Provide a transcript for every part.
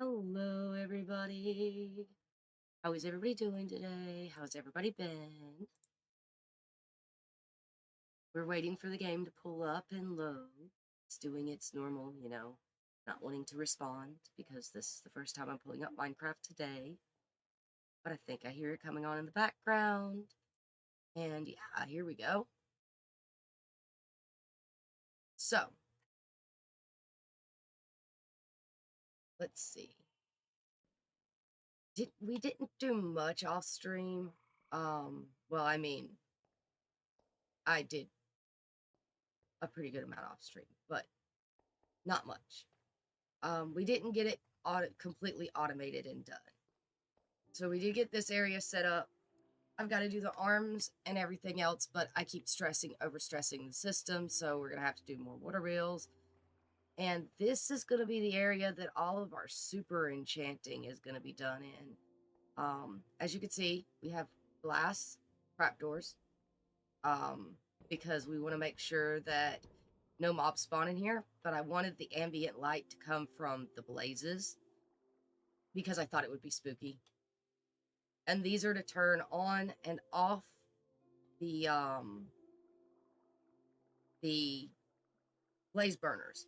Hello, everybody. How is everybody doing today? How's everybody been? We're waiting for the game to pull up and load. It's doing its normal, not wanting to respond because this is the first time I'm pulling up Minecraft today. But I think I hear it coming on in the background. And yeah, here we go. So, let's see. We didn't do much off stream. Well, I mean, I did a pretty good amount off stream, but not much. We didn't get it completely automated and done. So we did get this area set up. I've got to do the arms and everything else, but I keep overstressing the system, so we're going to have to do more water reels. And this is going to be the area that all of our super enchanting is going to be done in. As you can see, we have glass trapdoors, because we want to make sure that no mobs spawn in here, but I wanted the ambient light to come from the blazes because I thought it would be spooky. And these are to turn on and off the blaze burners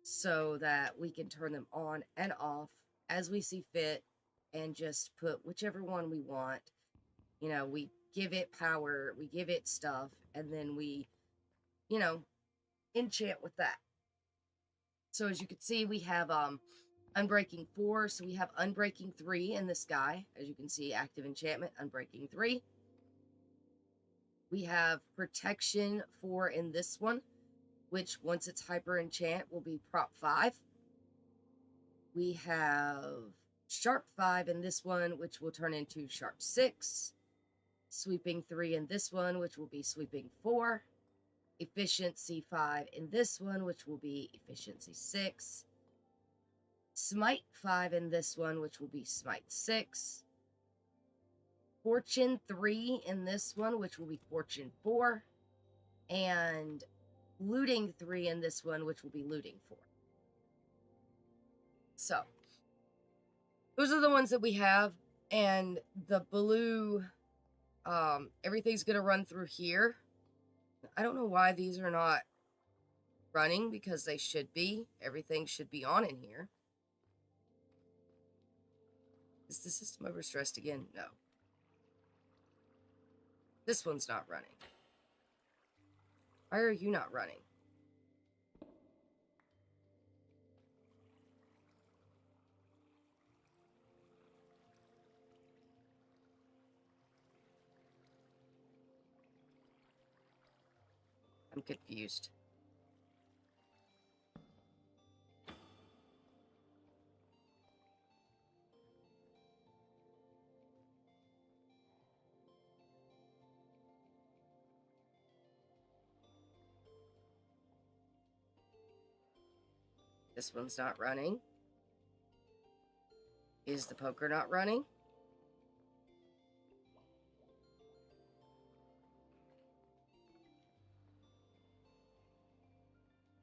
so that we can turn them on and off as we see fit and just put whichever one we want. You know, we give it power, we give it stuff, and then we, enchant with that. So as you can see, we have Unbreaking 4, so we have Unbreaking 3 in this guy. As you can see, active enchantment, Unbreaking 3. We have Protection 4 in this one, which once it's hyper enchant will be Prop 5. We have Sharp 5 in this one, which will turn into Sharp 6. Sweeping 3 in this one, which will be Sweeping 4. Efficiency 5 in this one, which will be Efficiency 6. Smite 5 in this one, which will be Smite 6. Fortune 3 in this one, which will be Fortune 4. And Looting 3 in this one, which will be Looting 4. So, those are the ones that we have. And the blue, everything's going to run through here. I don't know why these are not running, because they should be. Everything should be on in here. Is the system overstressed again? No. This one's not running. Why are you not running? I'm confused. This one's not running. Is the poker not running?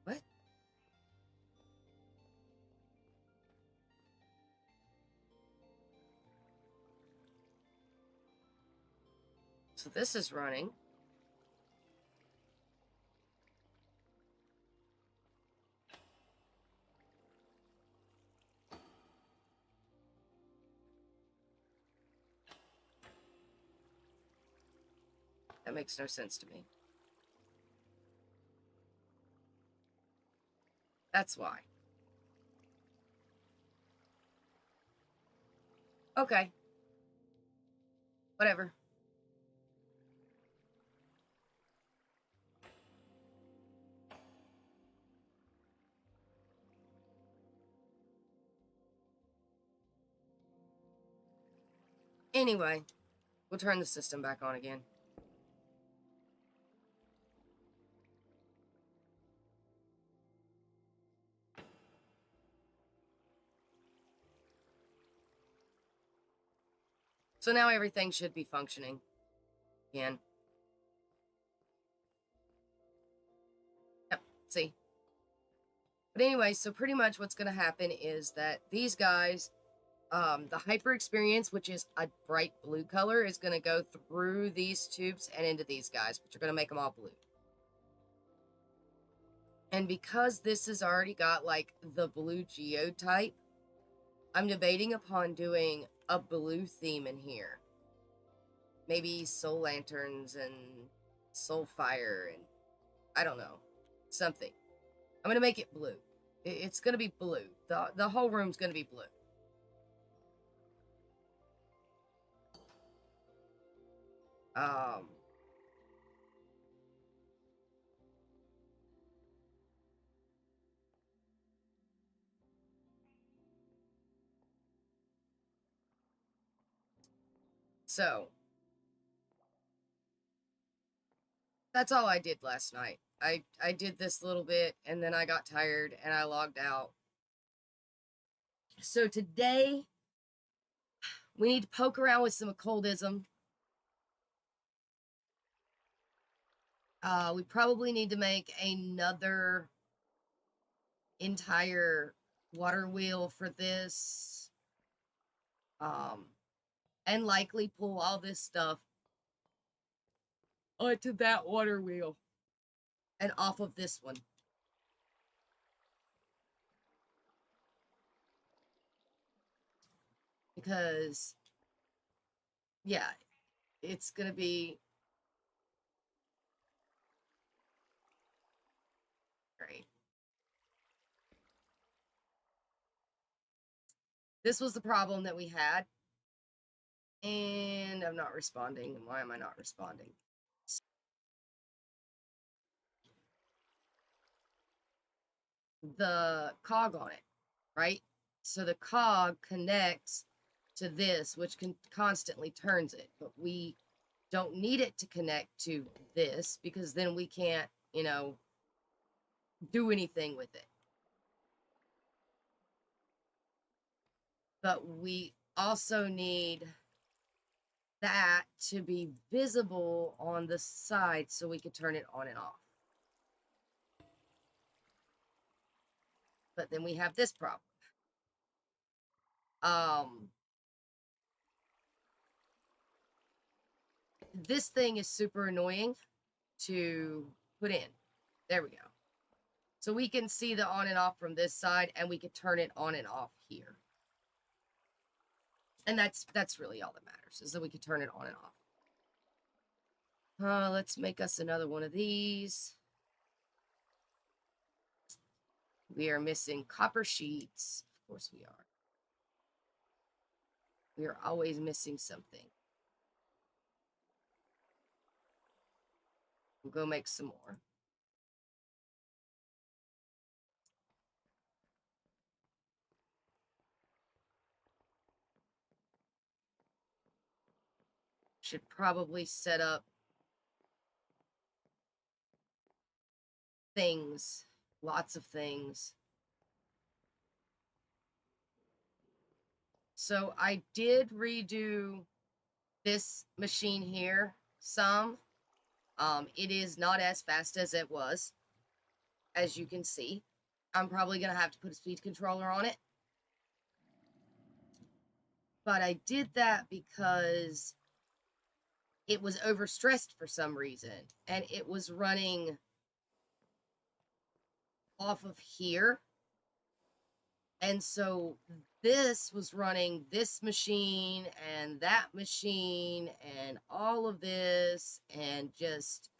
What? So this is running. That makes no sense to me. That's why. Okay. Whatever. Anyway, we'll turn the system back on again. So now everything should be functioning again. Yep, see? But anyway, so pretty much what's going to happen is that these guys, the hyper experience, which is a bright blue color, is going to go through these tubes and into these guys, which are going to make them all blue. And because this has already got like the blue geode type, I'm debating upon doing a blue theme in here. Maybe soul lanterns and soul fire and I don't know, something. I'm going to make it blue. It's going to be blue. The whole room's going to be blue. So that's all I did last night. I did this little bit and then I got tired and I logged out. So today we need to poke around with some occultism. We probably need to make another entire water wheel for this. And likely pull all this stuff onto that water wheel and off of this one. Because, yeah, it's going to be great. This was the problem that we had. And I'm not responding. Why am I not responding? The cog on it, right? So the cog connects to this, which constantly turns it. But we don't need it to connect to this because then we can't, you know, do anything with it. But we also need that to be visible on the side so we could turn it on and off. But then we have this problem. This thing is super annoying to put in. There we go. So we can see the on and off from this side and we could turn it on and off here. And that's really all that matters, is that we could turn it on and off. Let's make us another one of these. We are missing copper sheets. Of course we are. We are always missing something. We'll go make some more. Should probably set up things, lots of things. So I did redo this machine here some. It is not as fast as it was, as you can see. I'm probably going to have to put a speed controller on it. But I did that because it was overstressed for some reason. And it was running off of here. And so this was running this machine and that machine and all of this and just,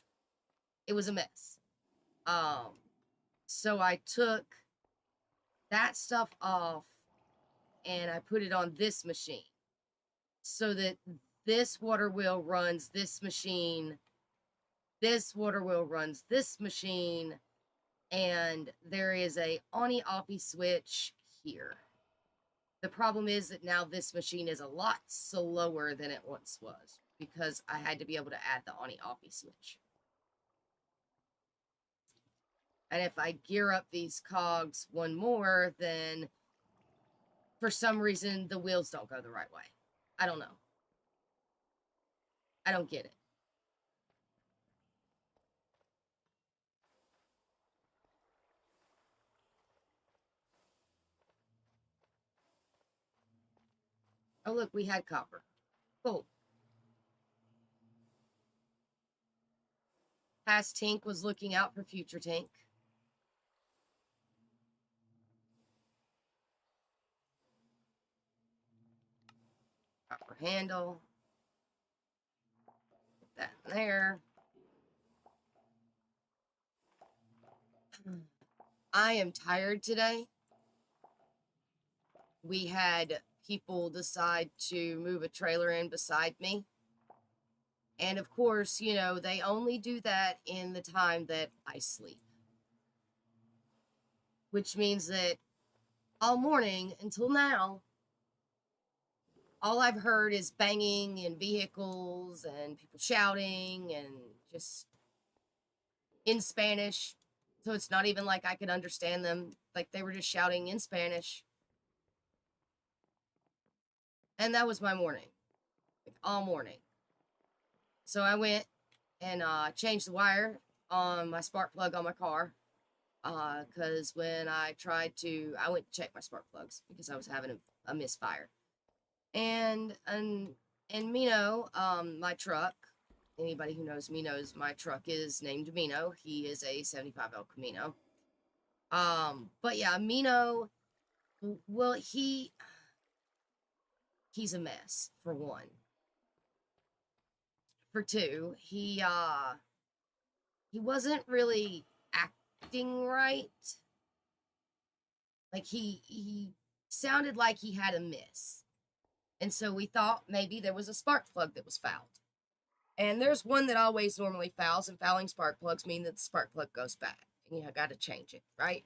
it was a mess. So I took that stuff off and I put it on this machine so that this water wheel runs this machine, this water wheel runs this machine, and there is a on-off switch here. The problem is that now this machine is a lot slower than it once was because I had to be able to add the on-off switch. And if I gear up these cogs one more, then for some reason the wheels don't go the right way. I don't know. I don't get it. Oh, look, we had copper. Cool. Past Tink was looking out for future Tink. Copper handle. Put that in there. I am tired today. We had people decide to move a trailer in beside me. And of course, you know, they only do that in the time that I sleep. Which means that all morning until now, all I've heard is banging in vehicles and people shouting and just in Spanish. So it's not even like I could understand them. Like they were just shouting in Spanish. And that was my morning. Like all morning. So I went and changed the wire on my spark plug on my car. Because when I went to check my spark plugs because I was having a misfire. And Mino, my truck, anybody who knows me knows my truck is named Mino. He is a 75 El Camino. But yeah, Mino, well, he's a mess, for one. For two, he wasn't really acting right. Like he sounded like he had a miss. And so we thought maybe there was a spark plug that was fouled. And there's one that always normally fouls, and fouling spark plugs mean that the spark plug goes bad. And you got to change it, right?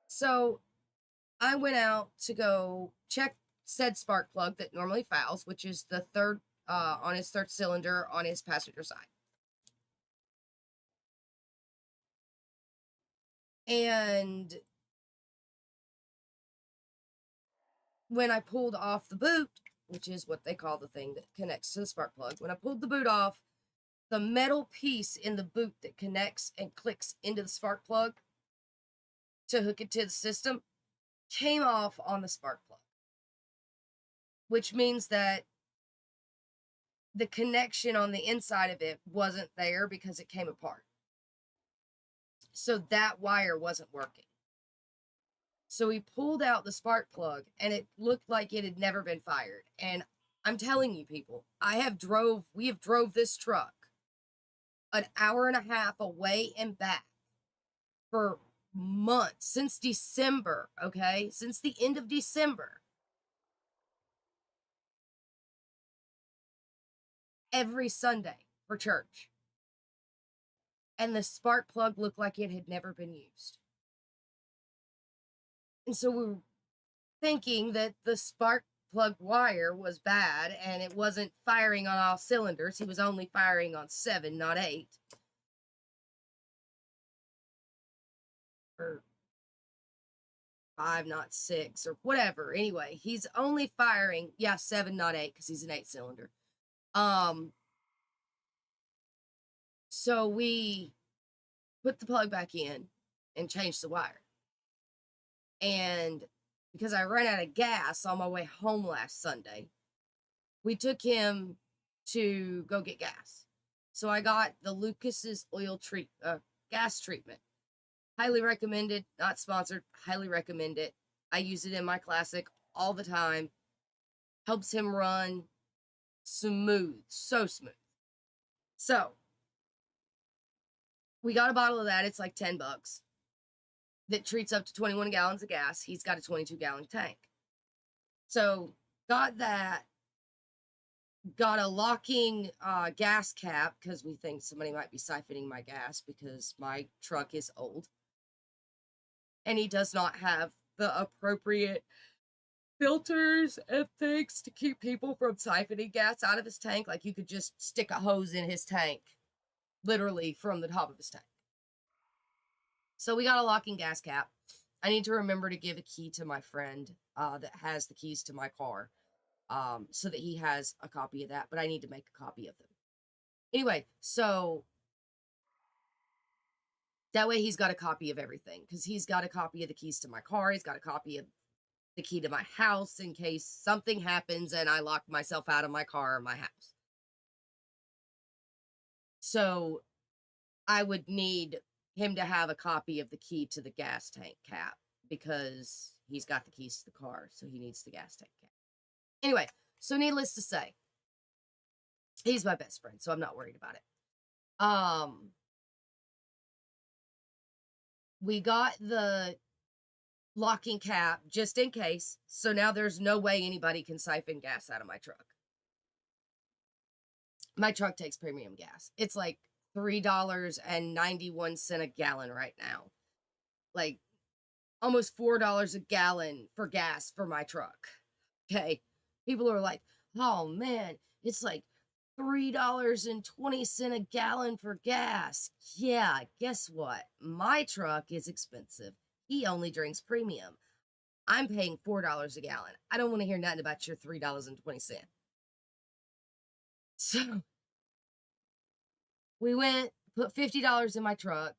So I went out to go check said spark plug that normally fouls, which is the third, on his third cylinder on his passenger side. And when I pulled off the boot, which is what they call the thing that connects to the spark plug, when I pulled the boot off, the metal piece in the boot that connects and clicks into the spark plug to hook it to the system came off on the spark plug, which means that the connection on the inside of it wasn't there because it came apart. So that wire wasn't working. So we pulled out the spark plug and it looked like it had never been fired. And I'm telling you people, we have drove this truck an hour and a half away and back for months, since December, okay? Since the end of December. Every Sunday for church. And the spark plug looked like it had never been used. And so we were thinking that the spark plug wire was bad and it wasn't firing on all cylinders. He was only firing on 7, not 8. Or 5, not 6, or whatever. Anyway, he's only firing, 7, not 8, because he's an 8-cylinder. So we put the plug back in and changed the wire. And because I ran out of gas on my way home last Sunday, we took him to go get gas. So I got the Lucas's gas treatment. Highly recommended, not sponsored, highly recommend it. I use it in my Classic all the time. Helps him run smooth, so smooth. So we got a bottle of that. It's like $10. That treats up to 21 gallons of gas. He's got a 22-gallon tank. So got that. Got a locking gas cap because we think somebody might be siphoning my gas because my truck is old. And he does not have the appropriate filters and things to keep people from siphoning gas out of his tank. Like you could just stick a hose in his tank, literally from the top of his tank. So we got a locking gas cap. I need to remember to give a key to my friend that has the keys to my car so that he has a copy of that. But I need to make a copy of them. Anyway, so that way he's got a copy of everything because he's got a copy of the keys to my car. He's got a copy of the key to my house in case something happens and I lock myself out of my car or my house. So I would need him to have a copy of the key to the gas tank cap because he's got the keys to the car, so he needs the gas tank cap. Anyway, so needless to say, he's my best friend, so I'm not worried about it. We got the locking cap just in case, so now there's no way anybody can siphon gas out of my truck. My truck takes premium gas. It's like $3.91 a gallon right now. Like almost $4 a gallon for gas for my truck. Okay. People are like, oh man, it's like $3.20 a gallon for gas. Yeah, guess what? My truck is expensive. He only drinks premium. I'm paying $4 a gallon. I don't want to hear nothing about your $3.20. So we went, put $50 in my truck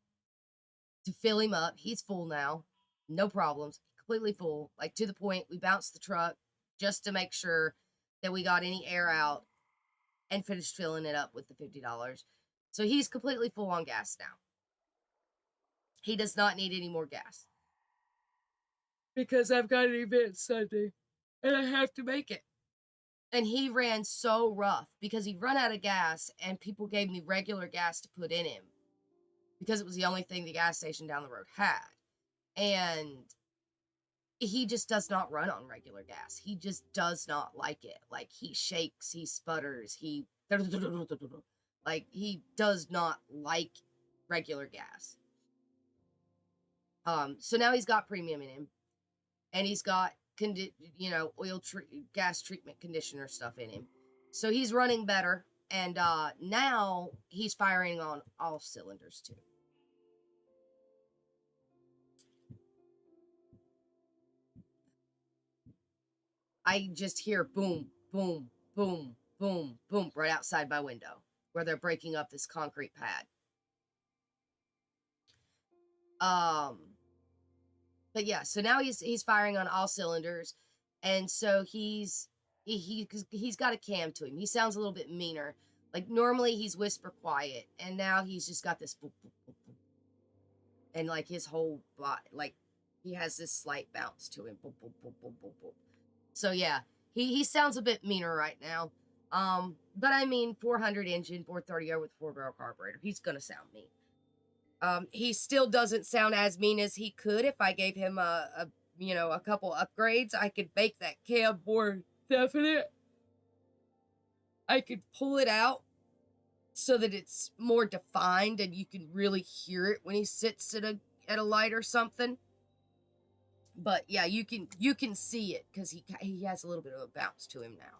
to fill him up. He's full now. No problems. Completely full. Like to the point we bounced the truck just to make sure that we got any air out and finished filling it up with the $50. So he's completely full on gas now. He does not need any more gas. Because I've got an event Sunday and I have to make it. And he ran so rough because he'd run out of gas and people gave me regular gas to put in him because it was the only thing the gas station down the road had. And he just does not run on regular gas. He just does not like it. Like he shakes, he sputters, like he does not like regular gas. So now he's got premium in him and he's got gas treatment conditioner stuff in him. So he's running better. And now he's firing on all cylinders too. I just hear boom, boom, boom, boom, boom right outside my window where they're breaking up this concrete pad. But yeah, so now he's firing on all cylinders, and so he's got a cam to him. He sounds a little bit meaner. Like normally he's whisper quiet, and now he's just got this boop, boop, boop, boop. And like his whole body, like he has this slight bounce to him. Boop, boop, boop, boop, boop, boop. So yeah, he sounds a bit meaner right now. But I mean 400 engine, 430R with 4-barrel carburetor. He's gonna sound mean. He still doesn't sound as mean as he could if I gave him a couple upgrades. I could make that cab more definite. I could pull it out so that it's more defined and you can really hear it when he sits at a light or something. But yeah, you can see it because he has a little bit of a bounce to him now.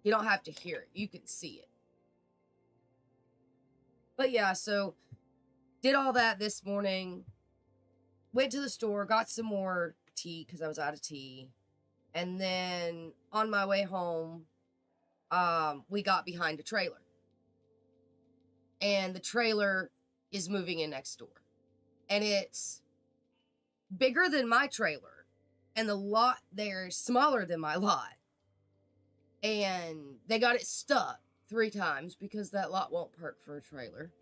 You don't have to hear it. You can see it. But yeah, so did all that this morning. Went to the store, got some more tea because I was out of tea. And then on my way home, we got behind a trailer. And the trailer is moving in next door. And it's bigger than my trailer. And the lot there is smaller than my lot. And they got it stuck 3 times because that lot won't park for a trailer.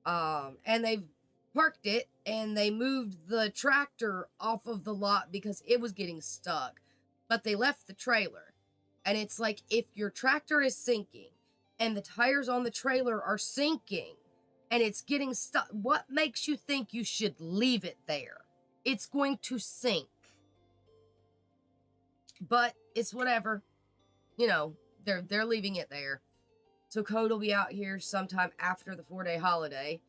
And they've parked it and they moved the tractor off of the lot because it was getting stuck. But they left the trailer. And it's like, if your tractor is sinking and the tires on the trailer are sinking and it's getting stuck, what makes you think you should leave it there? It's going to sink. But it's whatever. You know, they're leaving it there. So Code will be out here sometime after the 4-day holiday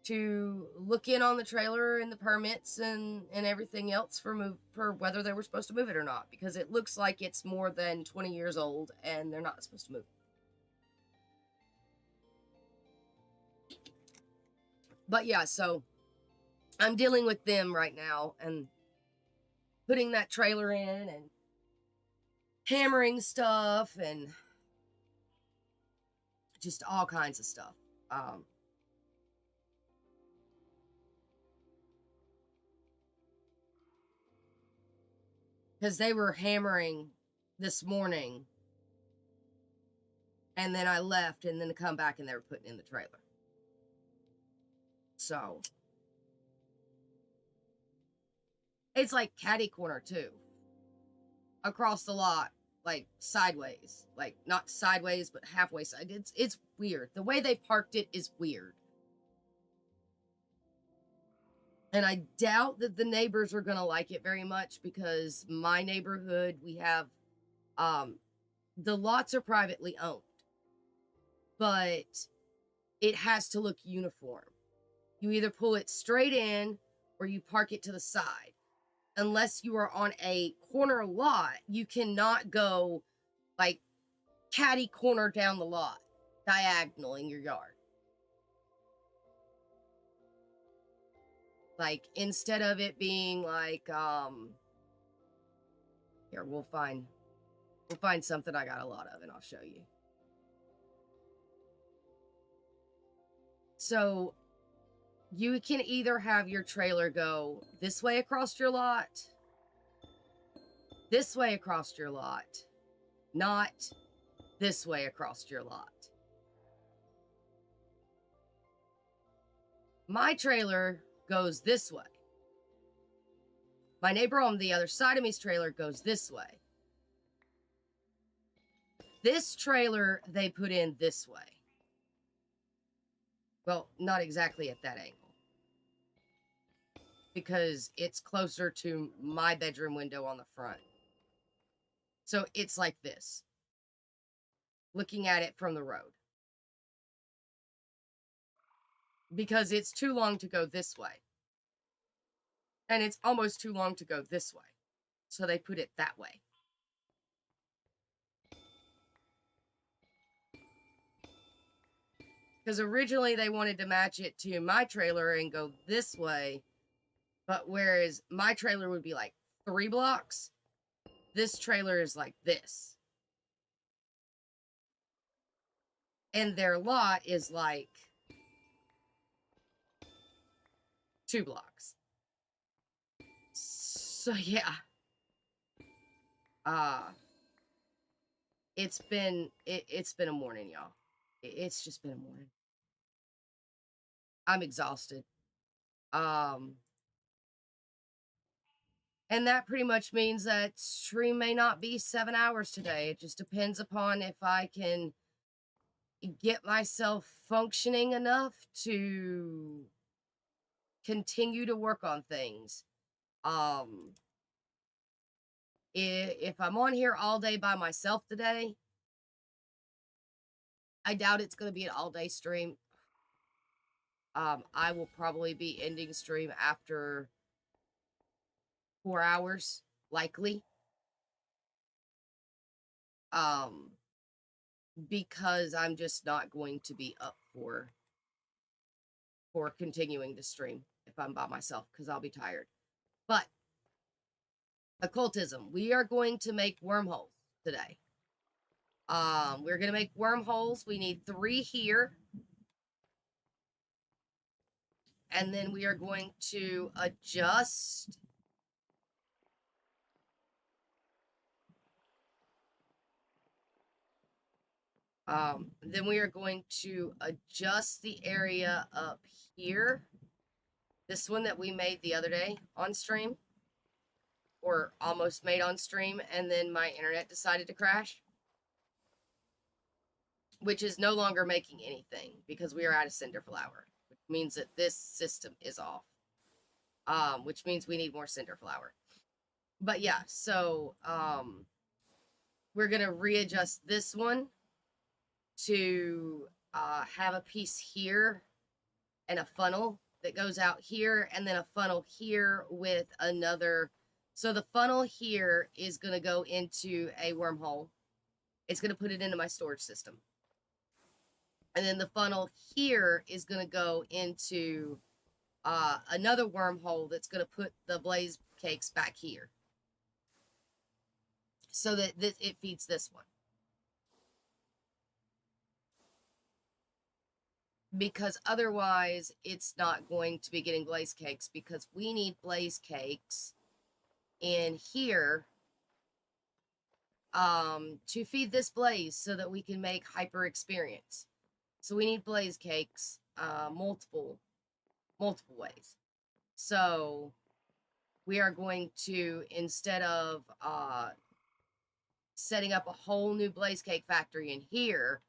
to look in on the trailer and the permits and everything else for whether they were supposed to move it or not, because it looks like it's more than 20 years old and they're not supposed to move it. But yeah, so I'm dealing with them right now and putting that trailer in and hammering stuff and just all kinds of stuff. because they were hammering this morning, and then I left, and then to come back and they were putting in the trailer. So it's like catty corner too, across the lot, like sideways, like not sideways but halfway side. It's weird. The way they parked it is weird. And I doubt that the neighbors are going to like it very much, because my neighborhood, we have, the lots are privately owned, but it has to look uniform. You either pull it straight in or you park it to the side. Unless you are on a corner lot, you cannot go like catty corner down the lot, diagonal in your yard. Like, instead of it being like, here, we'll find something I got a lot of and I'll show you. So you can either have your trailer go this way across your lot, this way across your lot, not this way across your lot. My trailer goes this way. My neighbor on the other side of me's trailer goes this way. This trailer they put in this way. Well, not exactly at that angle, because it's closer to my bedroom window on the front. So it's like this, looking at it from the road, because it's too long to go this way. And it's almost too long to go this way. So they put it that way. Because originally they wanted to match it to my trailer and go this way. But whereas my trailer would be like 3 blocks, this trailer is like this. And their lot is like 2 blocks. So yeah. It's been a morning, y'all. It's just been a morning. I'm exhausted. And that pretty much means that stream may not be 7 hours today. It just depends upon if I can get myself functioning enough to continue to work on things. If I'm on here all day by myself today, I doubt it's going to be an all-day stream. I will probably be ending stream after 4 hours, likely. Because I'm just not going to be up for continuing to stream if I'm by myself, because I'll be tired. But occultism, we are going to make wormholes today. We're going to make wormholes. We need 3 here. And then we are going to adjust then we are going to adjust the area up here. This one that we made the other day on stream, or almost made on stream, and then my internet decided to crash, which is no longer making anything because we are out of cinder flour, which means that this system is off, which means we need more cinder flour. But yeah, so we're going to readjust this one to have a piece here and a funnel that goes out here, and then a funnel here with another. So the funnel here is going to go into a wormhole. It's going to put it into my storage system. And then the funnel here is going to go into another wormhole that's going to put the blaze cakes back here, so that it feeds this one. Because otherwise it's not going to be getting blaze cakes, because we need blaze cakes in here to feed this blaze so that we can make hyper experience. So we need blaze cakes, multiple ways. So we are going to, instead of setting up a whole new blaze cake factory in here,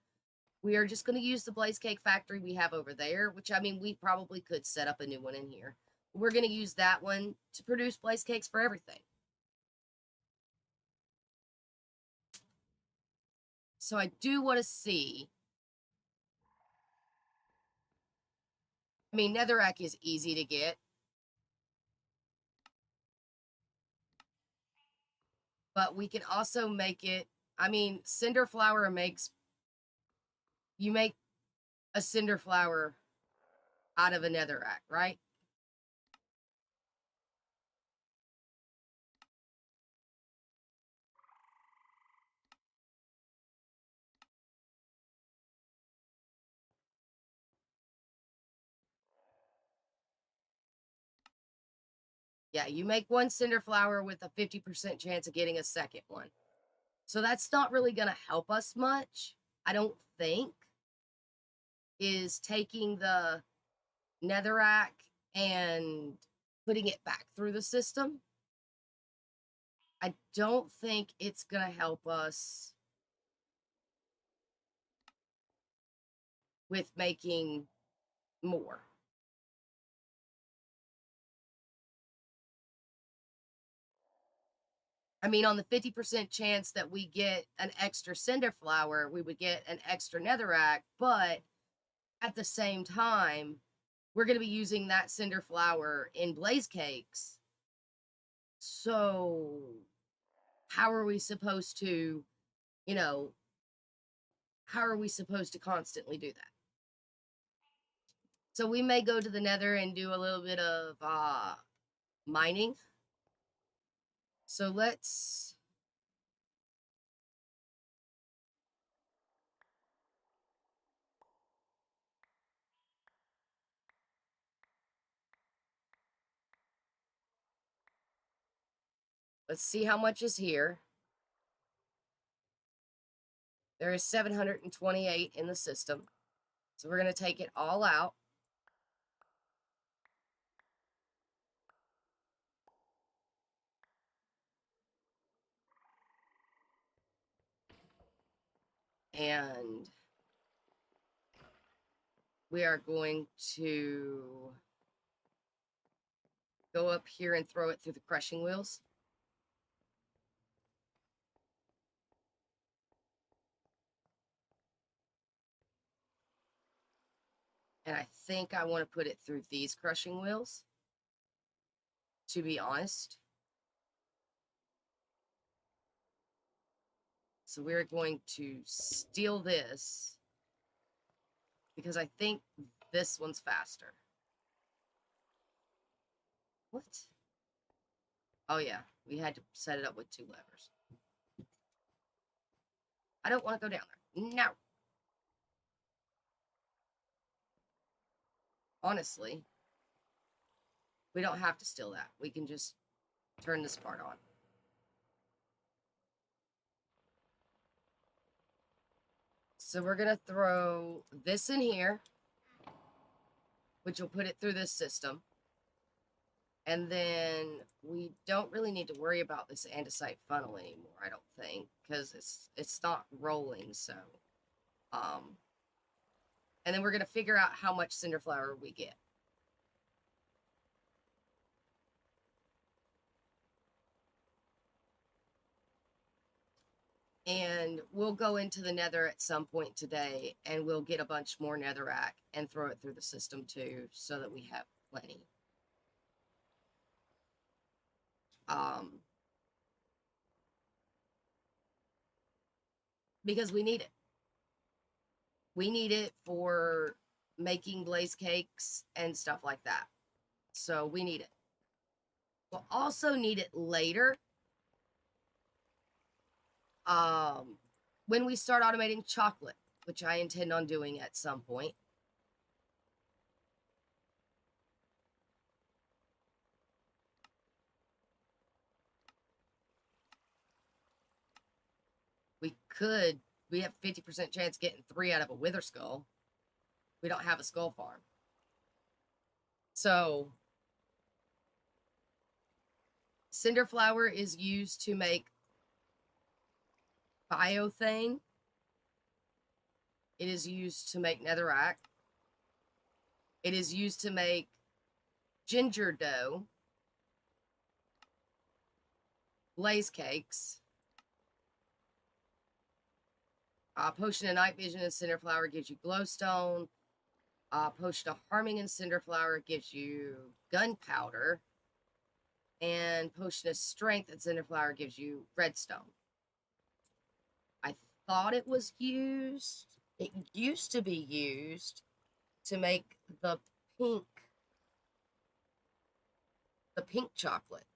we are just going to use the blaze cake factory we have over there, which, I mean, we probably could set up a new one in here. We're going to use that one to produce blaze cakes for everything. So I do want to see. I mean, netherrack is easy to get. But we can also make it, I mean, cinder flour makes, you make a cinder flour out of a netherrack, right? Yeah, you make one cinder flour with a 50% chance of getting a second one. So that's not really going to help us much, I don't think, is taking the netherrack and putting it back through the system. I don't think it's going to help us with making more. I mean, on the 50% chance that we get an extra cinder flour, we would get an extra netherrack, but at the same time, we're going to be using that cinder flour in blaze cakes. So how are we supposed to, you know, how are we supposed to constantly do that? So we may go to the nether and do a little bit of mining. So let's see how much is here. There is 728 in the system. So we're going to take it all out. And we are going to go up here and throw it through the crushing wheels. And I think I want to put it through these crushing wheels, to be honest. So we're going to steal this because I think this one's faster. What? Oh yeah, we had to set it up with 2 levers. I don't want to go down there. No. Honestly, we don't have to steal that. We can just turn this part on. So we're going to throw this in here, which will put it through this system. And then we don't really need to worry about this andesite funnel anymore, I don't think, because it's not rolling, so. And then we're going to figure out how much cinder flour we get. And we'll go into the nether at some point today, and we'll get a bunch more netherrack and throw it through the system too, so that we have plenty. Because we need it. We need it for making blaze cakes and stuff like that. So we need it. We'll also need it later. When we start automating chocolate, which I intend on doing at some point. we have 50% chance getting 3 out of a wither skull. We don't have a skull farm. So cinder flower is used to make biothane. It is used to make netherrack. It is used to make ginger dough, blaze cakes, potion of night vision and cinder flower gives you glowstone. Potion of harming and cinder flower gives you gunpowder. And potion of strength and cinder flower gives you redstone. I thought it was used. It used to be used to make the pink chocolate.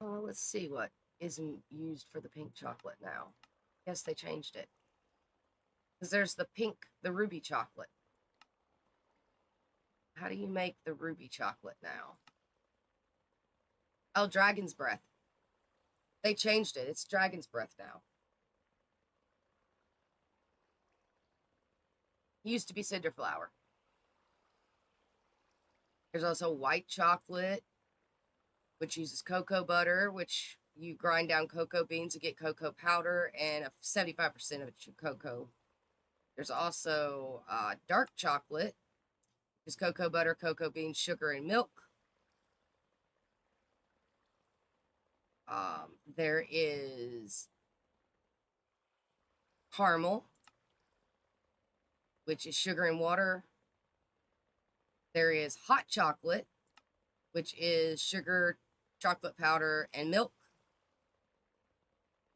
Let's see what isn't used for the pink chocolate now. Guess they changed it. Because there's the ruby chocolate. How do you make the ruby chocolate now? Oh, dragon's breath. They changed it. It's dragon's breath now. It used to be cinder flower. There's also white chocolate, which uses cocoa butter, which you grind down cocoa beans to get cocoa powder, and 75% of it's cocoa. There's also dark chocolate, which is cocoa butter, cocoa beans, sugar, and milk. There is caramel, which is sugar and water. There is hot chocolate, which is sugar, chocolate powder, and milk.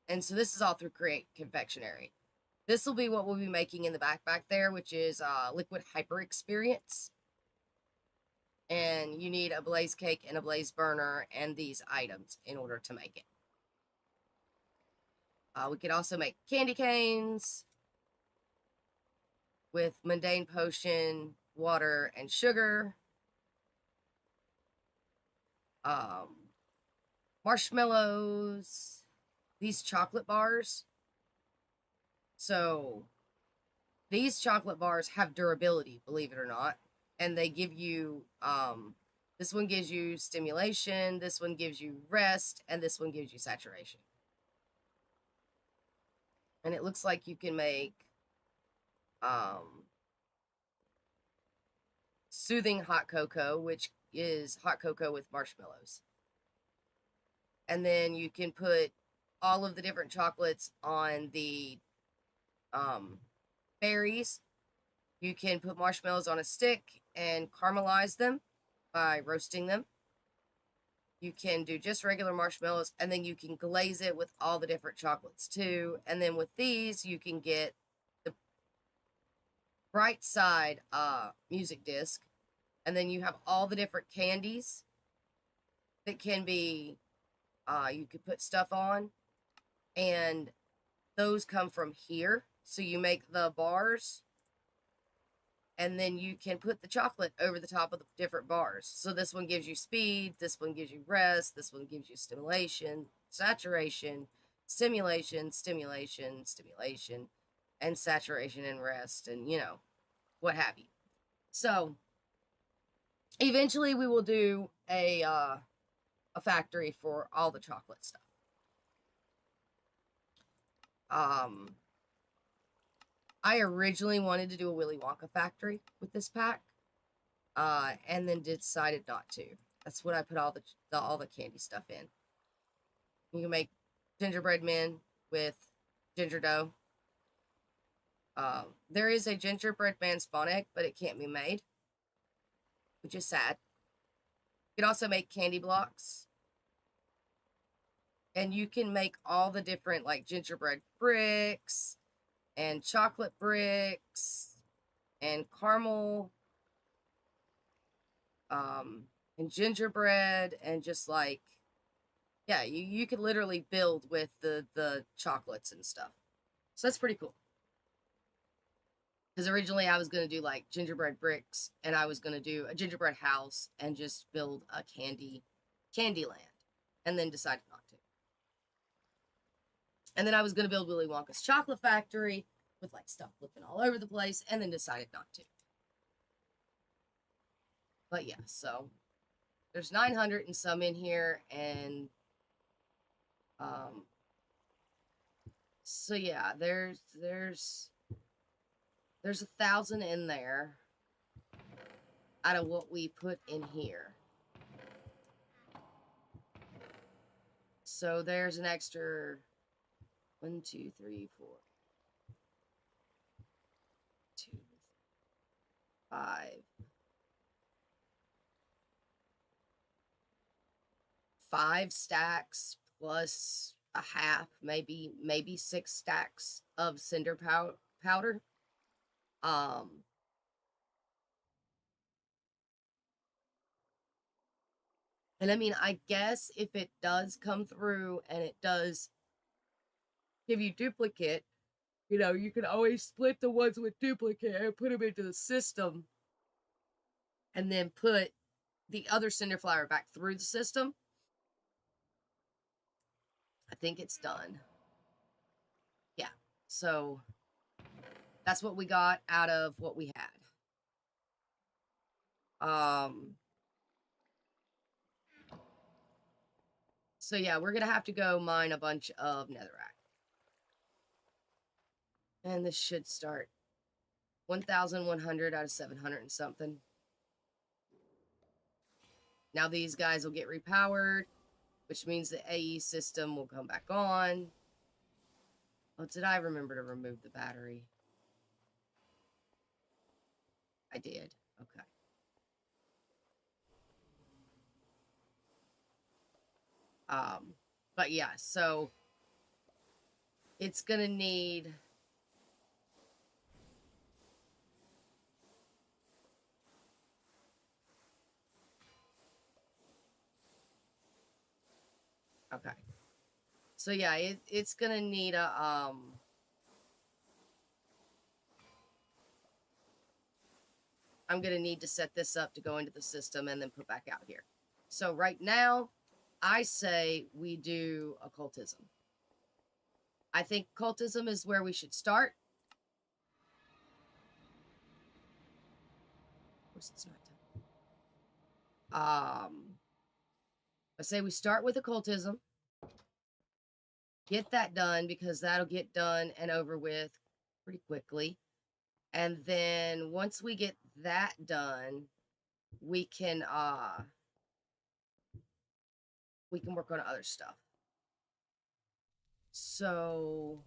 And so this is all through Create Confectionery. This will be what we'll be making in the backpack there, which is Liquid Hyper Experience. And you need a blaze cake and a blaze burner and these items in order to make it. We could also make candy canes with mundane potion, water, and sugar. Marshmallows, these chocolate bars. So these chocolate bars have durability, believe it or not. And they give you, this one gives you stimulation, this one gives you rest, and this one gives you saturation. And it looks like you can make soothing hot cocoa, which is hot cocoa with marshmallows. And then you can put all of the different chocolates on the berries. You can put marshmallows on a stick and caramelize them by roasting them. You can do just regular marshmallows, and then you can glaze it with all the different chocolates too. And then with these, you can get the bright side music disc, and then you have all the different candies that can be, you could put stuff on, and those come from here. So you make the bars, and then you can put the chocolate over the top of the different bars. So this one gives you speed, this one gives you rest, this one gives you stimulation, saturation, stimulation, stimulation, stimulation, and saturation and rest, and, you know, what have you. So eventually we will do a factory for all the chocolate stuff. I originally wanted to do a Willy Wonka factory with this pack, and then decided not to. That's when I put all the candy stuff in. You can make gingerbread men with ginger dough. There is a gingerbread man spawn egg, but it can't be made, which is sad. You can also make candy blocks. And you can make all the different, like, gingerbread bricks, and chocolate bricks, and caramel, and gingerbread, and just, like, yeah, you could literally build with the chocolates and stuff. So that's pretty cool. Because originally I was going to do, like, gingerbread bricks, and I was going to do a gingerbread house and just build a candy land, and then decided not to. And then I was going to build Willy Wonka's chocolate factory with like stuff flipping all over the place, and then decided not to. But yeah, so there's 900 and some in here, and so yeah, there's 1,000 in there out of what we put in here. So there's an extra 1, 2, 3, 4, 2, 5, 5 stacks plus a half, maybe 6 stacks of cinder powder. And I mean, I guess if it does come through and it does give you duplicate, you know, you can always split the ones with duplicate and put them into the system and then put the other cinder flower back through the system. I think it's done. Yeah. So that's what we got out of what we had. So yeah, we're gonna have to go mine a bunch of netherrack. And this should start 1,100 out of 700 and something. Now these guys will get repowered, which means the AE system will come back on. Oh, did I remember to remove the battery? I did. Okay. But yeah, so it's gonna need okay. So yeah, it's gonna need a I'm gonna need to set this up to go into the system and then put back out here. So right now, I say we do occultism. I think occultism is where we should start. Of course, it's not done. I say we start with occultism. Get that done because that'll get done and over with pretty quickly. And then once we get that done, we can work on other stuff. So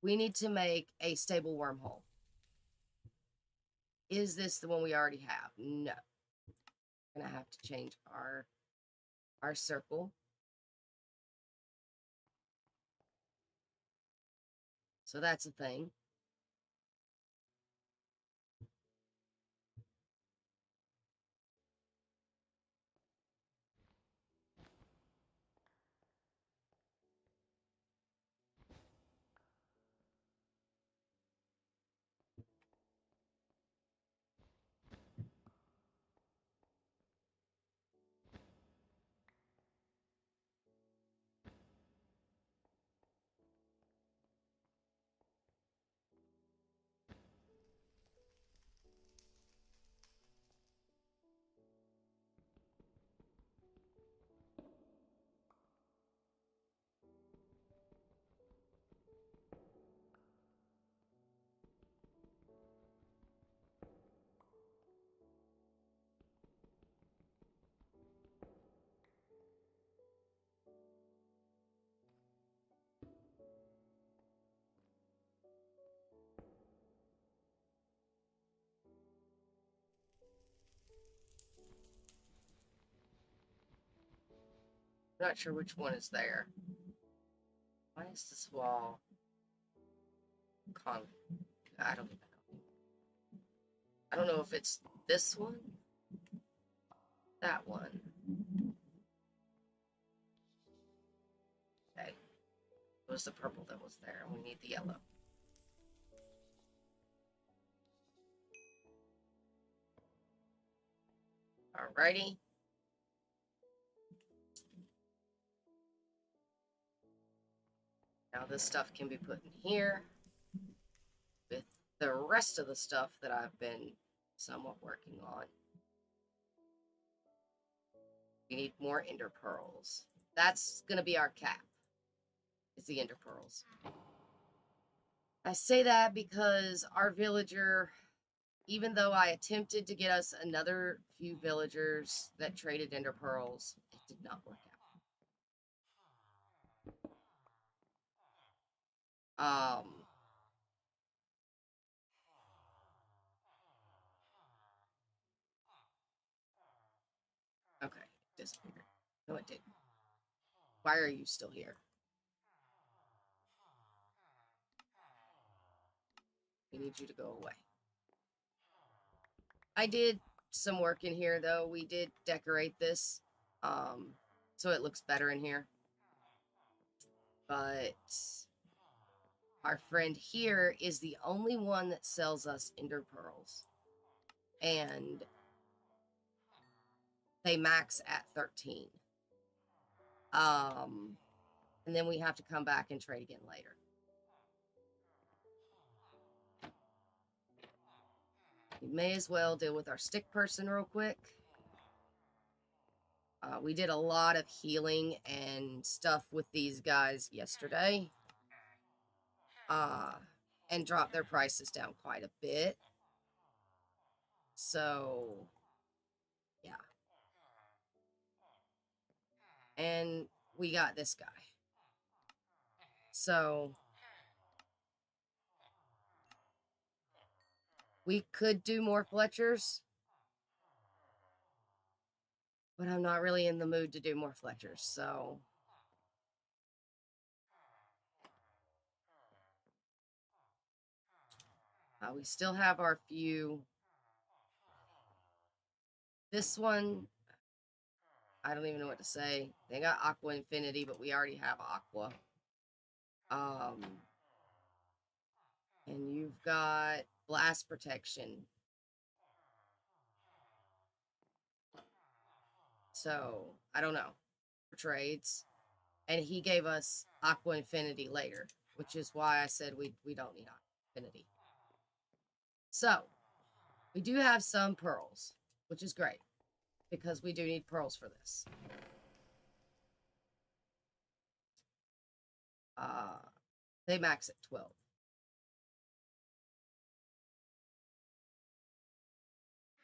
we need to make a stable wormhole. Is this the one we already have? No. I'm gonna have to change our circle. So that's a thing. I'm not sure which one is there. Why is this wall I don't know if it's this one, that one. Okay. It was the purple that was there. We need the yellow. Alrighty. Now this stuff can be put in here with the rest of the stuff that I've been somewhat working on. We need more ender pearls. That's going to be our cap. It's the ender pearls. I say that because our villager, even though I attempted to get us another few villagers that traded ender pearls, it did not work out. Okay, it disappeared. No, it didn't. Why are you still here? We need you to go away. I did some work in here, though. We did decorate this, so it looks better in here. But our friend here is the only one that sells us ender pearls. And they max at 13. And then we have to come back and trade again later. We may as well deal with our stick person real quick. We did a lot of healing and stuff with these guys yesterday. And dropped their prices down quite a bit. So, yeah. And we got this guy. So, we could do more Fletchers. But I'm not really in the mood to do more Fletchers, so... we still have our few. This one, I don't even know what to say. They got Aqua Infinity, but we already have Aqua. And you've got Blast Protection. So, I don't know. For trades. And he gave us Aqua Infinity later, which is why I said we don't need Aqua Infinity. So, we do have some pearls, which is great, because we do need pearls for this. They max at 12.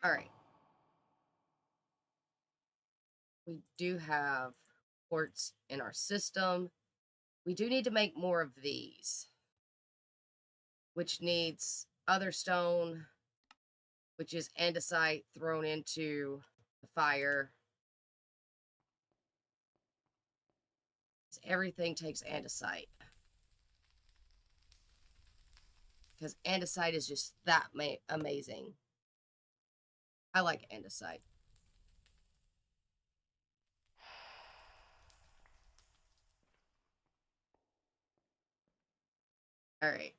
All right. We do have quartz in our system. We do need to make more of these, which needs other stone, which is andesite thrown into the fire. Everything takes andesite. Because andesite is just that amazing. I like andesite. All right.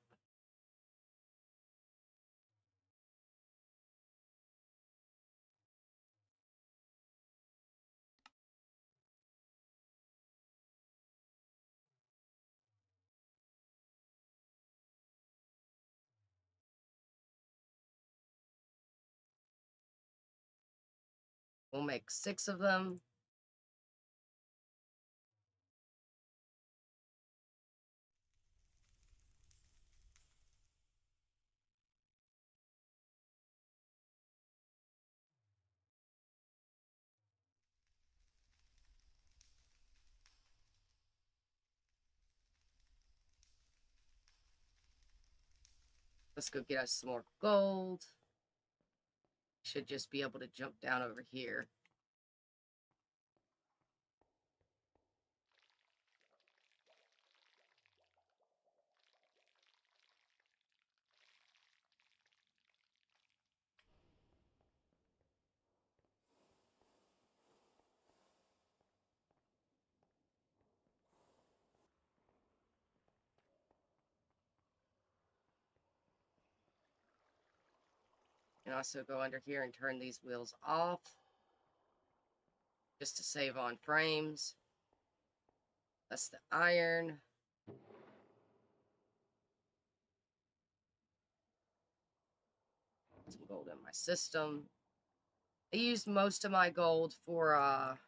We'll make 6 of them. Let's go get us some more gold. Should just be able to jump down over here. And also go under here and turn these wheels off, just to save on frames. That's the iron. some gold in my system. I used most of my gold for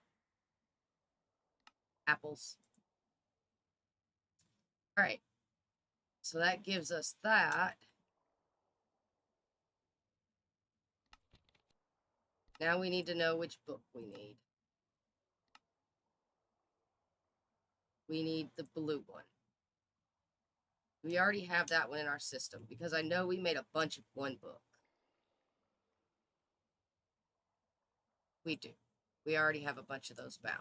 apples. All right. So that gives us that. Now we need to know which book we need. We need the blue one. We already have that one in our system because I know we made a bunch of one book. We do. We already have a bunch of those bound.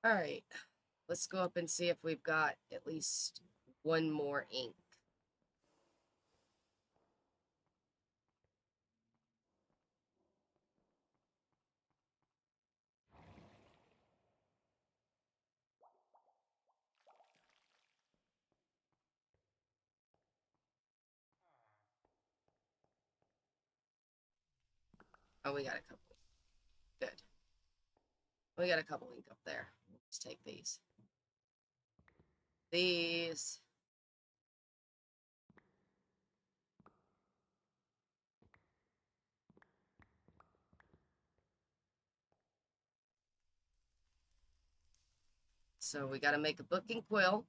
All right. Let's go up and see if we've got at least one more ink. Oh, we got a couple. Good. We got a couple ink up there. Let's take these. These. So we got to make a book and quill.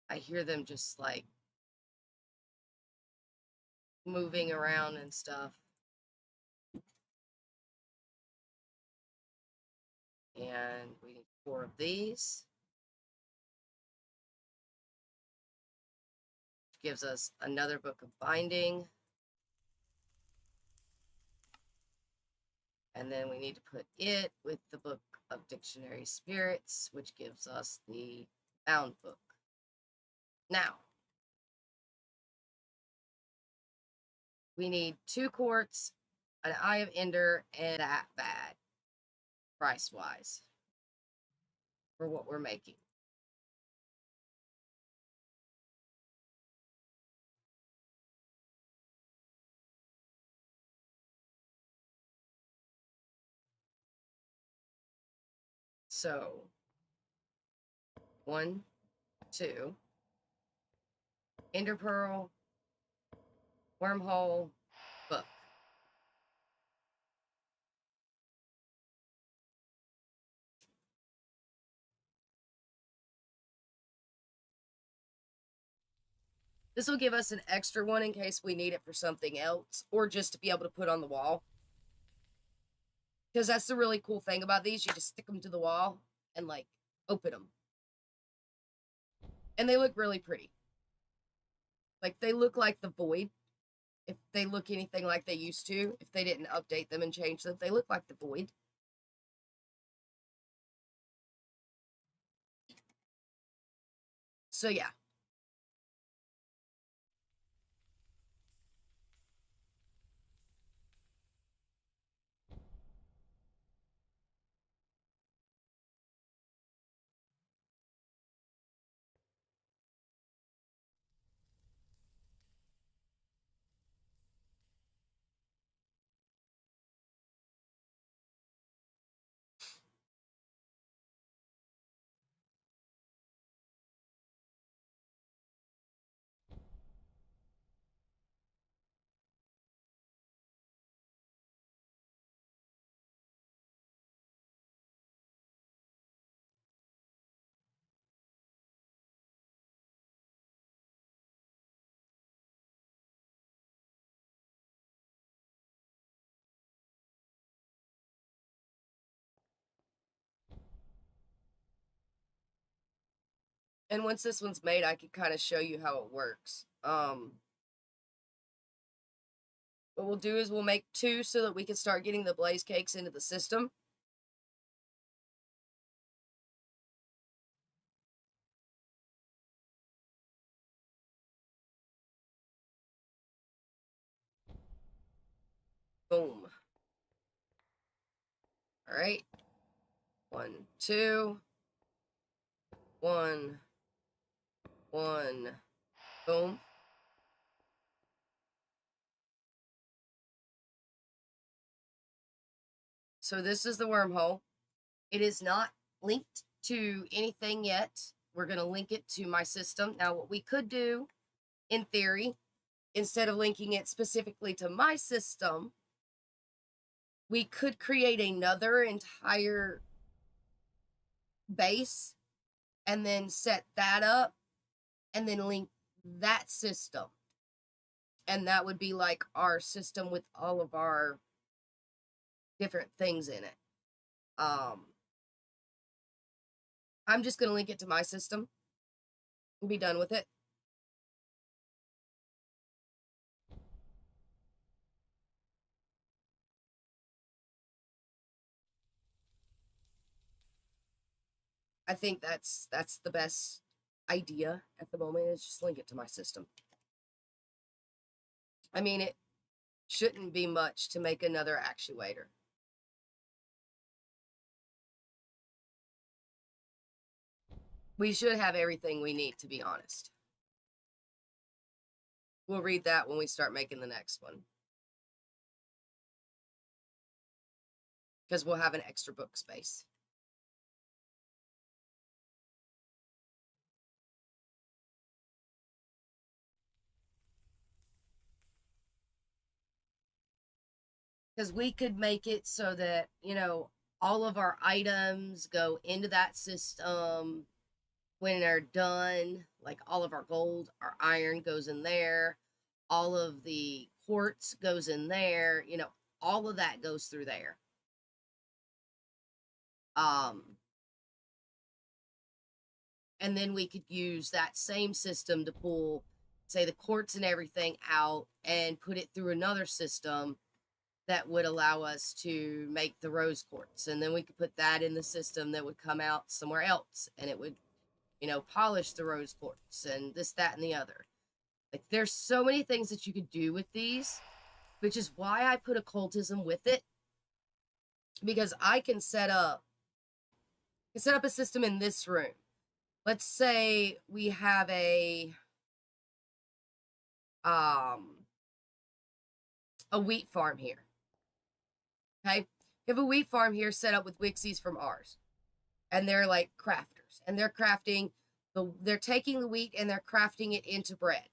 I hear them just like moving around and stuff. And we need 4 of these. Which gives us another book of binding. And then we need to put it with the book of dictionary spirits, which gives us the bound book. Now, we need 2 quartz, an Eye of Ender, and that bad, price-wise, for what we're making. So, 1, 2, Ender Pearl, Wormhole, book. This will give us an extra one in case we need it for something else or just to be able to put on the wall. Because that's the really cool thing about these. You just stick them to the wall and like open them. And they look really pretty. Like they look like the Void. If they look anything like they used to, if they didn't update them and change them, they look like the Void. So yeah. And once this one's made, I can kind of show you how it works. What we'll do is we'll make 2 so that we can start getting the blaze cakes into the system. Boom. All right. 1, 2. 1, 1, boom. So this is the wormhole. It is not linked to anything yet. We're going to link it to my system. Now, what we could do, in theory, instead of linking it specifically to my system, we could create another entire base and then set that up and then link that system. And that would be like our system with all of our different things in it. I'm just going to link it to my system and be done with it. I think that's the best idea at the moment, is just link it to my system. I mean, it shouldn't be much to make another actuator. We should have everything we need, to be honest. We'll read that when we start making the next one, because we'll have an extra book space. Because we could make it so that, you know, all of our items go into that system when they're done. Like all of our gold, our iron goes in there. All of the quartz goes in there. You know, all of that goes through there. And then we could use that same system to pull, say, the quartz and everything out and put it through another system that would allow us to make the rose quartz. And then we could put that in the system that would come out somewhere else, and it would, you know, polish the rose quartz and this, that, and the other. Like, there's so many things that you could do with these, which is why I put occultism with it, because I can set up a system in this room. Let's say we have a wheat farm here. Okay, we have a wheat farm here set up with Wixies from ours, and they're like crafters, and they're crafting they're taking the wheat and they're crafting it into bread,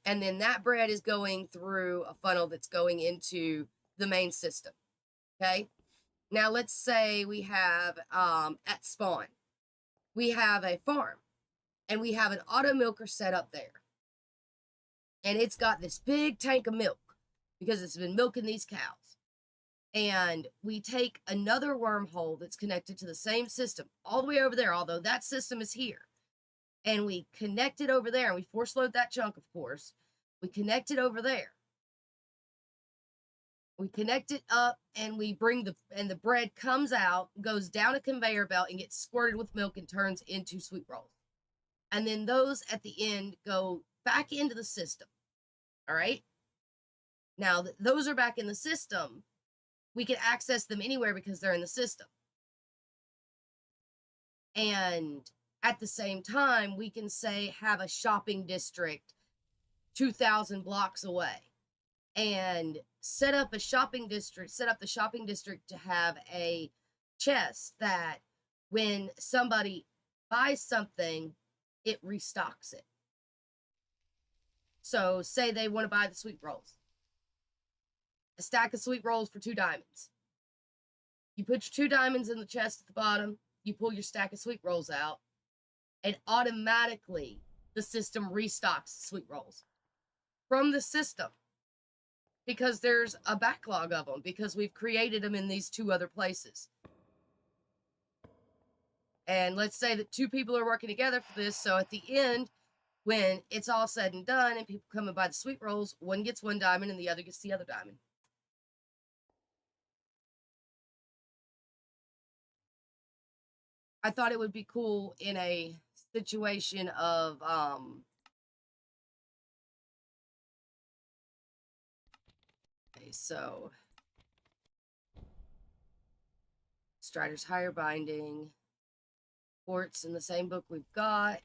and then that bread is going through a funnel that's going into the main system. Okay, now let's say we have at spawn we have a farm, and we have an auto milker set up there, and it's got this big tank of milk because it's been milking these cows. And we take another wormhole that's connected to the same system all the way over there, although that system is here, and we connect it over there, and we force load that chunk, of course. We connect it over there. We connect it up, and we bring the bread comes out, goes down a conveyor belt, and gets squirted with milk and turns into sweet rolls. And then those at the end go back into the system. All right. Now that those are back in the system, we can access them anywhere because they're in the system. And at the same time, we can say have a shopping district 2,000 blocks away and set up the shopping district to have a chest that when somebody buys something, it restocks it. So say they want to buy the sweet rolls. A stack of sweet rolls for 2 diamonds. You put your 2 diamonds in the chest at the bottom, you pull your stack of sweet rolls out, and automatically the system restocks sweet rolls from the system, because there's a backlog of them, because we've created them in these 2 other places. And let's say that 2 people are working together for this, so at the end, when it's all said and done and people come and buy the sweet rolls, one gets 1 diamond and the other gets the other diamond. I thought it would be cool in a situation of okay, so Strider's higher binding, Quartz in the same book we've got.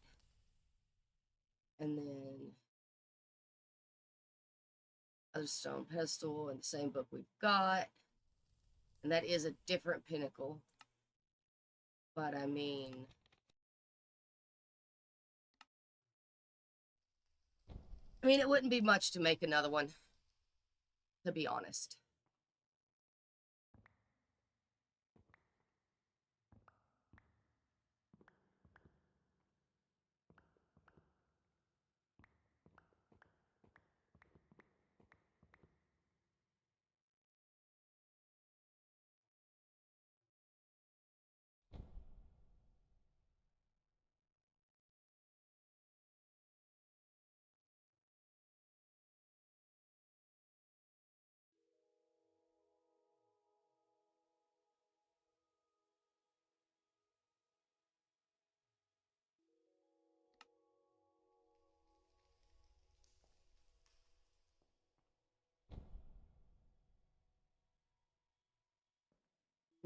And then other stone pedestal in the same book we've got. And that is a different pinnacle. But I mean, it wouldn't be much to make another one, to be honest.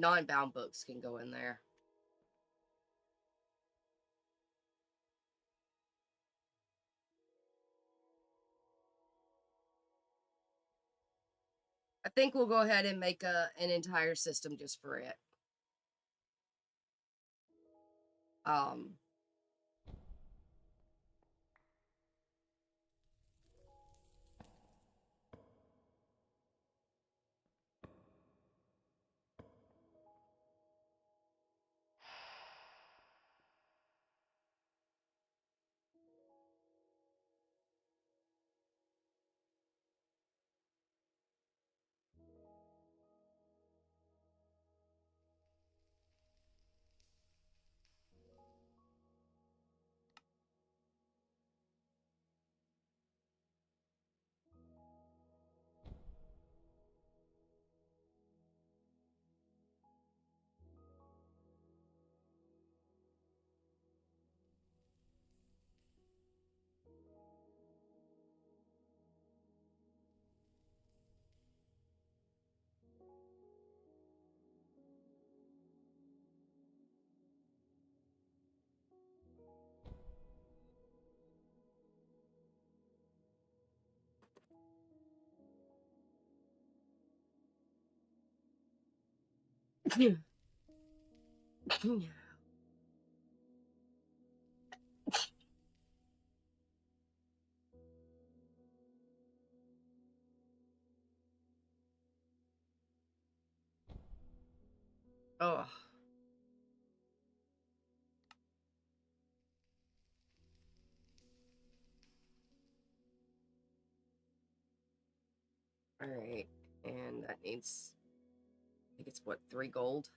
Non-bound books can go in there. I think we'll go ahead and make an entire system just for it. Oh. All right, and that needs, I think it's what, 3 gold?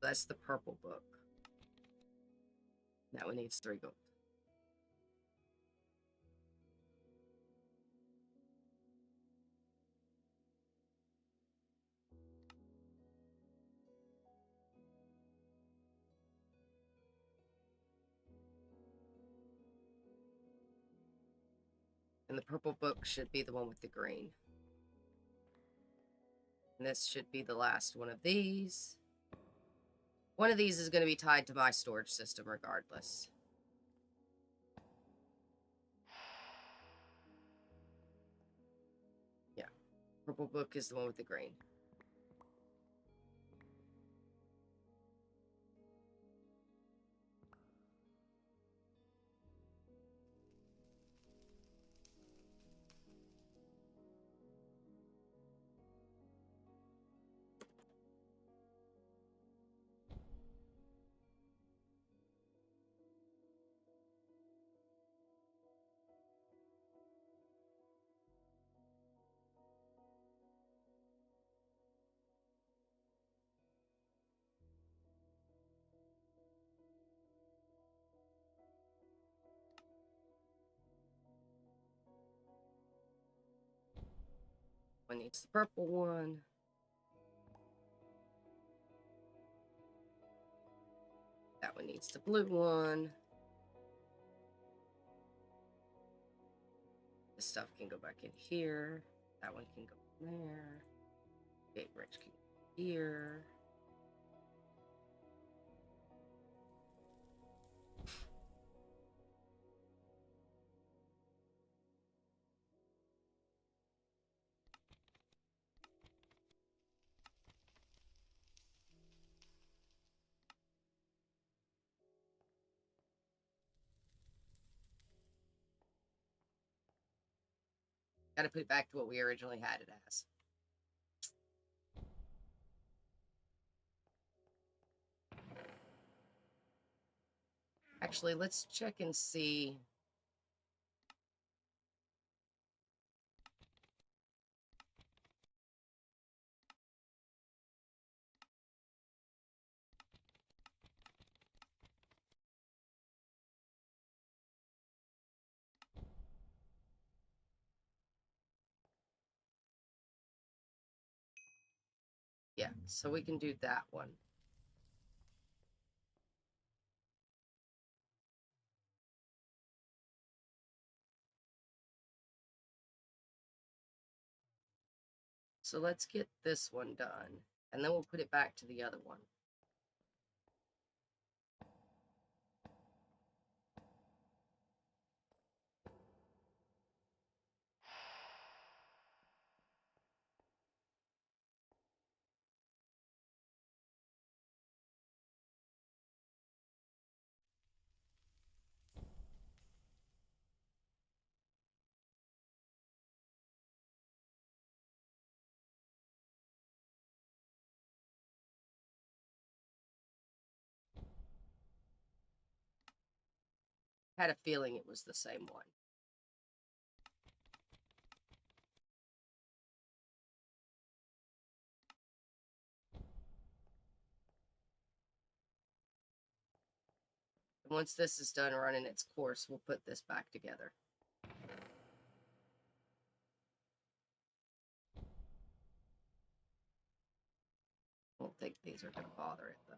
That's the purple book. That one needs 3 gold. And the purple book should be the one with the green. And this should be the last one of these. One of these is going to be tied to my storage system regardless. Yeah. Purple book is the one with the green. One needs the purple one. That one needs the blue one. This stuff can go back in here. That one can go there. Big Rich can go here. Got to put it back to what we originally had it as. Actually, let's check and see. Yeah, so we can do that one. So let's get this one done, and then we'll put it back to the other one. Had a feeling it was the same one. And once this is done running its course, we'll put this back together. I don't think these are going to bother it, though.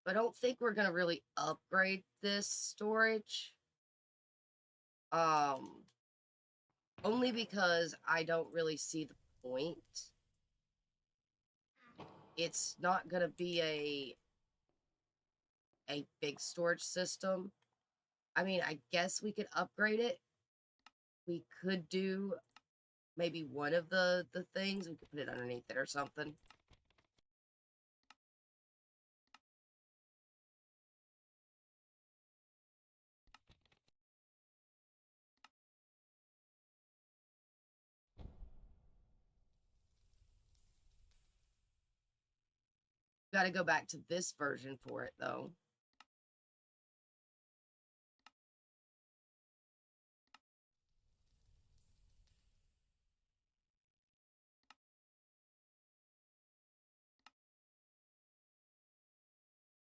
I don't think we're going to really upgrade this storage. Only because I don't really see the point. It's not going to be a big storage system. I mean, I guess we could upgrade it. We could do maybe one of the things. We could put it underneath it or something. Got to go back to this version for it, though.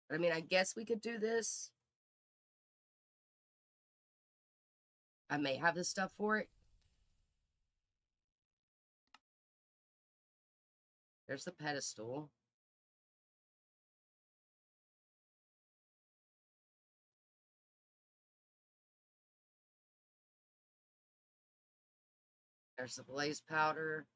But I mean, I guess we could do this. I may have the stuff for it. There's the pedestal. There's the blaze powder.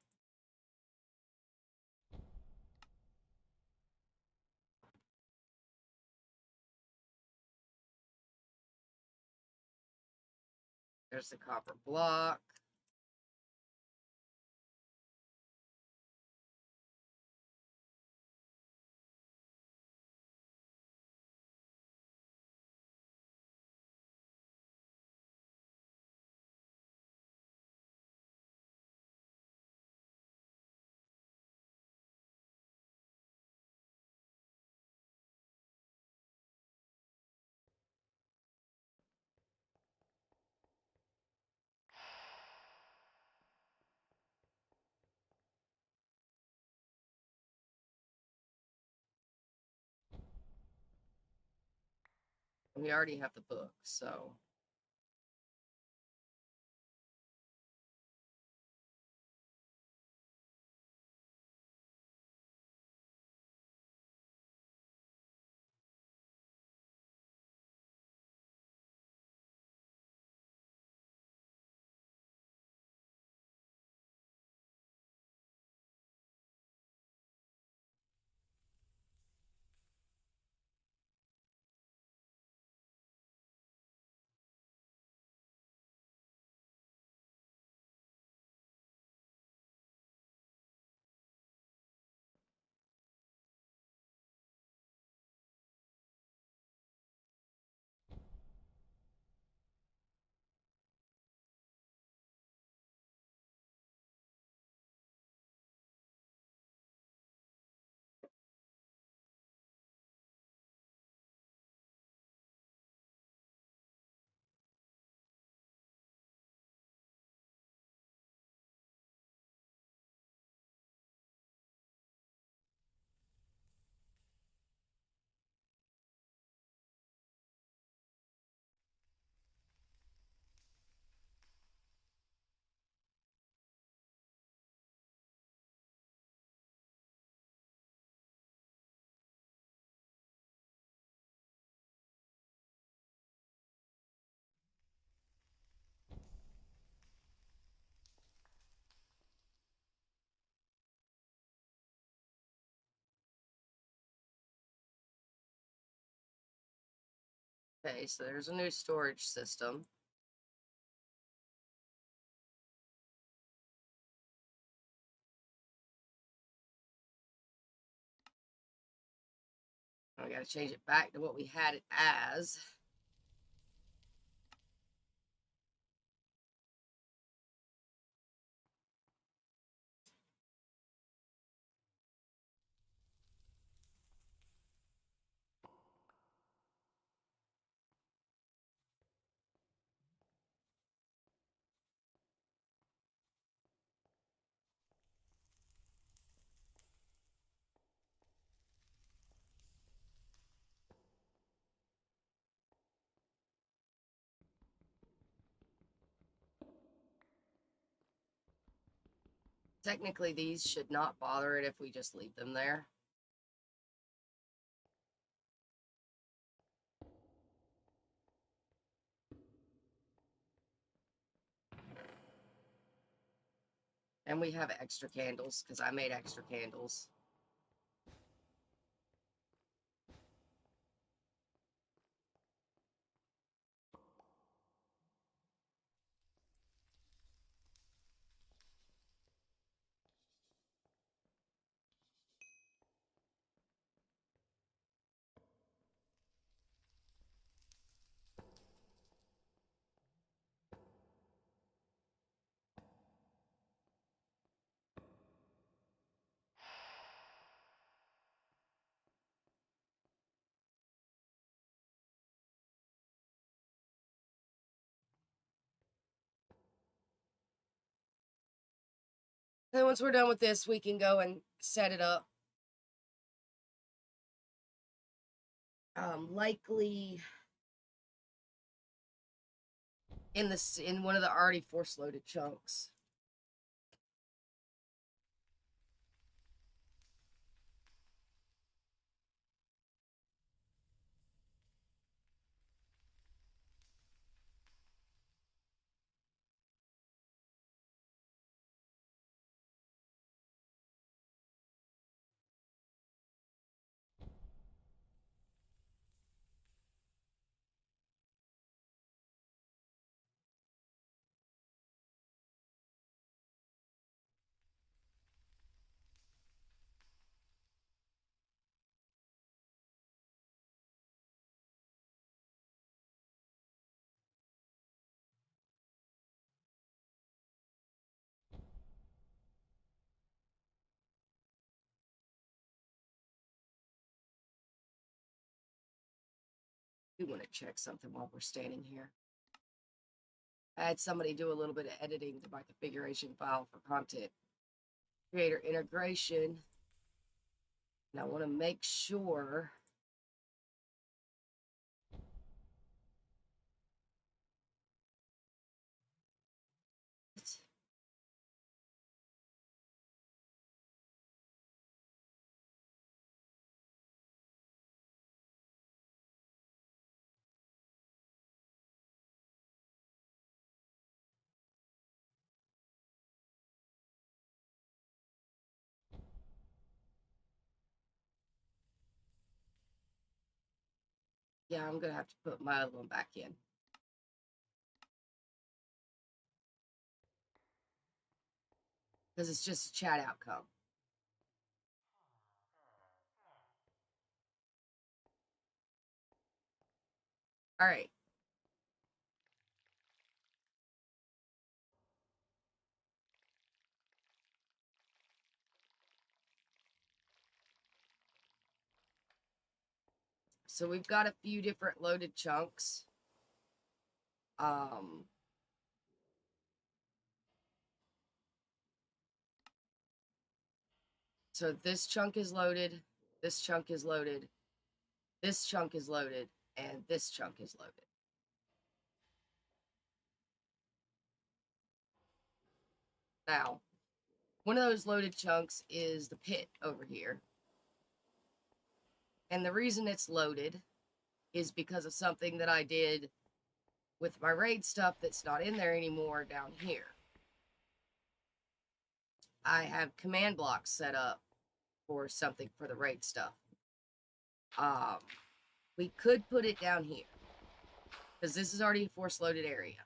There's the copper block. And we already have the book, so. Okay, so there's a new storage system. I gotta change it back to what we had it as. Technically, these should not bother it if we just leave them there. And we have extra candles because I made extra candles. Then once we're done with this, we can go and set it up. Likely in one of the already force loaded chunks. We want to check something while we're standing here. I had somebody do a little bit of editing to my configuration file for content creator integration. And I want to make sure yeah, I'm gonna have to put my other one back in. Because it's just a chat outcome. All right. So we've got a few different loaded chunks. So this chunk is loaded, this chunk is loaded, this chunk is loaded, and this chunk is loaded. Now, one of those loaded chunks is the pit over here. And the reason it's loaded is because of something that I did with my raid stuff that's not in there anymore down here. I have command blocks set up for something for the raid stuff. We could put it down here because this is already a force loaded area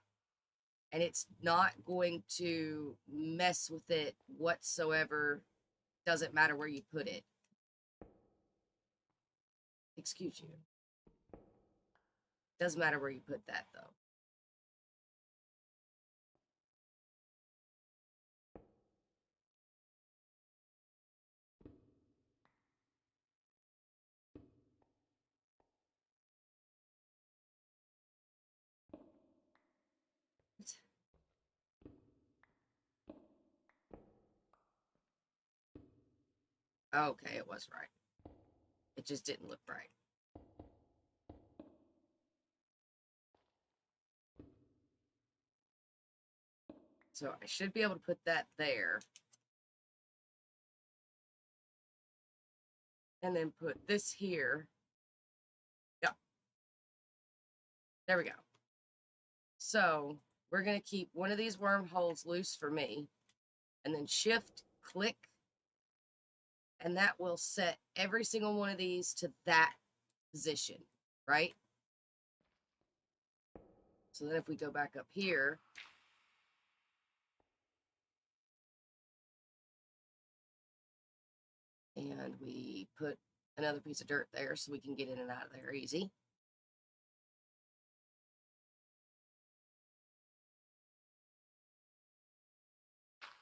and it's not going to mess with it whatsoever. Doesn't matter where you put it. Excuse you. Doesn't matter where you put that though. Okay, it was right. It just didn't look right. So I should be able to put that there. And then put this here. Yeah. There we go. So we're going to keep one of these wormholes loose for me. And then shift click. And that will set every single one of these to that position, right? So then if we go back up here, and we put another piece of dirt there so we can get in and out of there easy.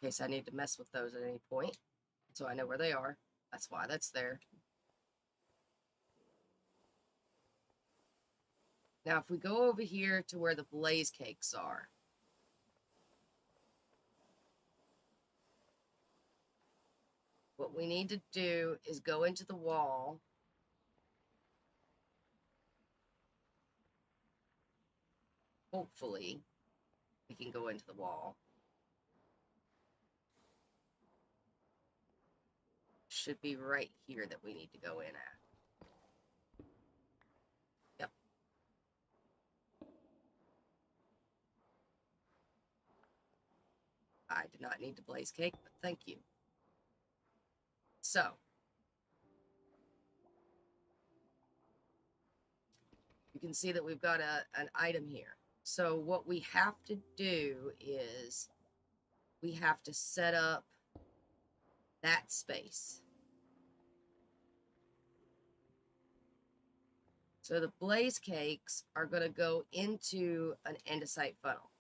In case I need to mess with those at any point. So I know where they are. That's why that's there. Now, if we go over here to where the blaze cakes are, what we need to do is go into the wall hopefully we can go into the wall. Should be right here that we need to go in at. Yep. I did not need to blaze cake, but thank you. So, you can see that we've got an item here. So what we have to do is we have to set up that space. So the blaze cakes are going to go into an andesite funnel.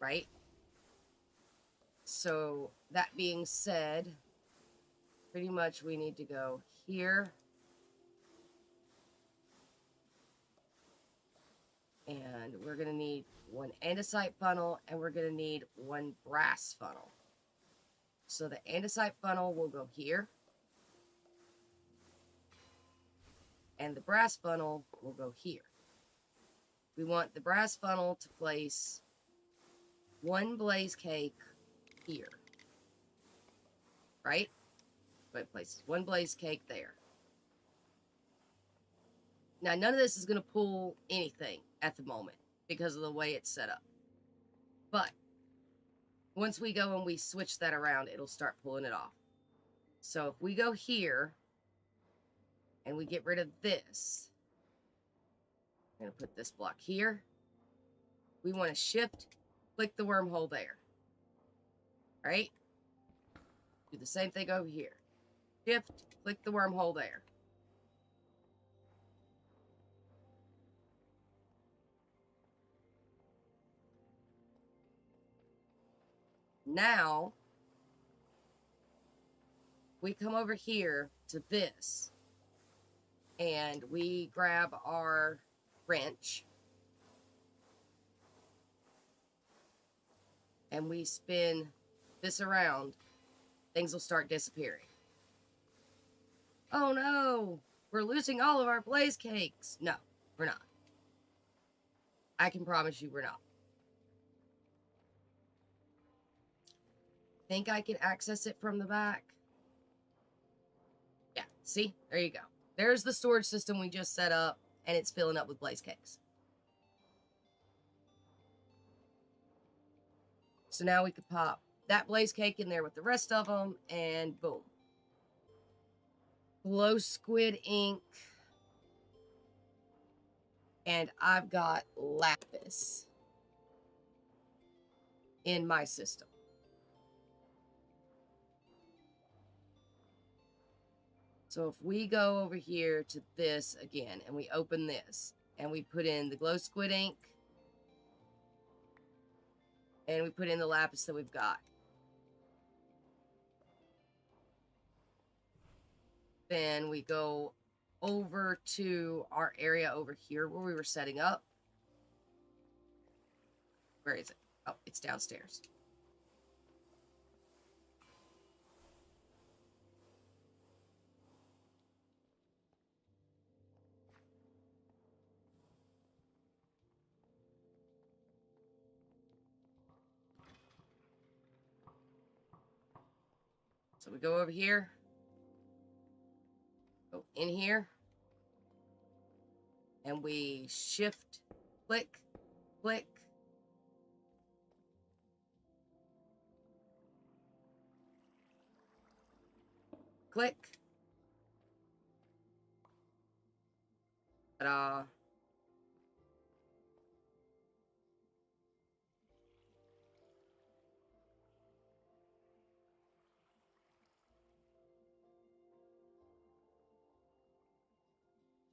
Right? So that being said, pretty much we need to go here. And we're going to need one andesite funnel, and we're going to need one brass funnel. So the andesite funnel will go here. And the brass funnel will go here. We want the brass funnel to place one blaze cake here. Right? So it places one blaze cake there. Now, none of this is going to pull anything at the moment because of the way it's set up. But once we go and we switch that around, it'll start pulling it off. So if we go here and we get rid of this, I'm going to put this block here. We want to shift, click the wormhole there. All right? Do the same thing over here. Shift, click the wormhole there. Now, we come over here to this, and we grab our wrench, and we spin this around, things will start disappearing. Oh no, we're losing all of our blaze cakes. No, we're not. I can promise you we're not. Think I can access it from the back? Yeah, see? There you go. There's the storage system we just set up, and it's filling up with blaze cakes. So now we could pop that blaze cake in there with the rest of them, and boom. Glow squid ink. And I've got lapis in my system. So if we go over here to this again, and we open this, and we put in the glow squid ink, and we put in the lapis that we've got, then we go over to our area over here where we were setting up. Where is it? Oh, it's downstairs. So we go over here, go in here, and we shift, click, click. Click. Ta-da.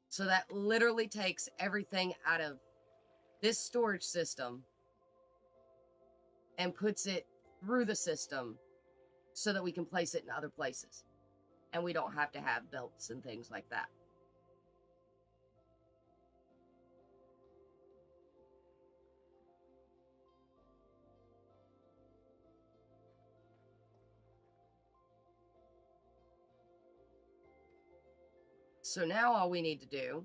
So that literally takes everything out of this storage system and puts it through the system so that we can place it in other places. And we don't have to have belts and things like that. So now all we need to do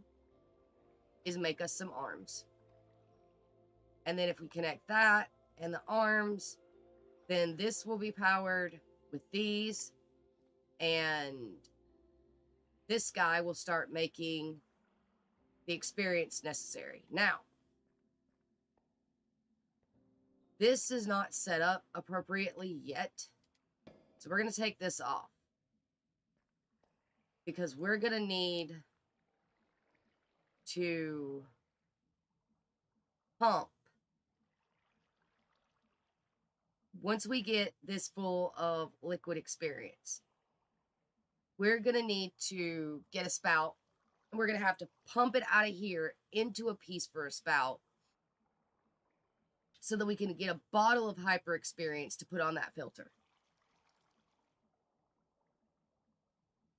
is make us some arms. And then if we connect that and the arms, then this will be powered with these. And this guy will start making the experience necessary. Now, this is not set up appropriately yet. So we're going to take this off. Because we're going to need to pump. Once we get this full of liquid experience, we're going to need to get a spout. And we're going to have to pump it out of here into a piece for a spout so that we can get a bottle of hyper experience to put on that filter.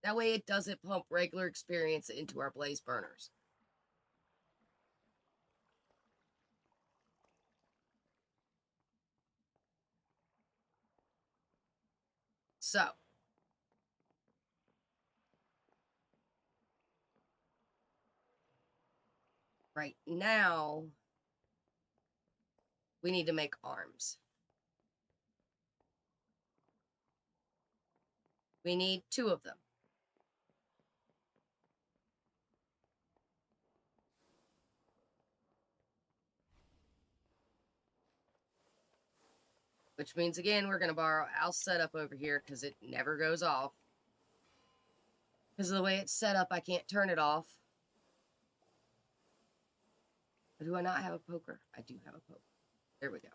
That way it doesn't pump regular experience into our blaze burners. So, right now, we need to make arms. We need 2 of them. Which means, again, we're going to borrow Al's setup over here because it never goes off. Because of the way it's set up, I can't turn it off. But do I not have a poker? I do have a poker. There we go.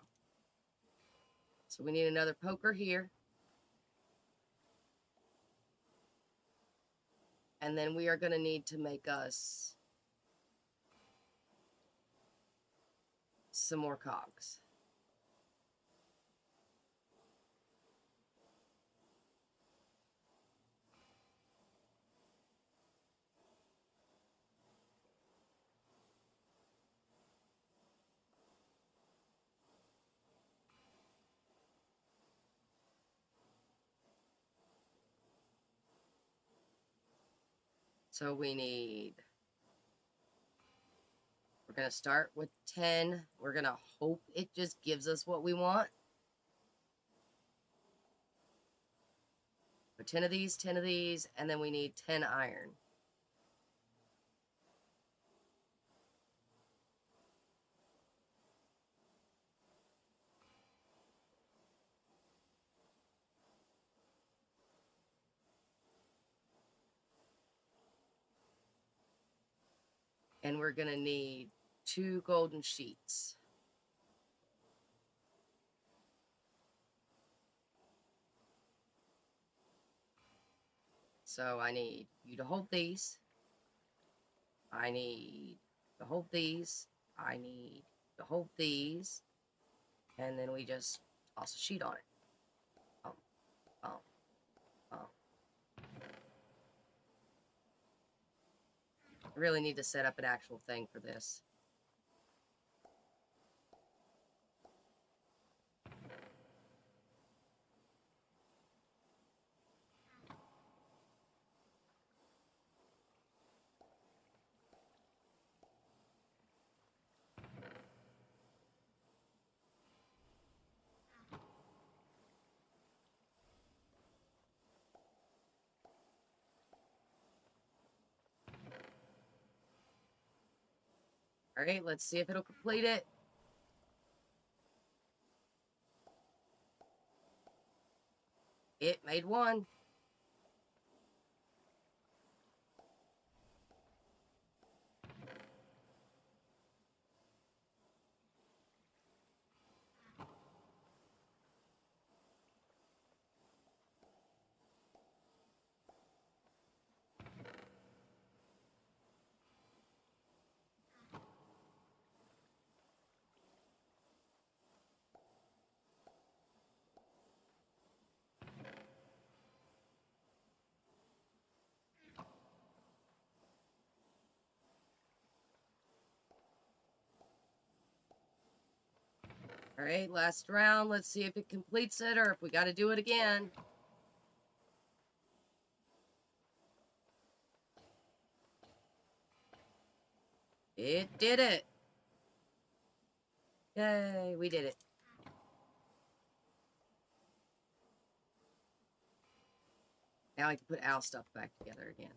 So we need another poker here. And then we are going to need to make us some more cogs. So we're going to start with 10. We're going to hope it just gives us what we want. So 10 of these, and then we need 10 iron. And we're going to need 2 golden sheets. So I need you to hold these. I need to hold these. I need to hold these. And then we just toss a sheet on it. I really need to set up an actual thing for this. All right, let's see if it'll complete it. It made 1. All right, last round. Let's see if it completes it or if we got to do it again. It did it. Yay, we did it. Now I can put Al's stuff back together again.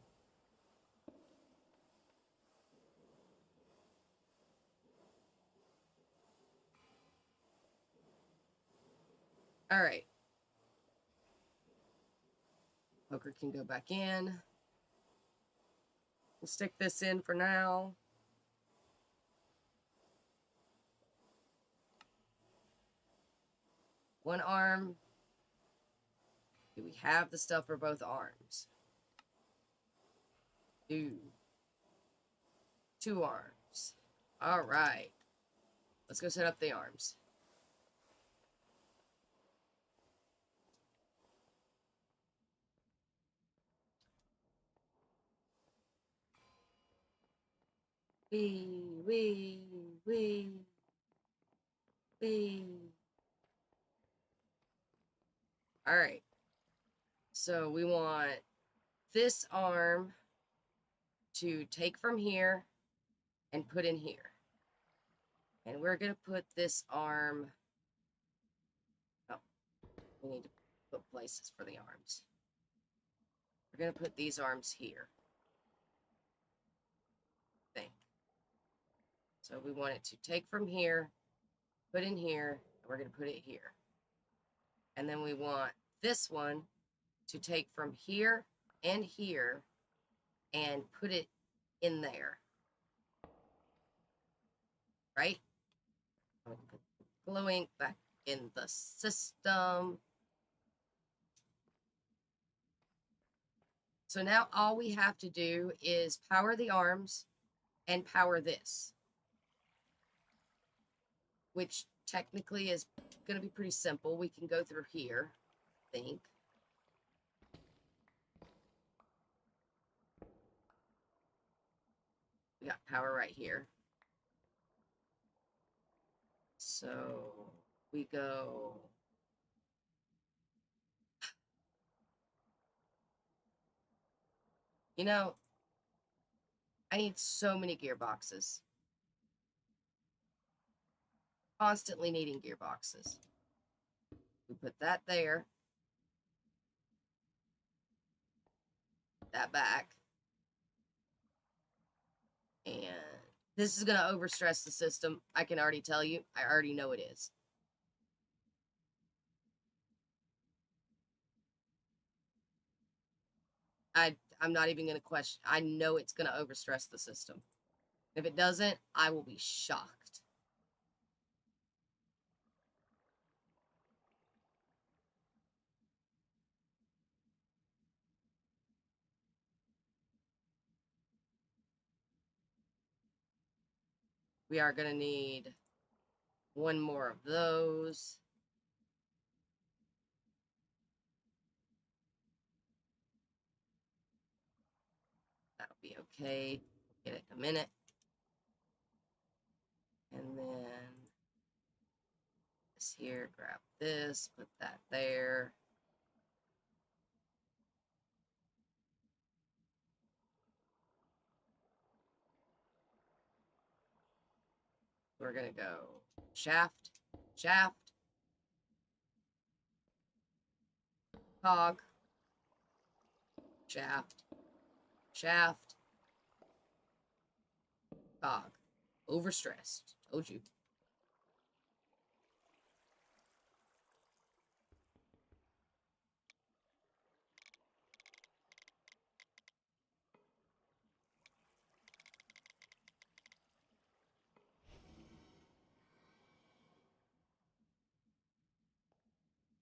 All right. Poker can go back in. We'll stick this in for now. One arm. Do we have the stuff for both arms? Two arms. All right. Let's go set up the arms. Wee. All right. So we want this arm to take from here and put in here. And we're going to put this arm... Oh, we need to put places for the arms. We're going to put these arms here. So we want it to take from here, put in here, and we're going to put it here. And then we want this one to take from here and here and put it in there. Right? I'm going to put glow ink back in the system. So now all we have to do is power the arms and power this, which technically is going to be pretty simple. We can go through here, I think. We got power right here. So we go... You know, I need so many gearboxes. Constantly needing gearboxes. We put that there. That back. And this is going to overstress the system. I can already tell you. I already know it is. I'm not even going to question. I know it's going to overstress the system. If it doesn't, I will be shocked. We are going to need one more of those. That'll be okay. Get it in a minute. And then this here, grab this, put that there. We're going to go shaft, cog, shaft, cog. Overstressed. Told you.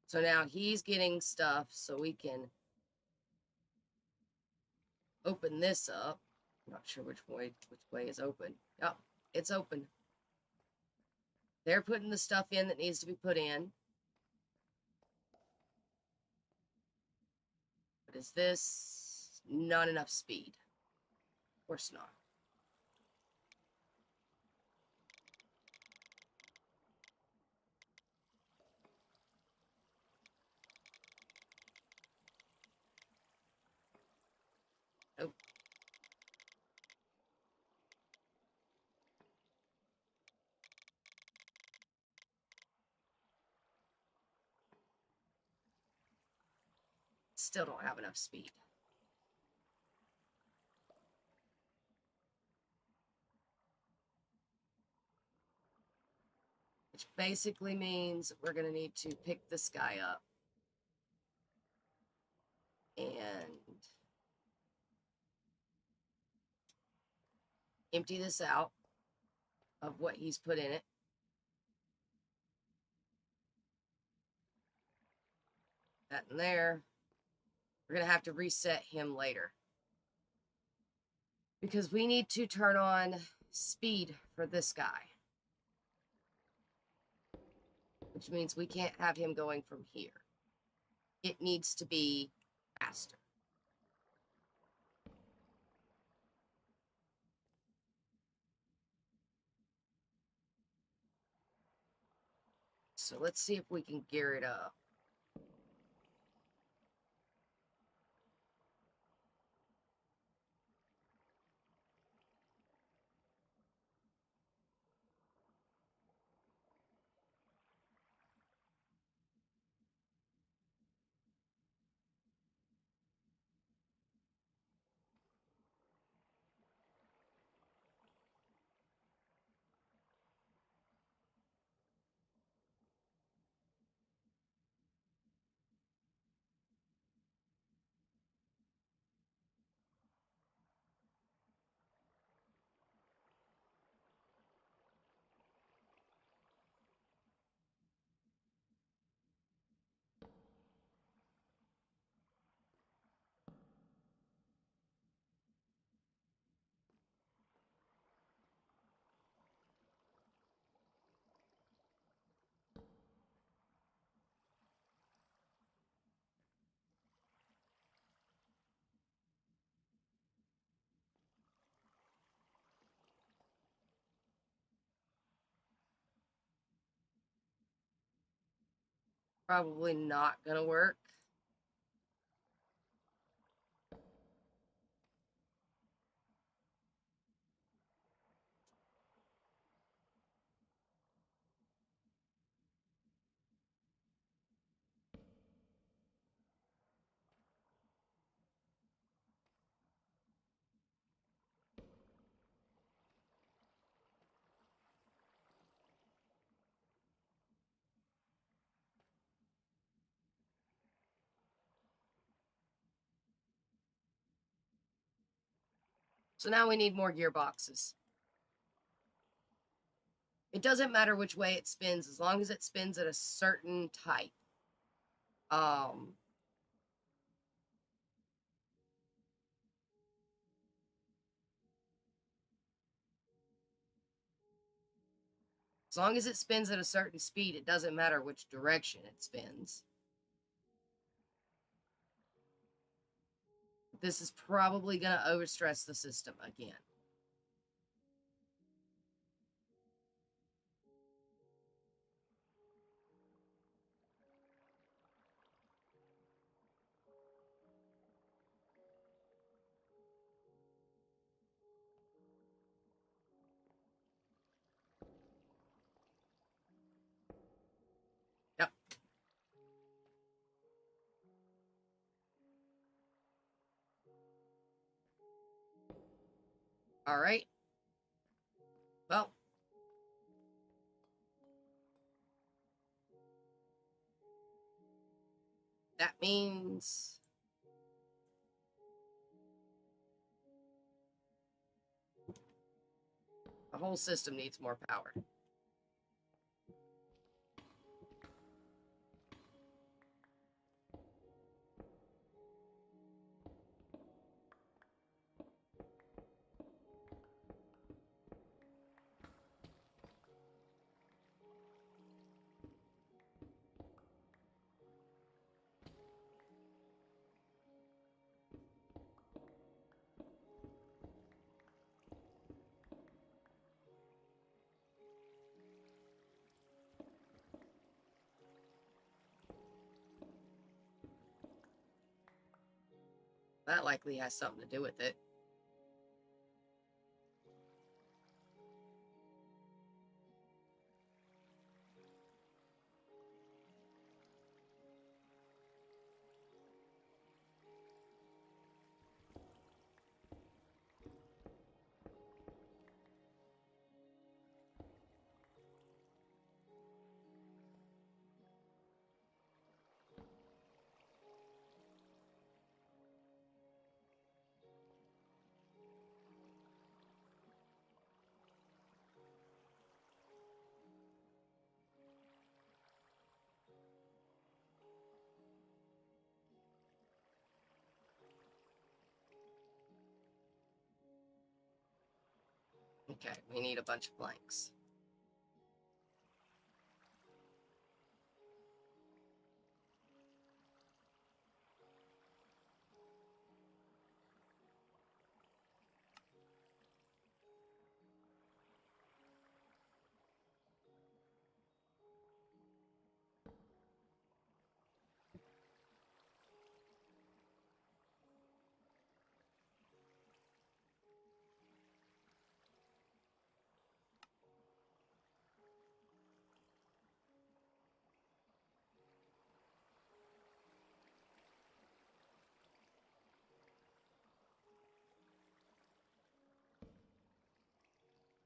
So now he's getting stuff so we can open this up. I'm not sure which way is open. Yep, it's open. They're putting the stuff in that needs to be put in. But is this not enough speed? Of course not. Oh. still don't have enough speed. Which basically means we're going to need to pick this guy up and empty this out of what he's put in it. That in there. We're going to have to reset him later, because we need to turn on speed for this guy, which means we can't have him going from here. It needs to be faster. So let's see if we can gear it up. Probably not going to work. So now we need more gearboxes. It doesn't matter which way it spins, as long as it spins at a certain type. As long as it spins at a certain speed, it doesn't matter which direction it spins. This is probably going to overstress the system again. Yep. All right. Well, that means the whole system needs more power. That likely has something to do with it. Okay, we need a bunch of planks.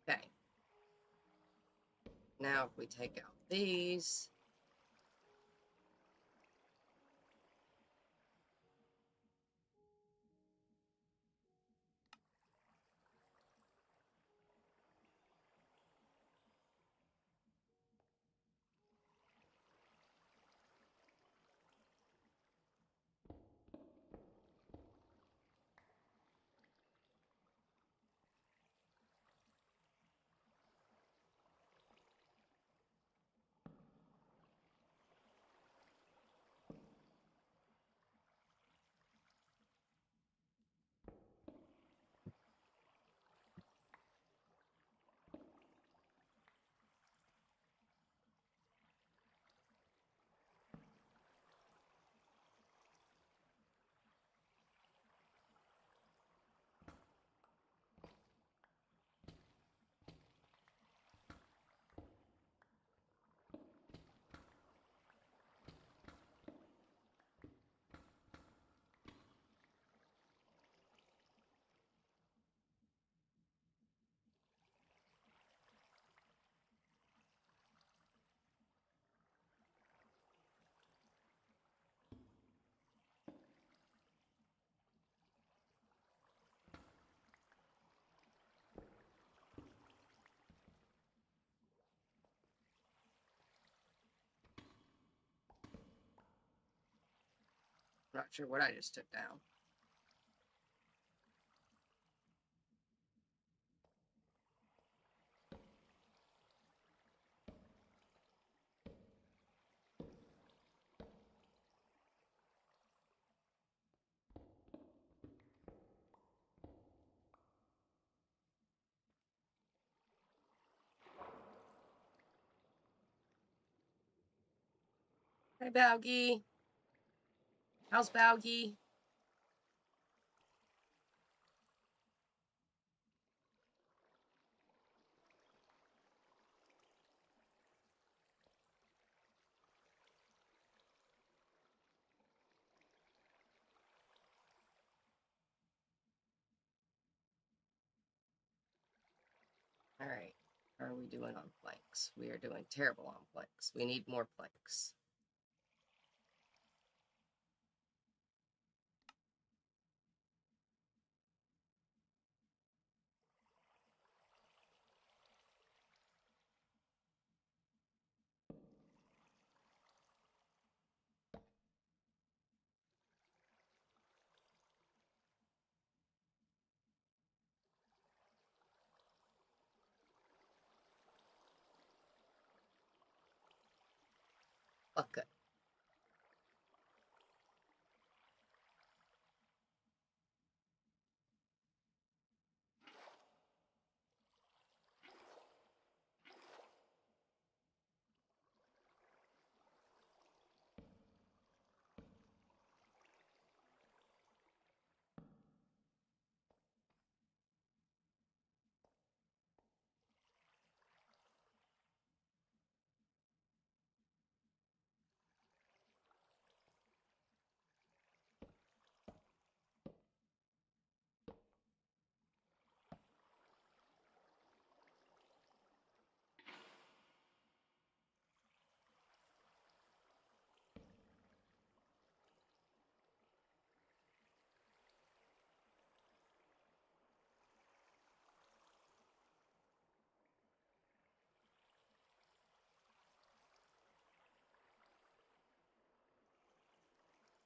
Okay. Now if we take out these, not sure what I just took down. Hey, Baugie. How's Baugie? All right. How are we doing on planks? We are doing terrible on planks. We need more planks. Okay.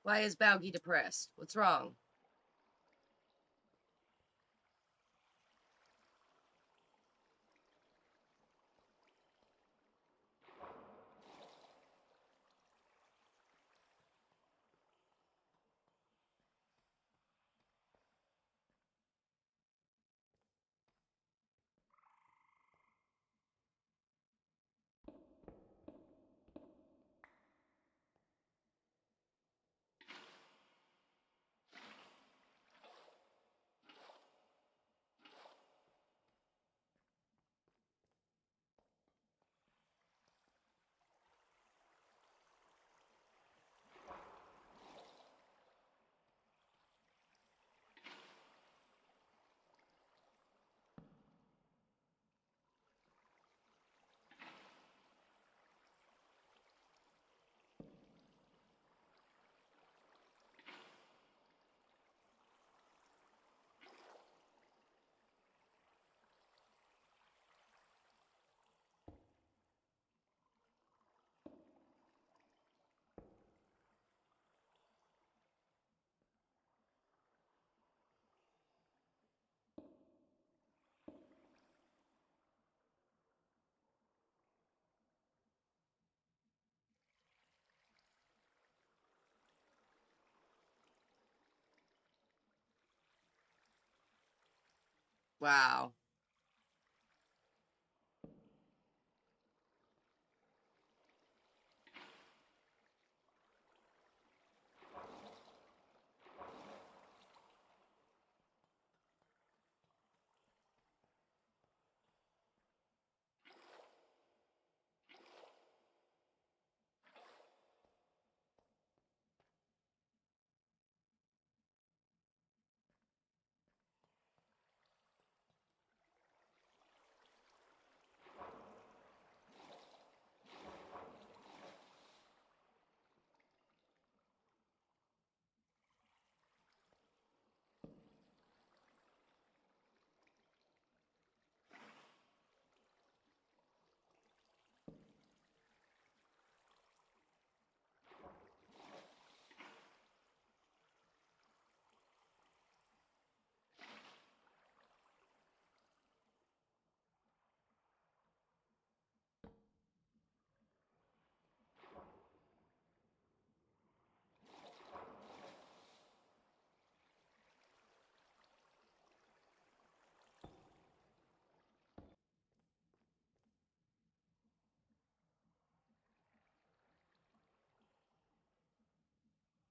Why is Baugie depressed? What's wrong? Wow.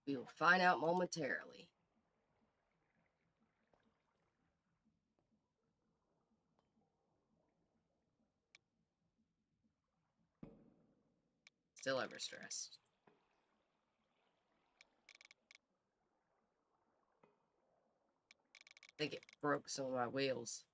We will find out momentarily. Still overstressed. I think it broke some of my wheels.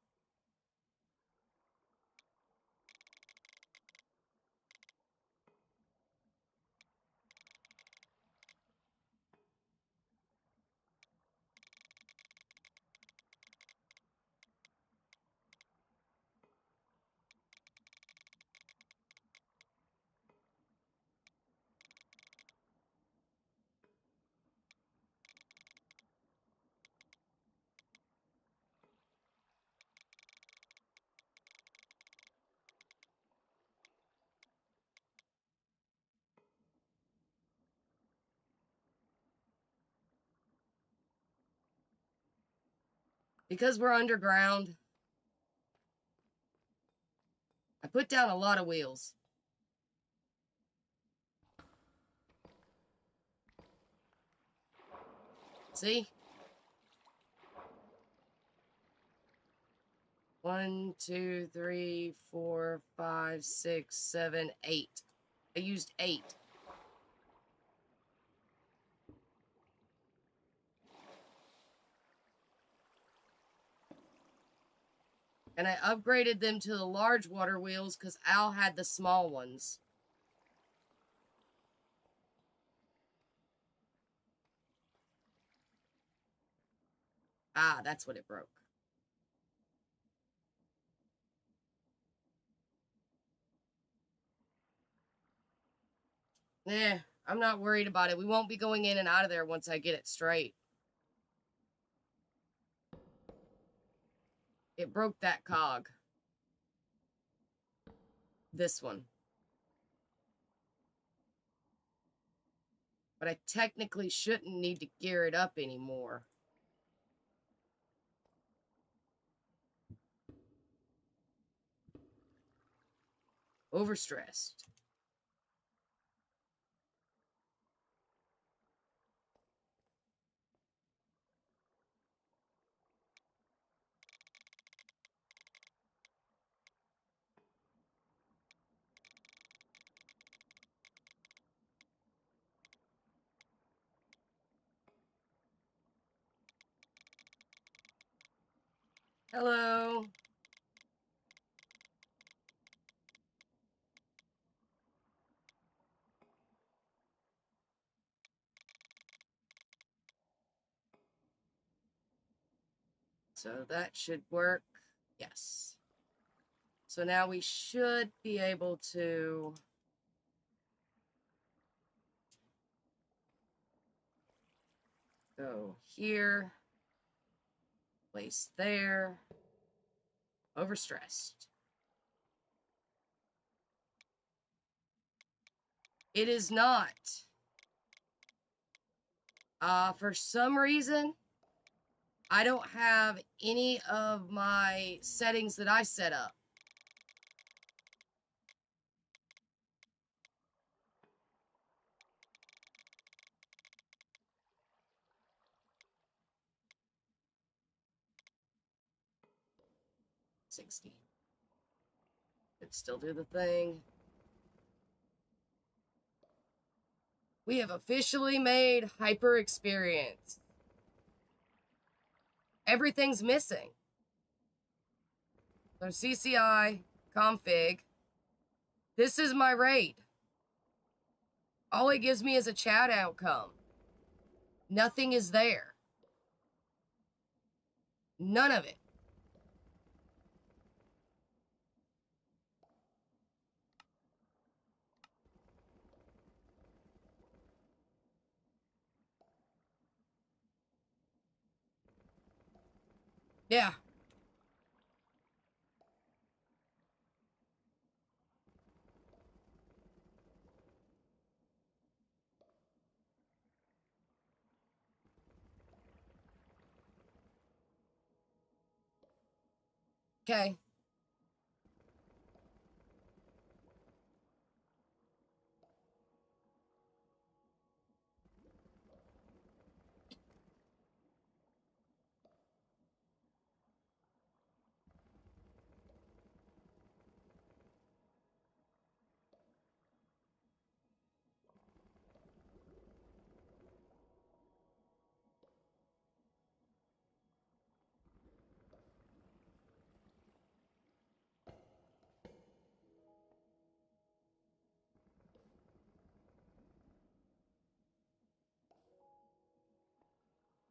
Because we're underground, I put down a lot of wheels. See? 1, 2, 3, 4, 5, 6, 7, 8. I used 8. And I upgraded them to the large water wheels because Al had the small ones. Ah, that's what it broke. Eh, I'm not worried about it. We won't be going in and out of there once I get it straight. It broke that cog. This one. But I technically shouldn't need to gear it up anymore. Overstressed. Hello. So that should work. Yes. So now we should be able to go here, place there, overstressed. It is not. For some reason, I don't have any of my settings that I set up. $60. It still do the thing. We have officially made Hyper Experience. Everything's missing. So CCI, config. This is my rate. All it gives me is a chat outcome. Nothing is there. None of it. Yeah. Okay.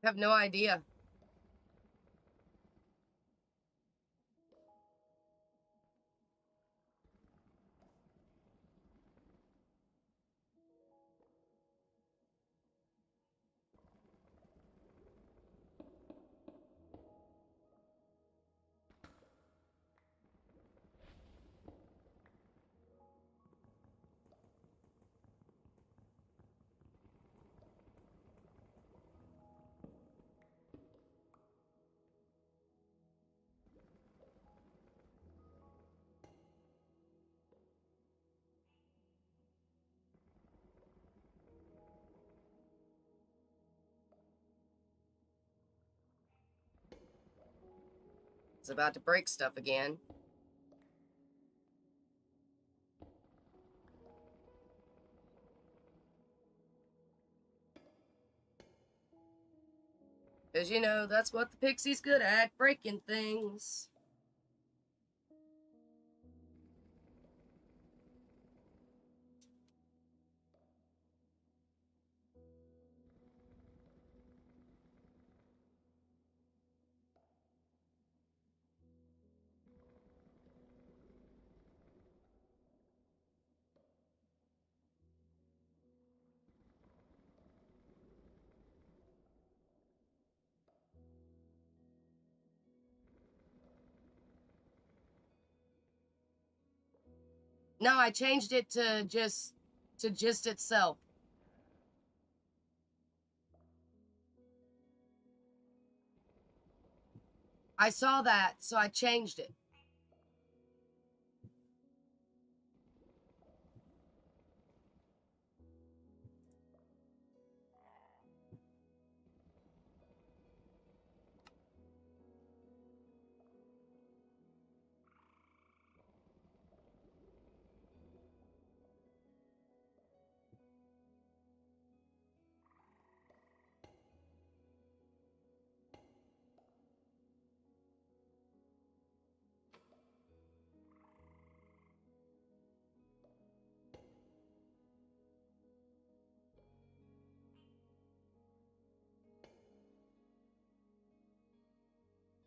I have no idea. It's about to break stuff again. Because, you know, that's what the Pixie's good at, breaking things. No, I changed it to just itself. I saw that, so I changed it.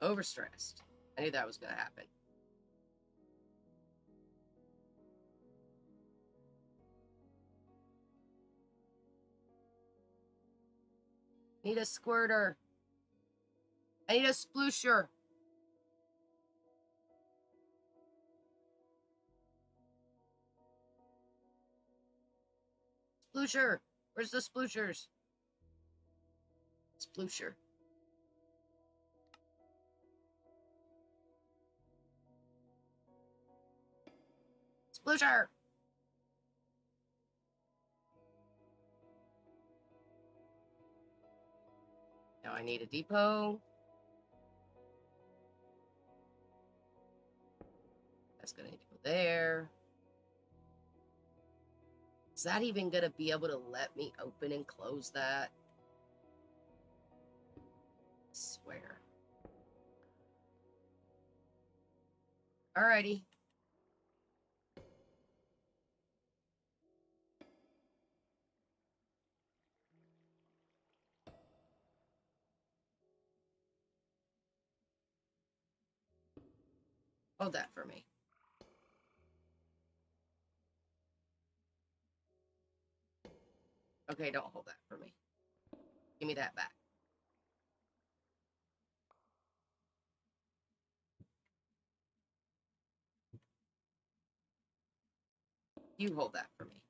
Overstressed. I knew that was going to happen. Need a squirter. I need a sploosher. Sploosher. Where's the splooshers? Sploosher. Closure! Now I need a depot. That's gonna need to go there. Is that even gonna be able to let me open and close that? I swear. Alrighty. Hold that for me. Okay, don't hold that for me. Give me that back. You hold that for me.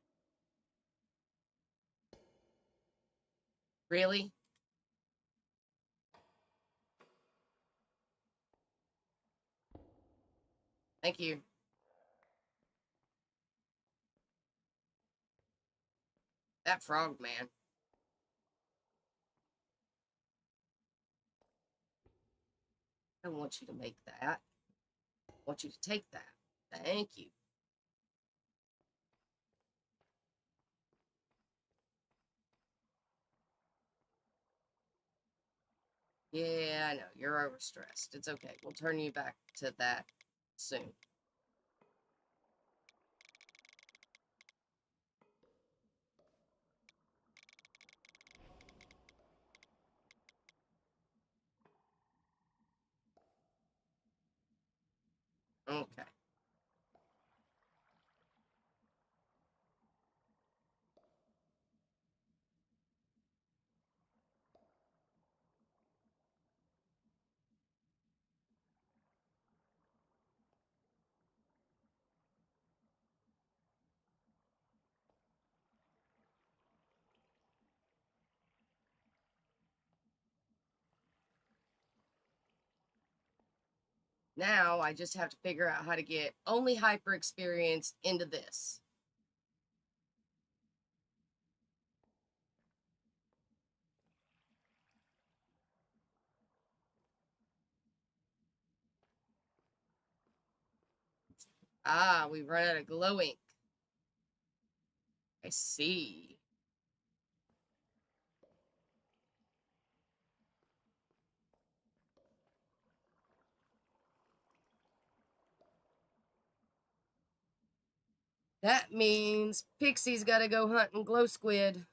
Really? Thank you. That frog, man. I don't want you to make that. I want you to take that. Thank you. Yeah, I know. You're overstressed. It's okay. We'll turn you back to that soon. Okay. Now I just have to figure out how to get only hyper experience into this. Ah, we run out of glow ink. I see. That means Pixie's got to go hunting glow squid.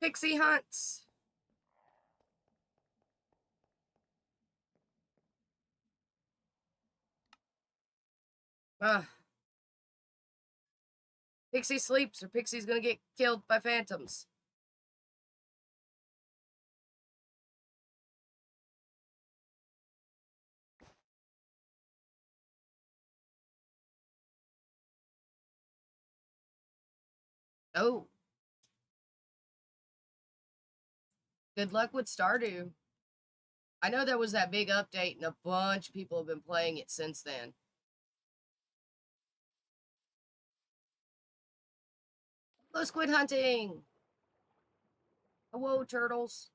Pixie hunts. Pixie sleeps or Pixie's gonna get killed by phantoms. Oh. Good luck with Stardew. I know there was that big update and a bunch of people have been playing it since then. Let's quit hunting. Whoa, turtles.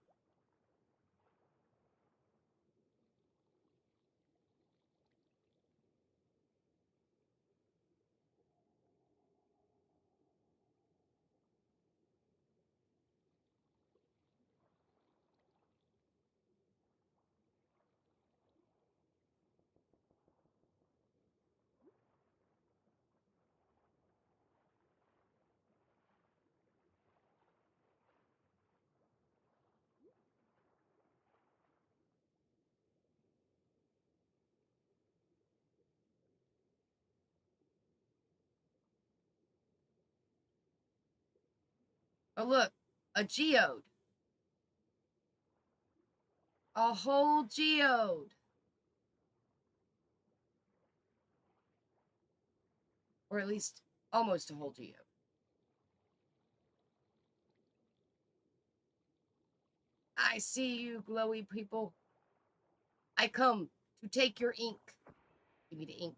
Oh, look, a geode. A whole geode. Or at least almost a whole geode. I see you, glowy people. I come to take your ink. Give me the ink.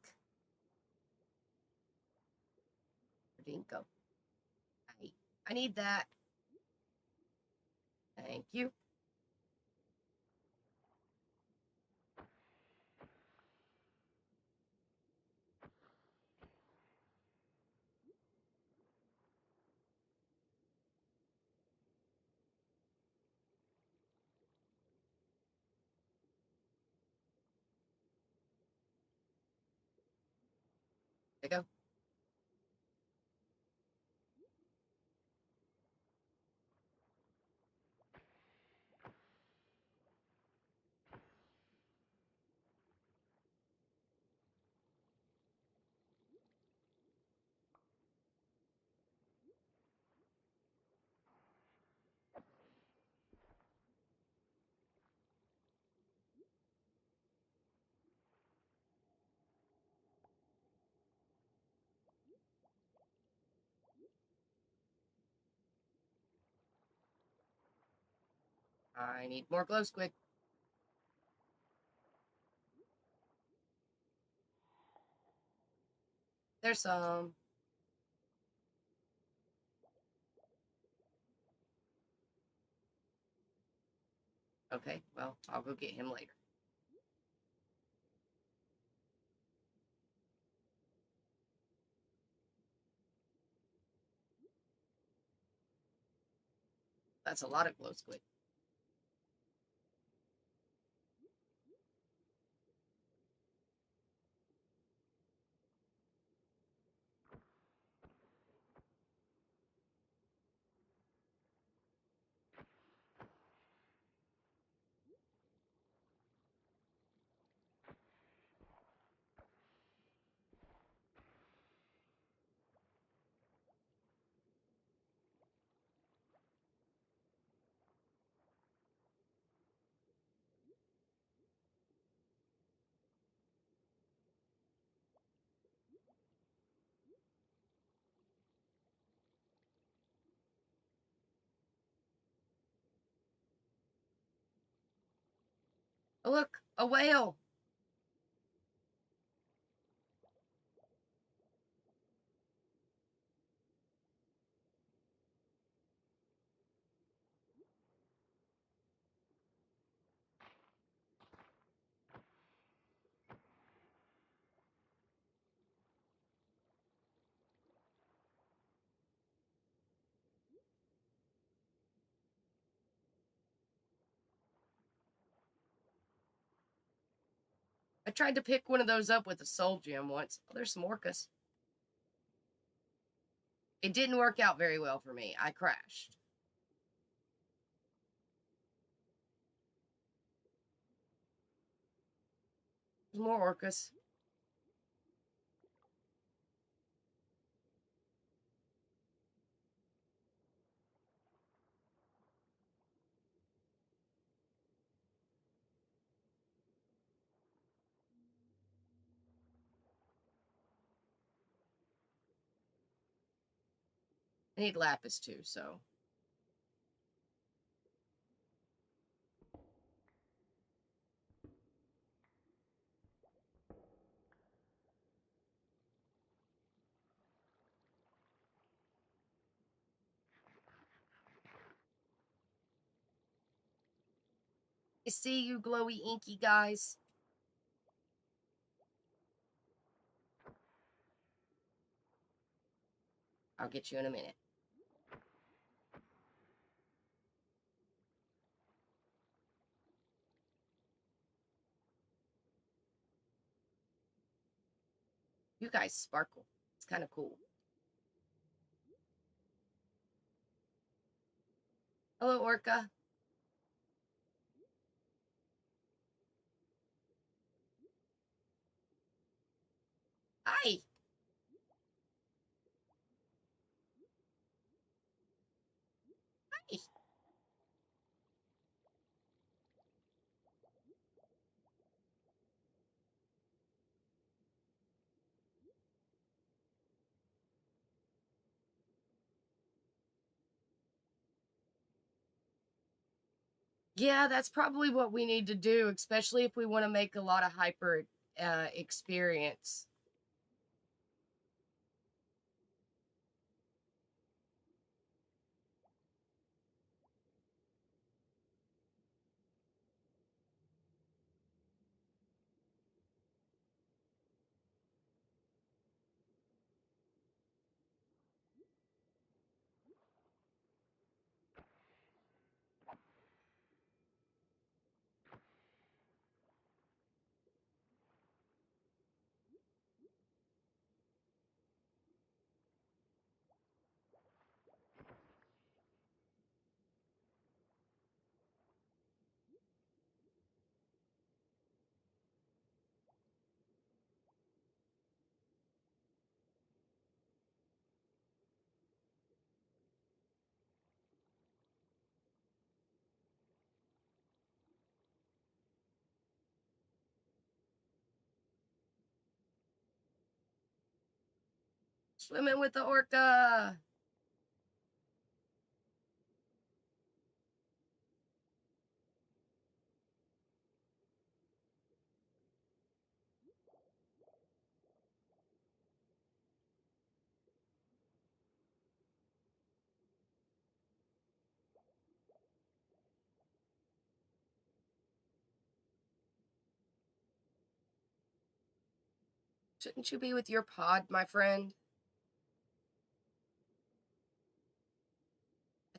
Where'd the ink go? I need that. Thank you. There you go. I need more glow squid. There's some. Okay, well, I'll go get him later. That's a lot of glow squid. Oh, look, a whale. I tried to pick one of those up with a soul gem once. Oh, there's some orcas. It didn't work out very well for me. I crashed. There's more orcas. I need lapis too, so. I see you, glowy inky guys. I'll get you in a minute. You guys sparkle. It's kind of cool. Hello, orca. Hi. Yeah, that's probably what we need to do, especially if we want to make a lot of hyper experience. Swimming with the orca. Shouldn't you be with your pod, my friend?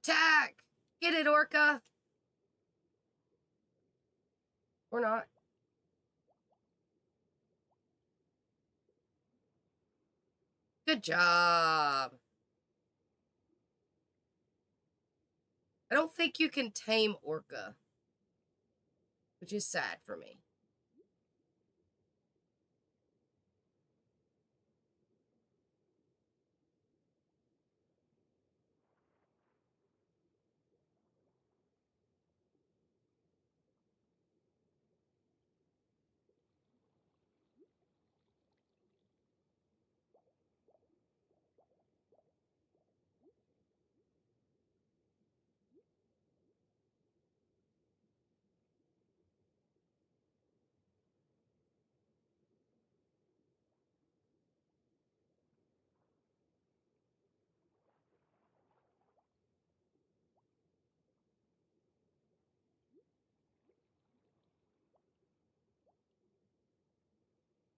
Attack! Get it, orca! Or not. Good job. I don't think you can tame orca, which is sad for me.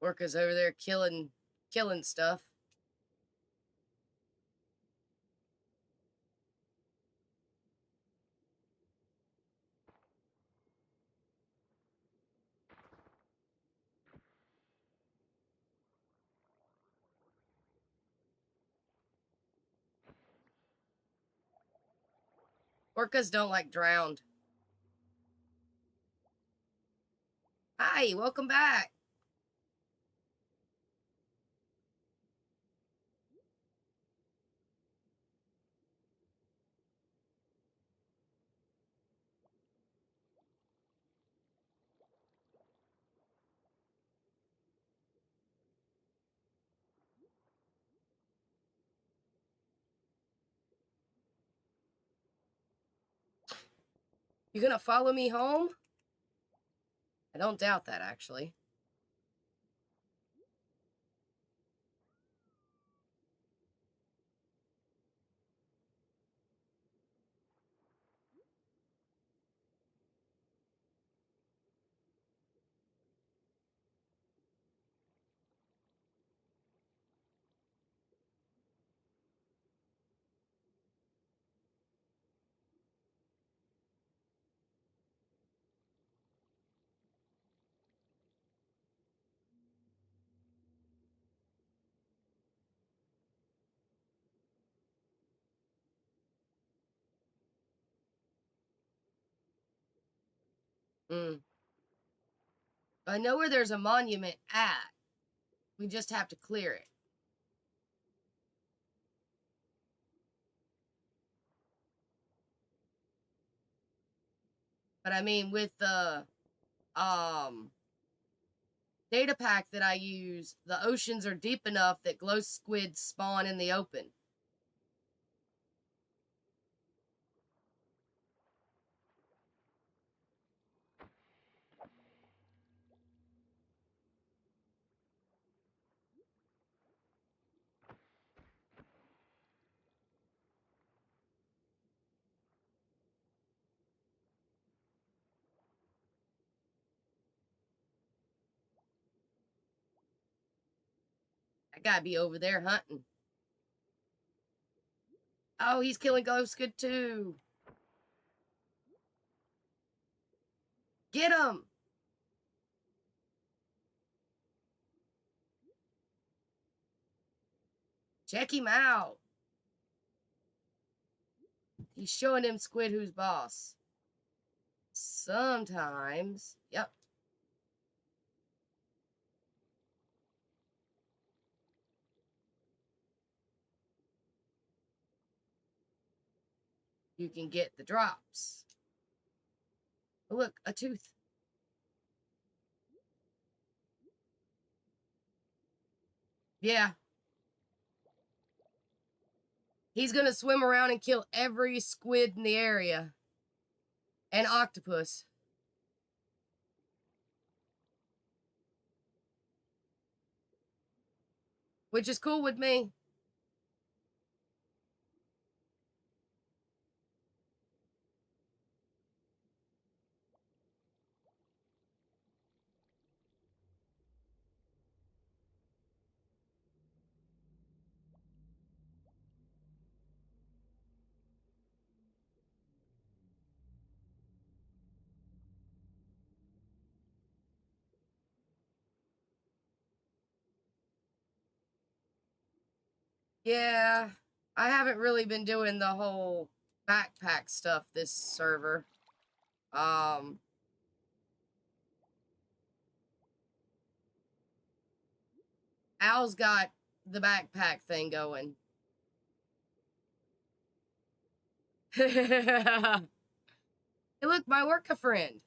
Orca's over there killing stuff. Orcas don't like drowned. Hi, welcome back. You gonna follow me home? I don't doubt that, actually. I know where there's a monument at. We just have to clear it. But I mean, with the data pack that I use, the oceans are deep enough that glow squids spawn in the open. I gotta be over there hunting. Oh, he's killing ghost squid too. Get him! Check him out. He's showing him squid who's boss. Sometimes. Yep. You can get the drops. Oh, look, a tooth. Yeah. He's gonna swim around and kill every squid in the area. And octopus. Which is cool with me. Yeah. I haven't really been doing the whole backpack stuff this server. Al's got the backpack thing going. Hey, look, my work friend.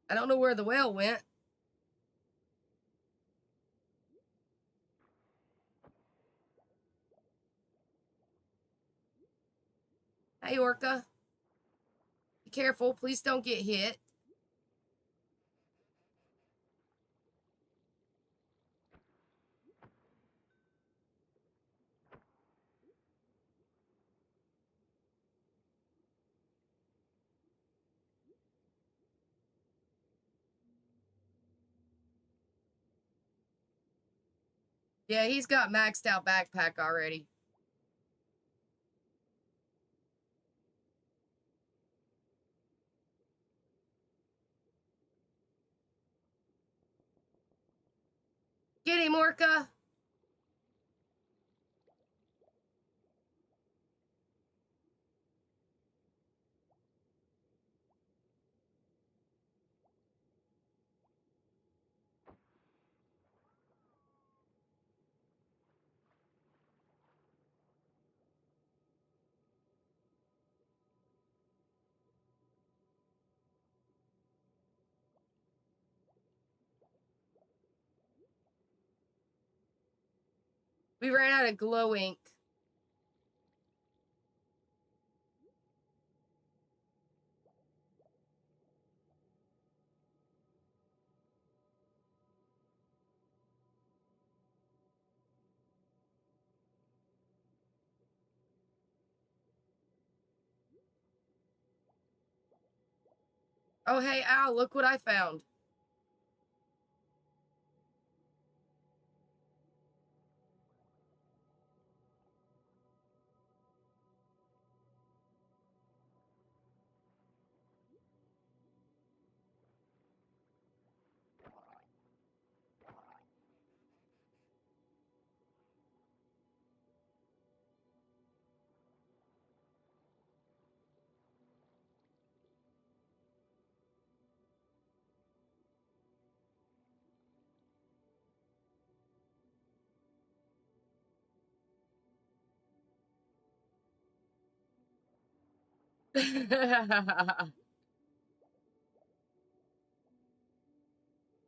I don't know where the whale went. Hey, Orca. Be careful. Please don't get hit. Yeah, he's got maxed out backpack already. Get him, Orca. We ran out of glow ink. Oh, hey, Al, look what I found.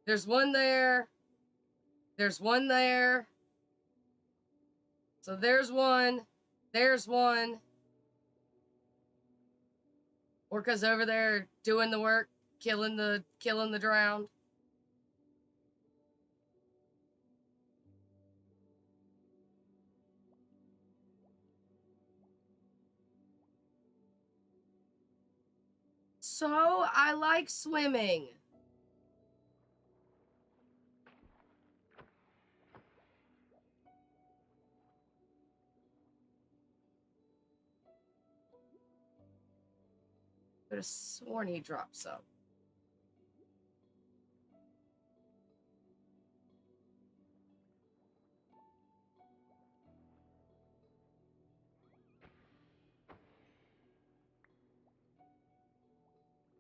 There's one there. There's one there. So there's one. There's one. Orca's over there doing the work, killing the drowned. So I like swimming. Could have sworn he dropped some.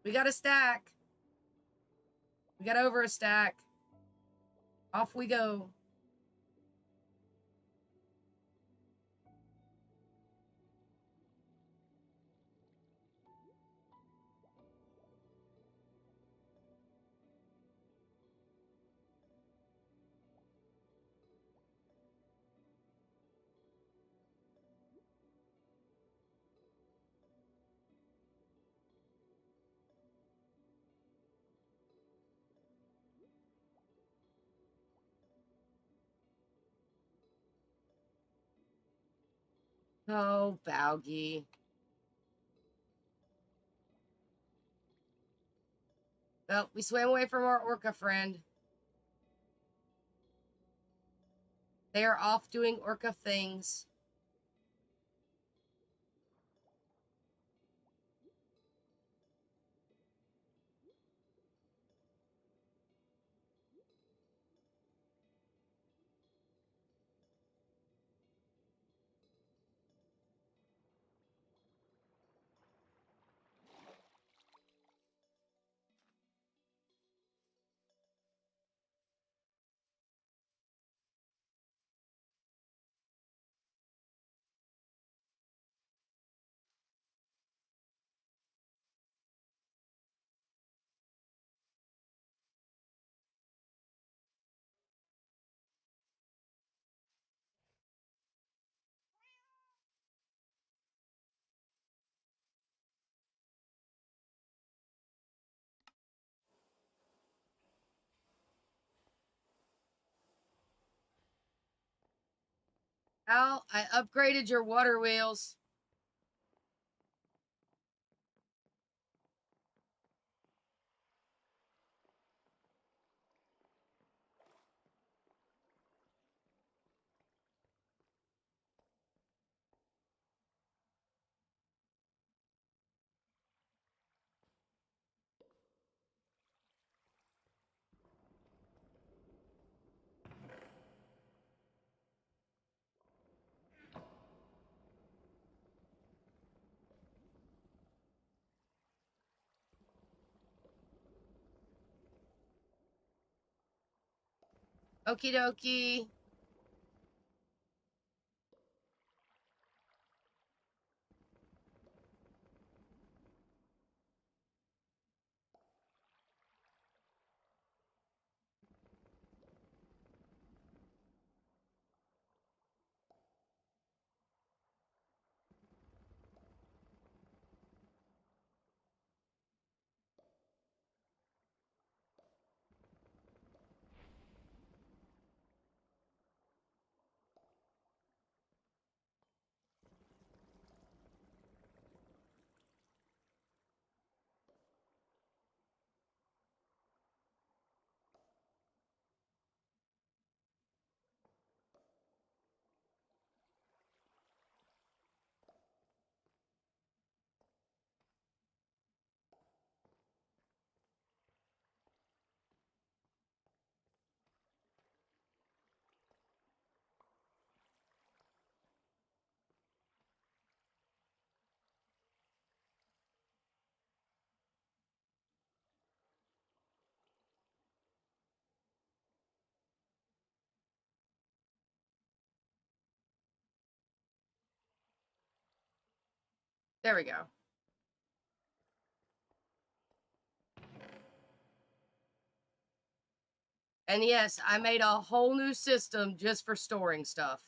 We got a stack. We got over a stack. Off we go. Oh, Baugi. Well, we swam away from our orca friend. They are off doing orca things. Al, I upgraded your water wheels. Okie dokie. There we go. And yes, I made a whole new system just for storing stuff.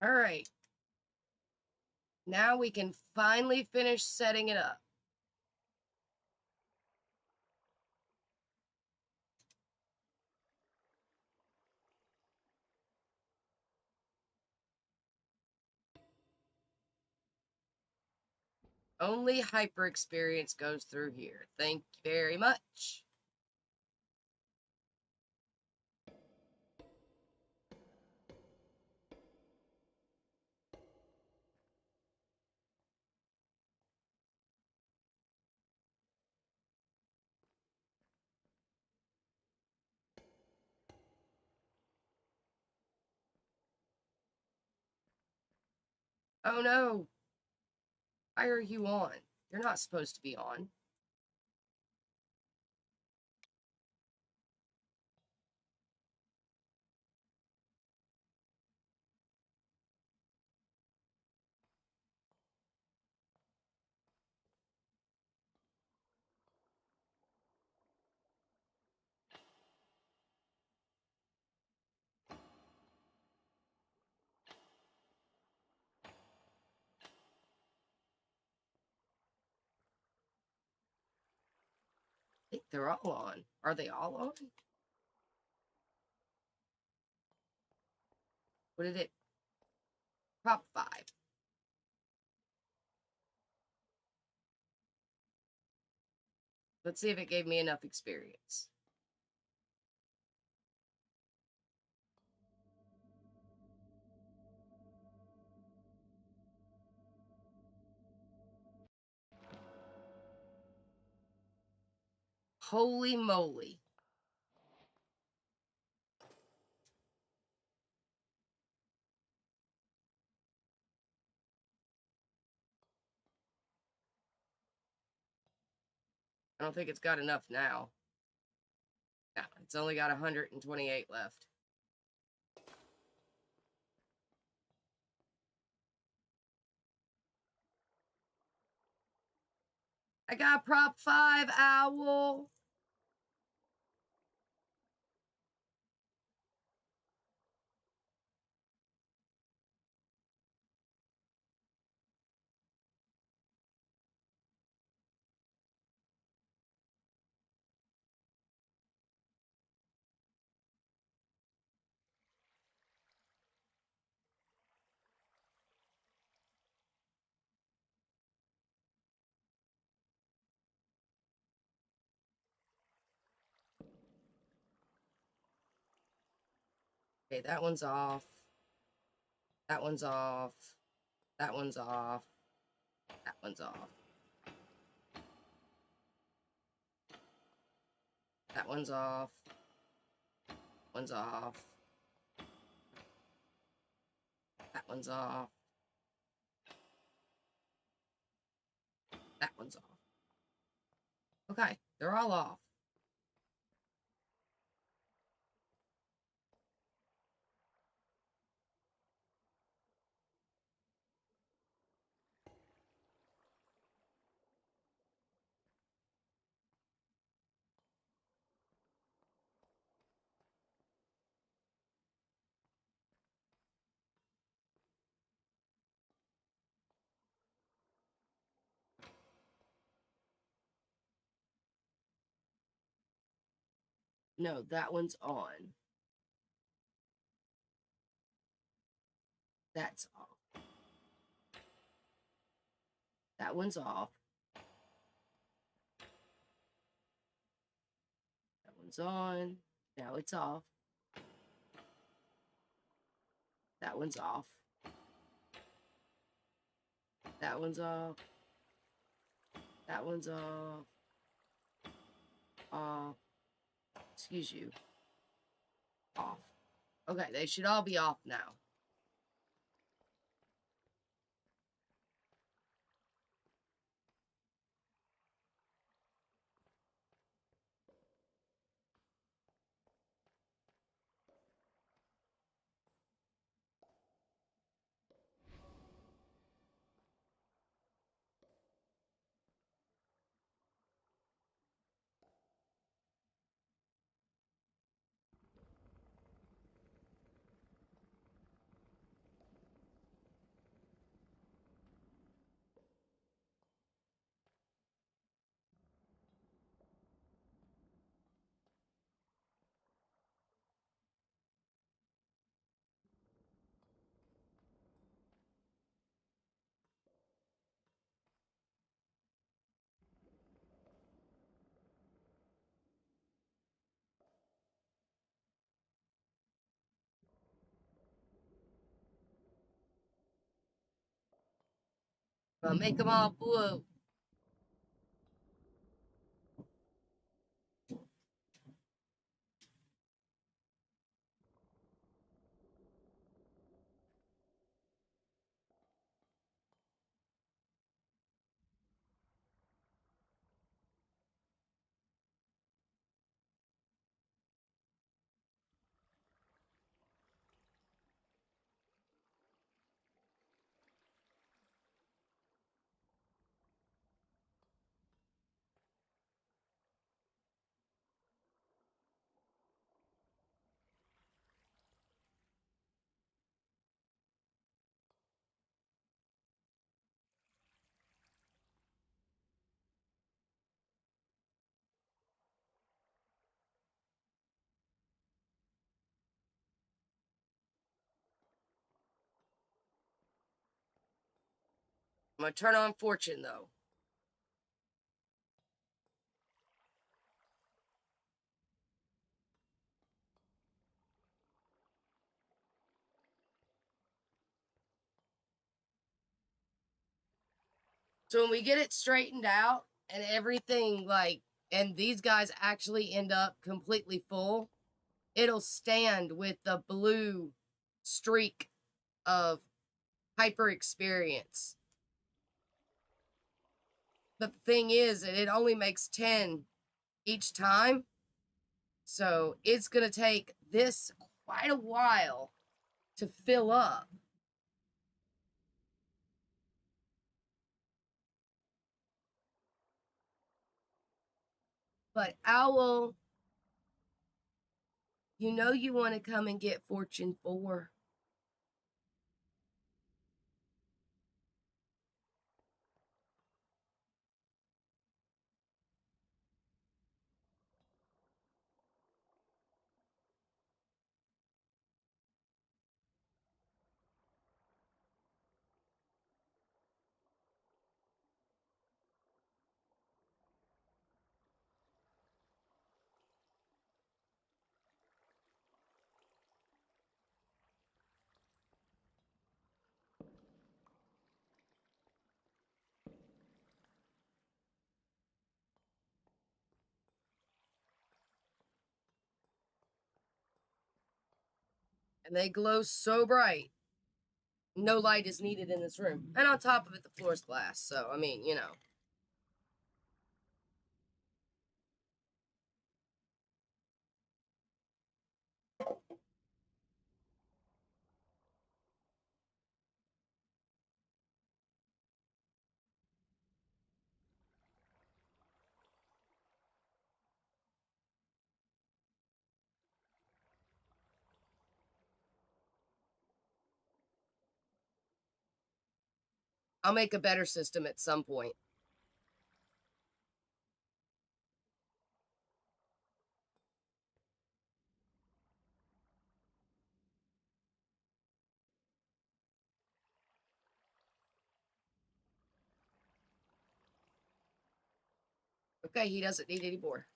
All right. Now we can finally finish setting it up. Only hyper experience goes through here. Thank you very much. Oh no. Why are you on? You're not supposed to be on. I think they're all on. Are they all on? What did it? Prop 5. Let's see if it gave me enough experience. Holy moly. I don't think it's got enough now. Yeah, it's only got 128 left. I got prop 5, owl. Okay, that one's off. That one's off. That one's off. That one's off. That one's off. One's off. That one's off. That one's off. Okay, they're all off. No, that one's on. That's off. That one's off. That one's on. Now it's off. That one's off. That one's off. That one's off. Off. Excuse you. Off. Okay, they should all be off now. I'll make them all blue. I'm going to turn on fortune, though. So when we get it straightened out and everything, like, and these guys actually end up completely full, it'll stand with the blue streak of hyper experience. But the thing is that it only makes 10 each time. So it's going to take this quite a while to fill up. But Owl, you know you want to come and get Fortune 4. And they glow so bright. No light is needed in this room. And on top of it, the floor is glass. So, I mean, you know. I'll make a better system at some point. Okay, he doesn't need any more.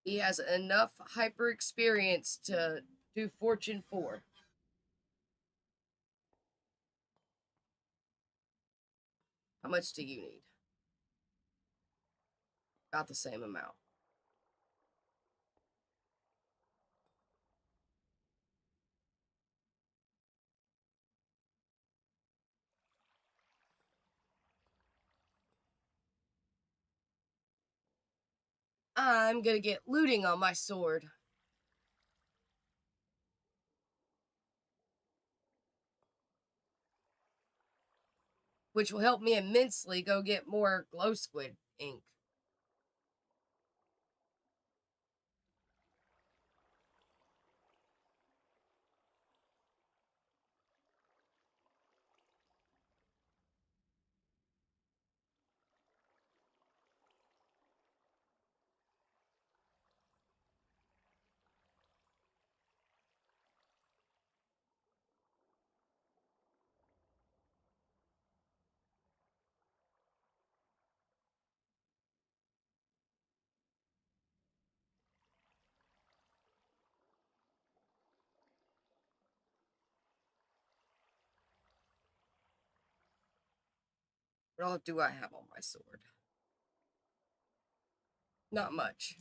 He has enough hyper experience to do Fortune 4. How much do you need? About the same amount. I'm gonna get looting on my sword. Which will help me immensely go get more glow squid ink. What all do I have on my sword? Not much.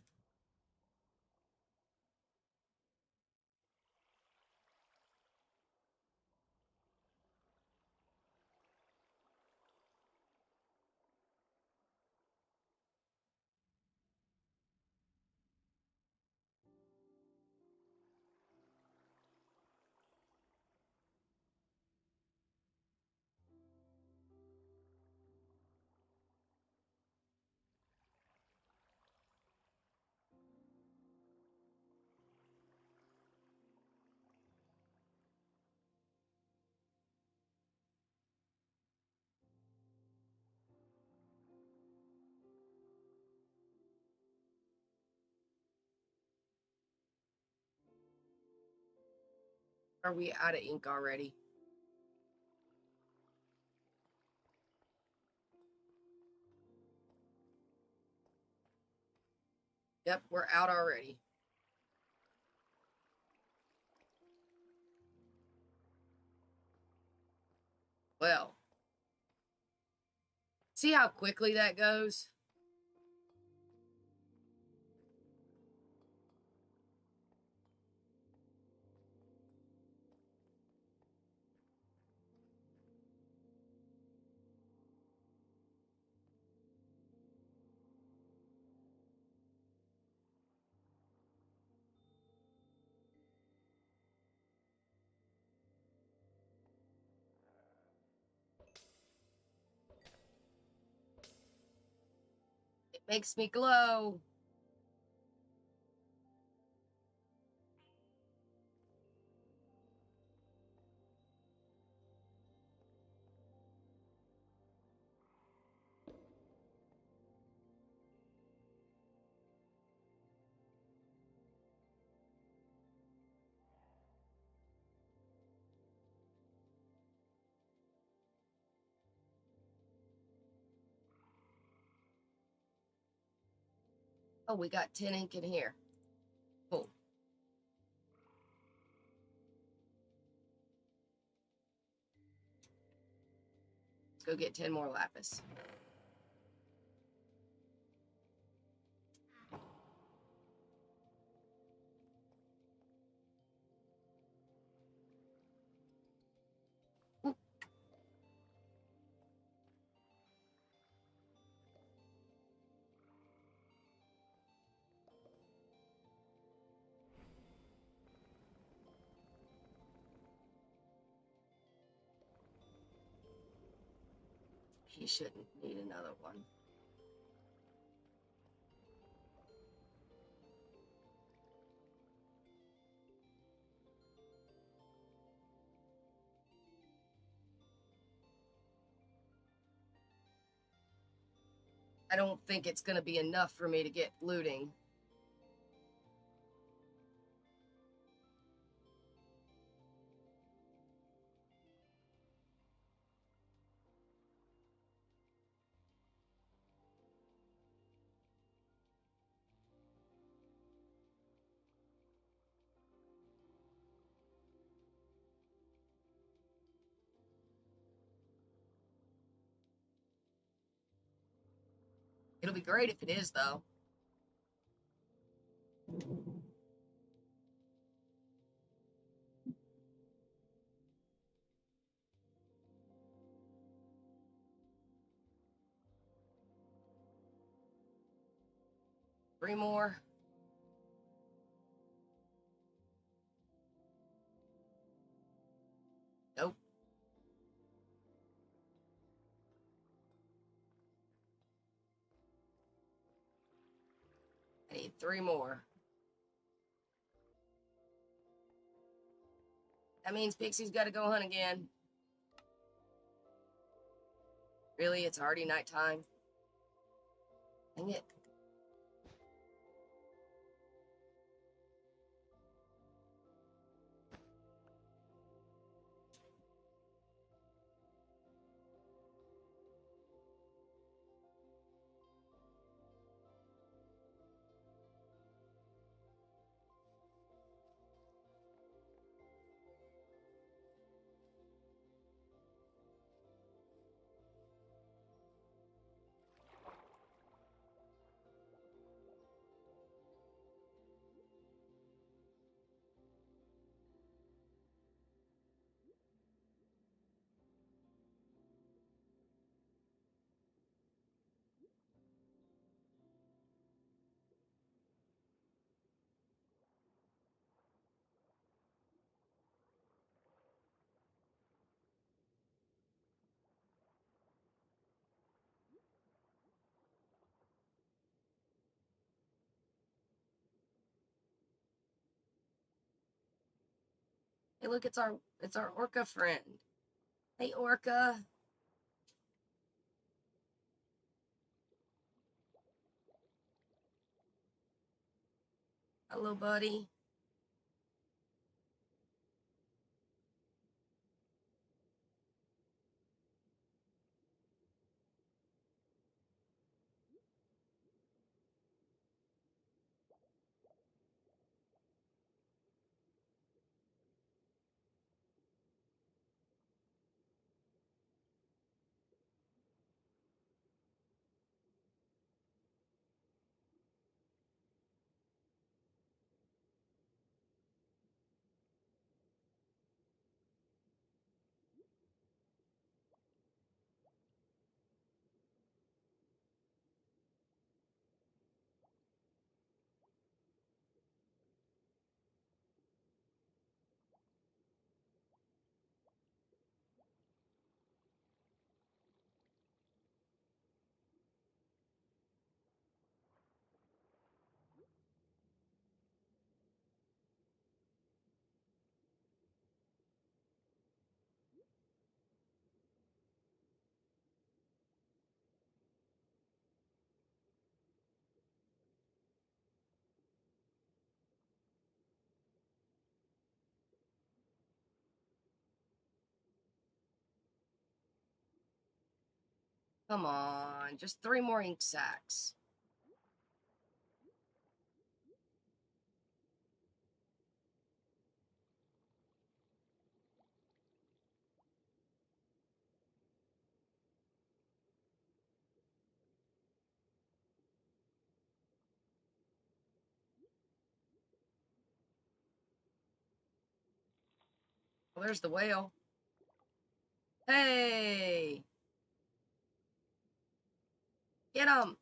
Are we out of ink already? Yep, we're out already. Well, see how quickly that goes? It makes me glow. Oh, we got 10 ink in here. Cool. Let's go get 10 more lapis. Ooh. He shouldn't need another one. I don't think it's going to be enough for me to get looting. It'll be great if it is, though. Three more. Nope. I need 3 more. That means Pixie's got to go hunt again. Really? It's already nighttime? Dang it. look, it's our orca friend. Hey, orca. Hello, buddy. Come on, just 3 more ink sacs. Well, there's the whale. Hey! Get him!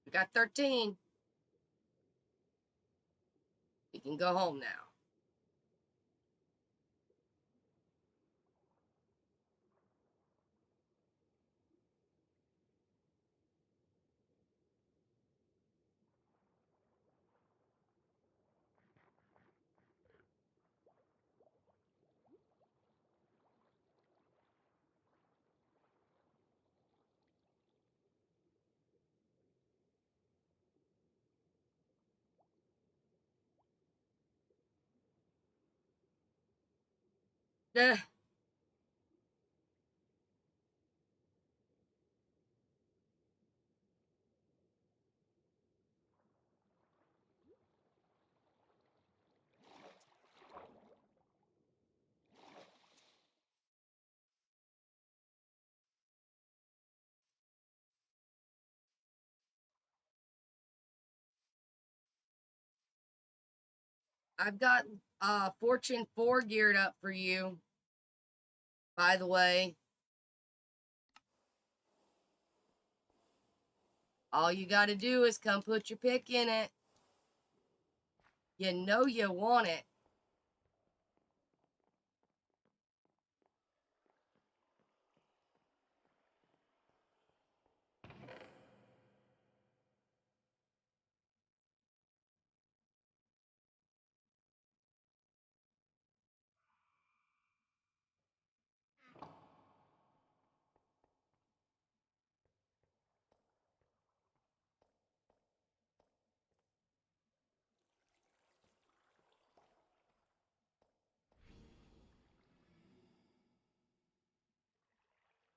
We got 13. We can go home now. Eh, I've got Fortune 4 geared up for you, by the way. All you got to do is come put your pick in it. You know you want it.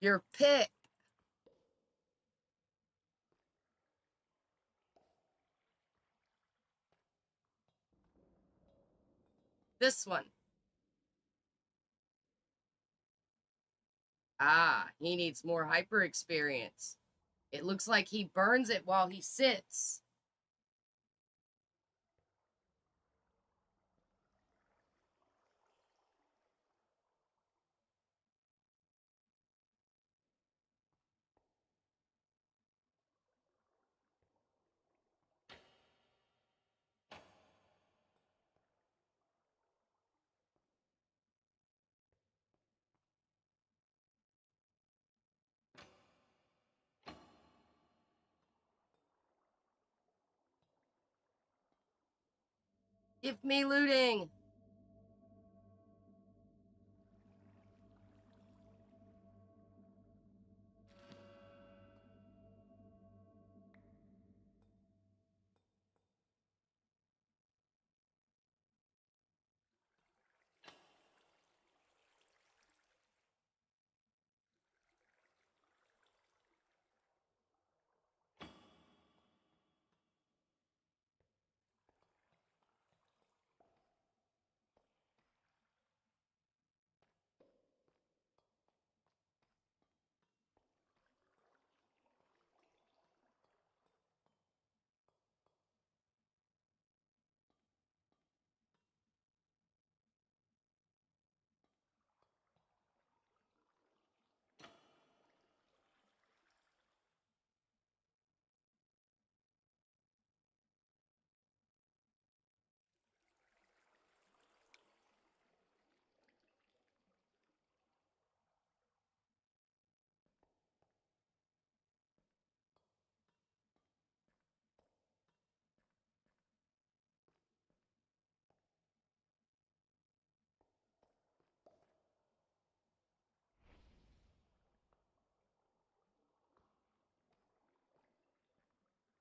Your pick. This one. Ah, he needs more hyper experience. It looks like he burns it while he sits. Give me looting.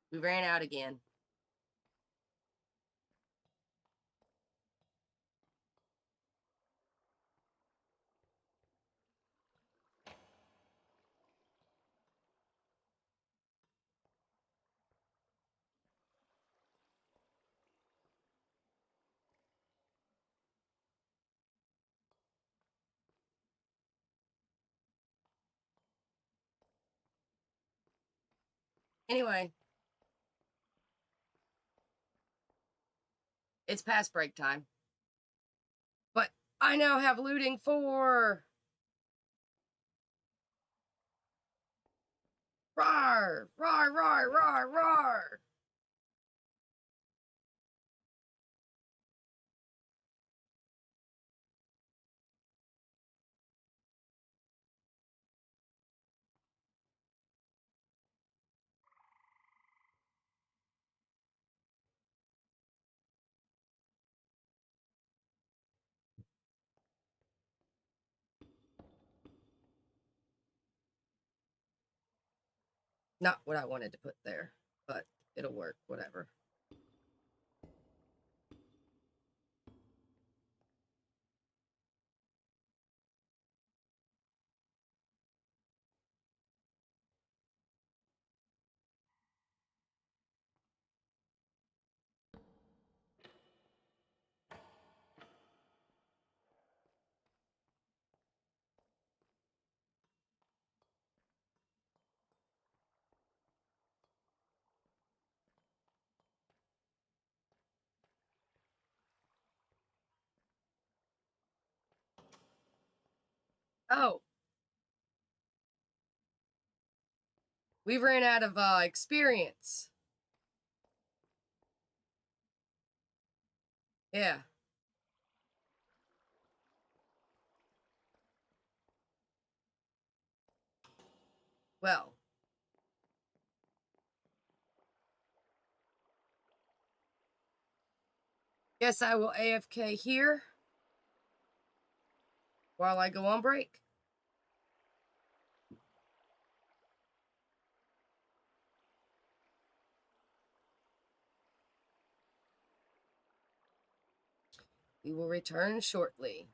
We ran out again. Anyway, it's past break time. But I now have looting 4. Roar! Roar, roar, roar, roar! Not what I wanted to put there, but it'll work, whatever. Oh, we ran out of experience. Yeah. Well. Guess I will AFK here while I go on break. We will return shortly.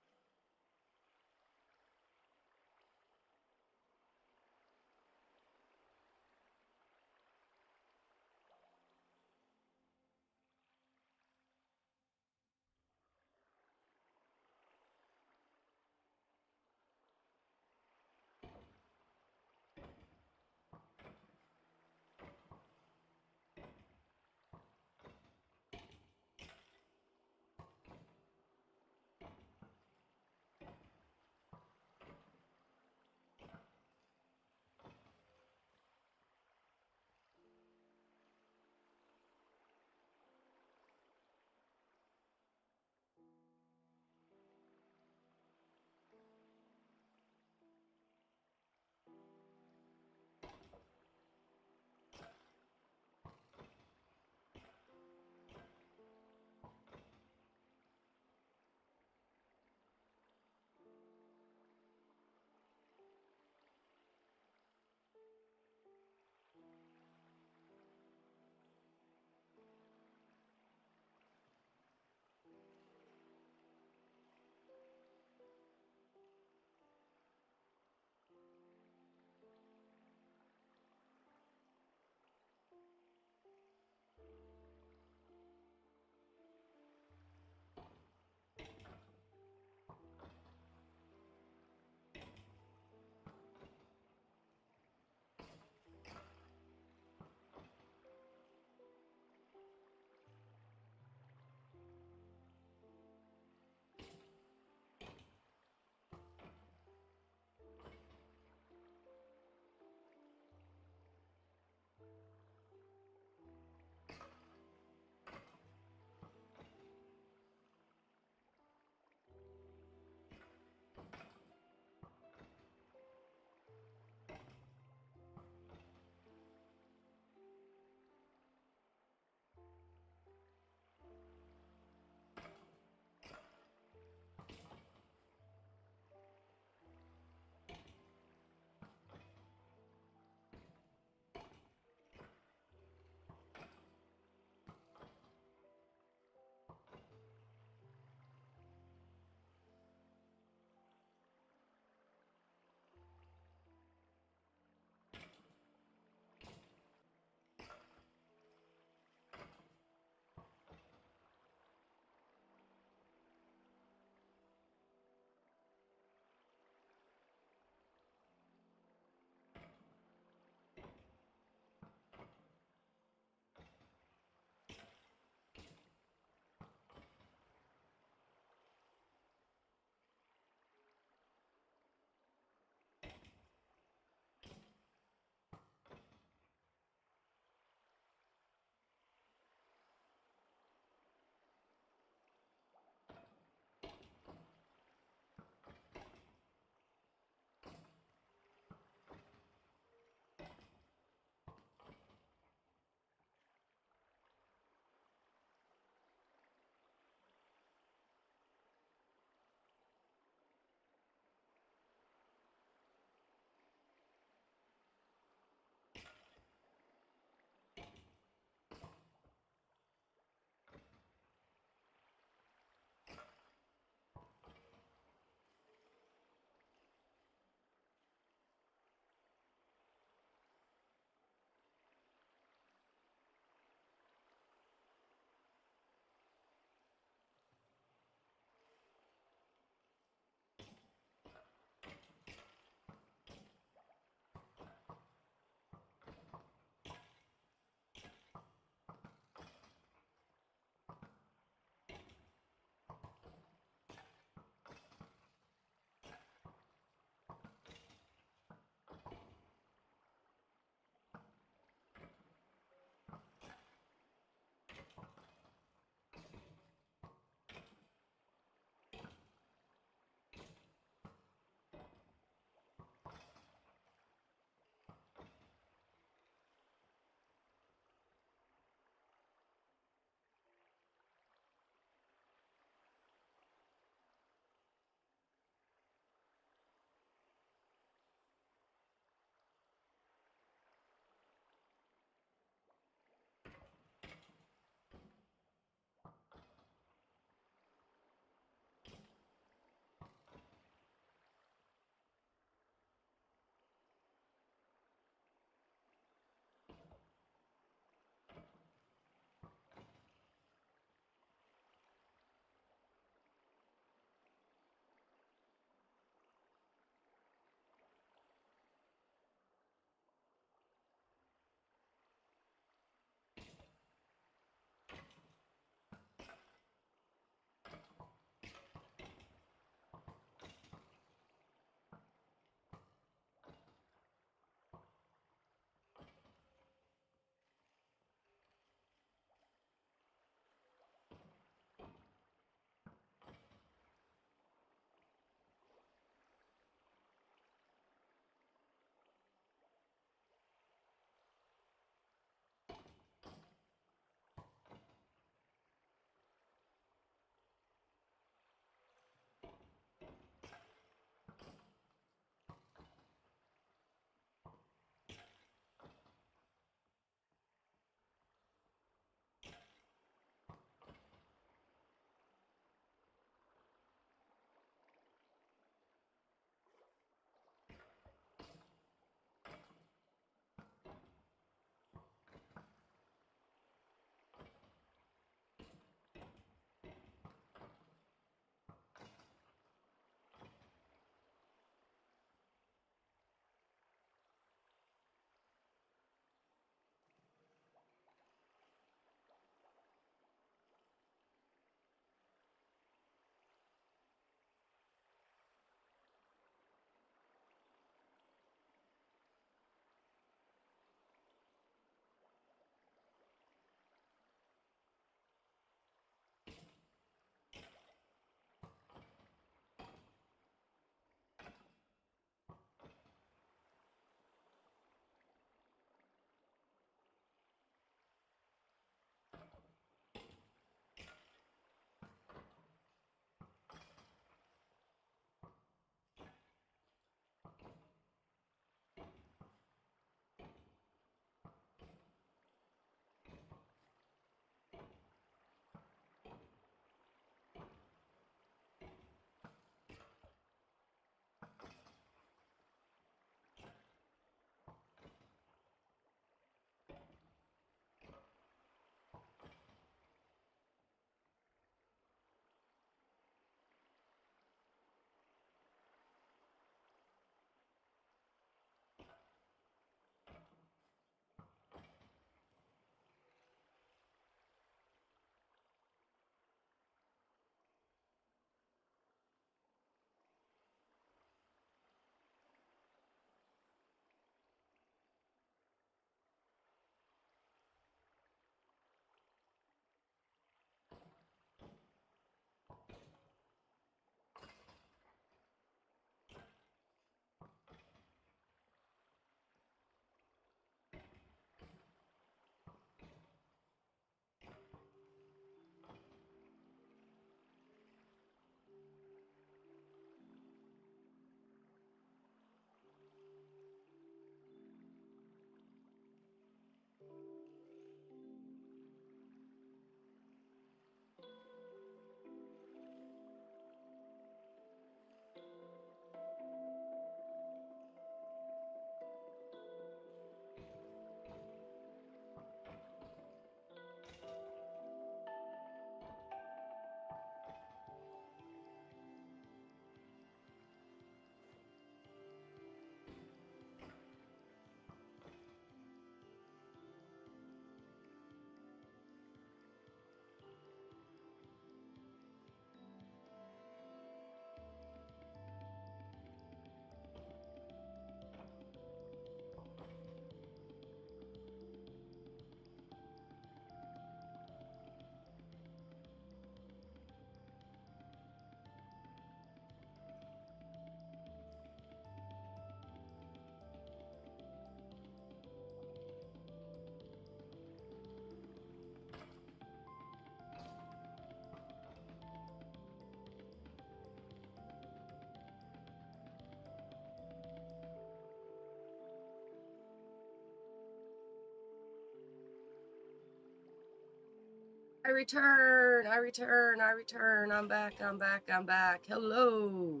I return, I return, I return. I'm back, I'm back, I'm back. Hello.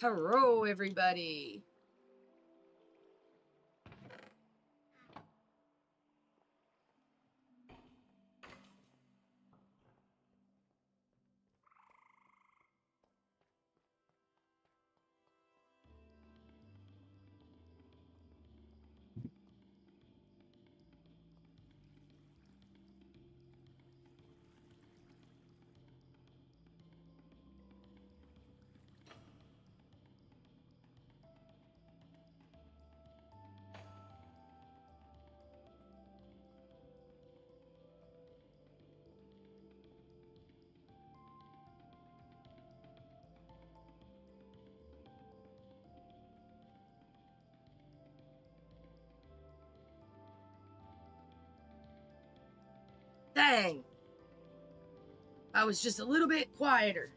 Hello, everybody. Dang. I was just a little bit quieter.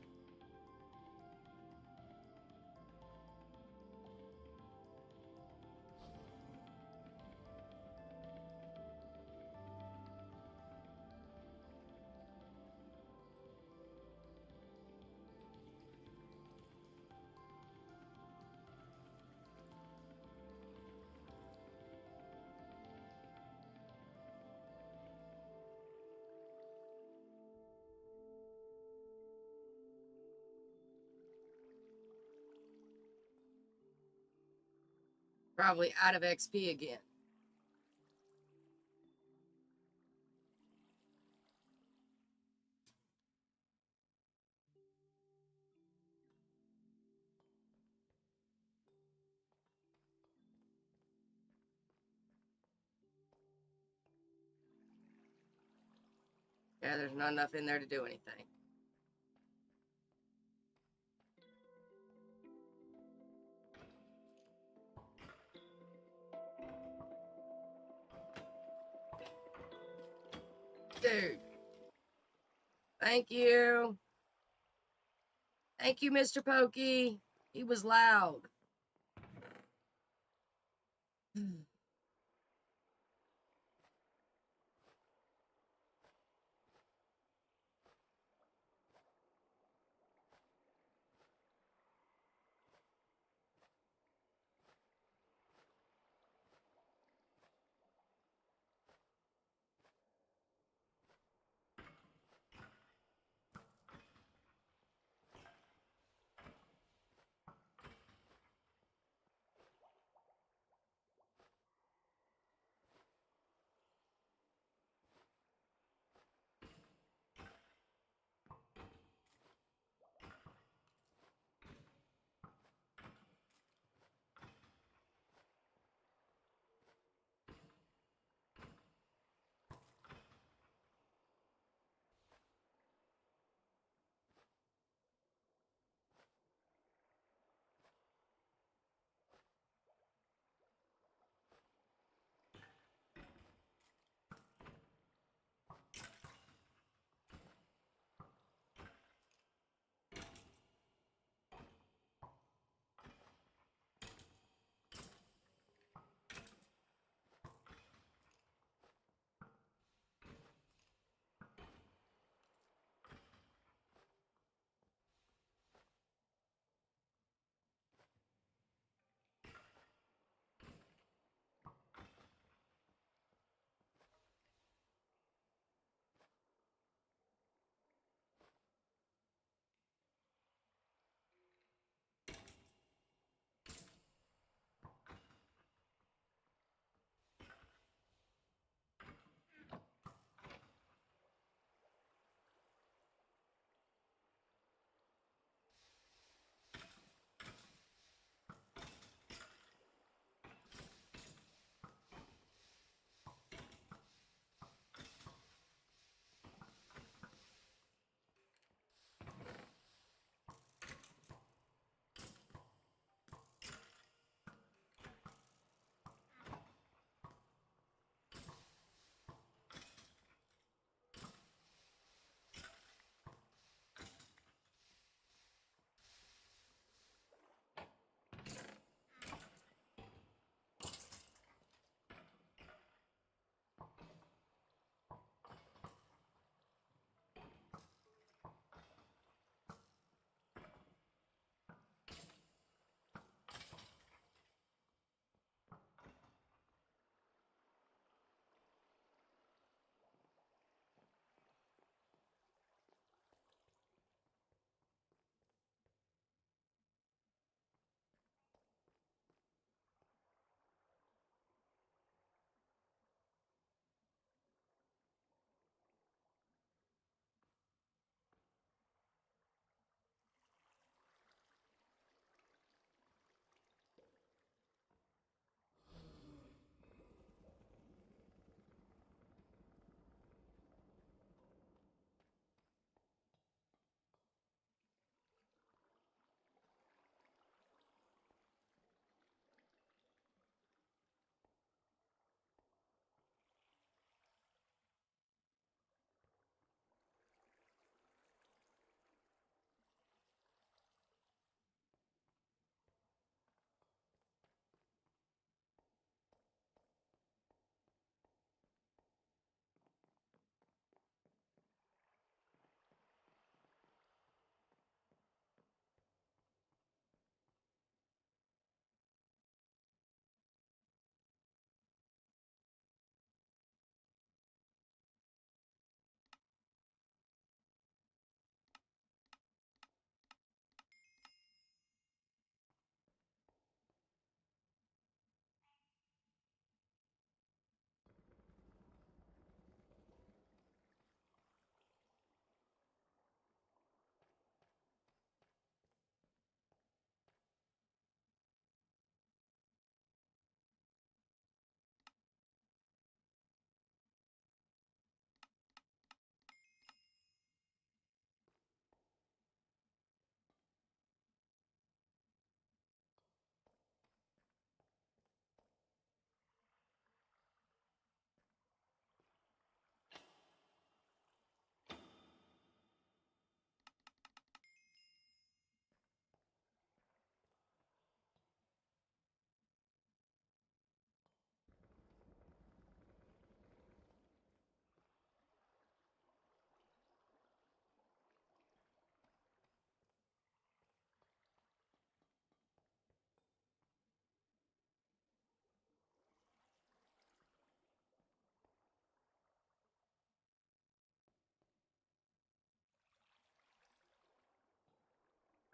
Probably out of XP again. Yeah, there's not enough in there to do anything. Dude. Thank you. Thank you, Mr. Pokey. He was loud.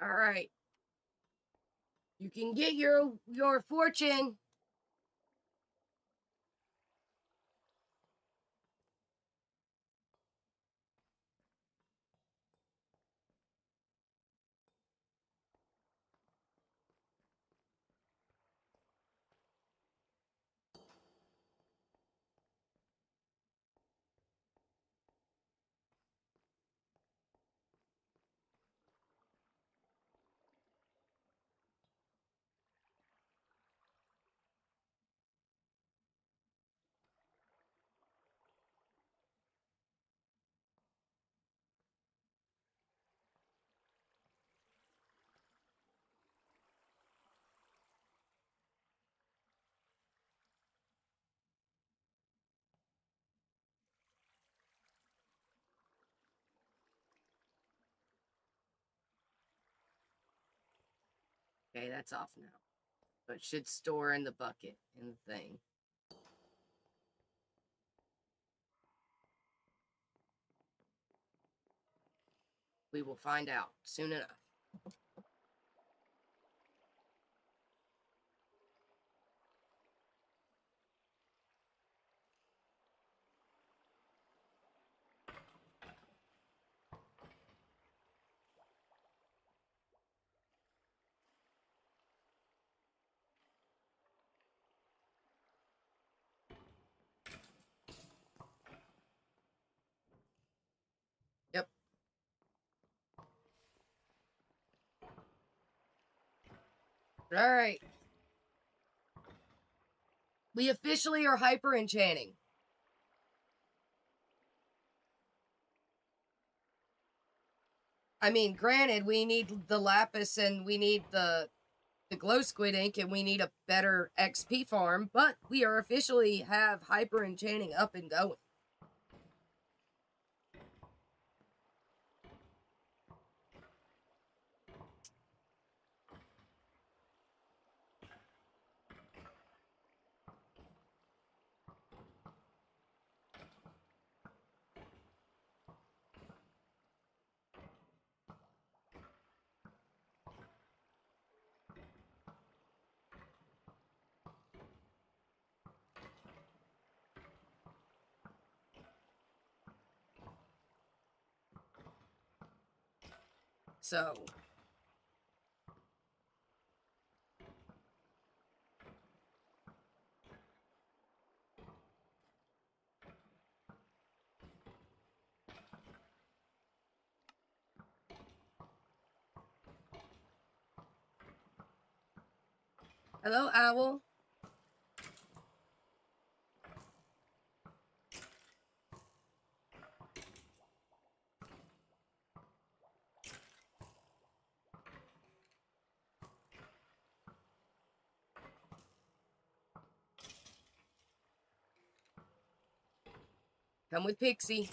All right. You can get your fortune. Okay, that's off now. So it should store in the bucket in the thing. We will find out soon enough. Yep. All right. We officially are hyper enchanting. I mean, granted, we need the lapis and we need the glow squid ink and we need a better XP farm, but we are officially have hyper enchanting up and going. So, hello, owl. Come with Pixie.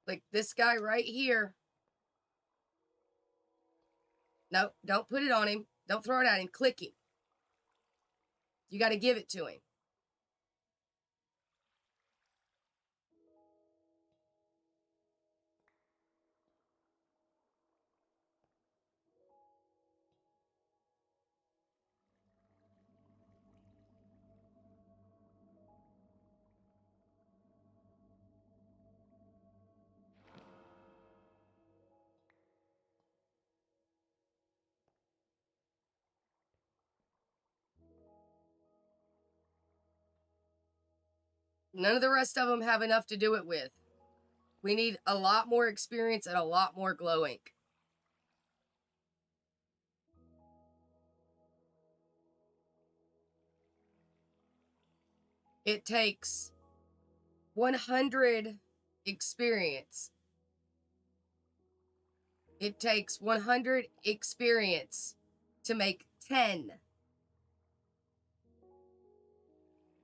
Like this guy right here. No, don't put it on him. Don't throw it at him. Click him. You got to give it to him. None of the rest of them have enough to do it with. We need a lot more experience and a lot more glow ink. It takes 100 experience. It takes 100 experience to make 10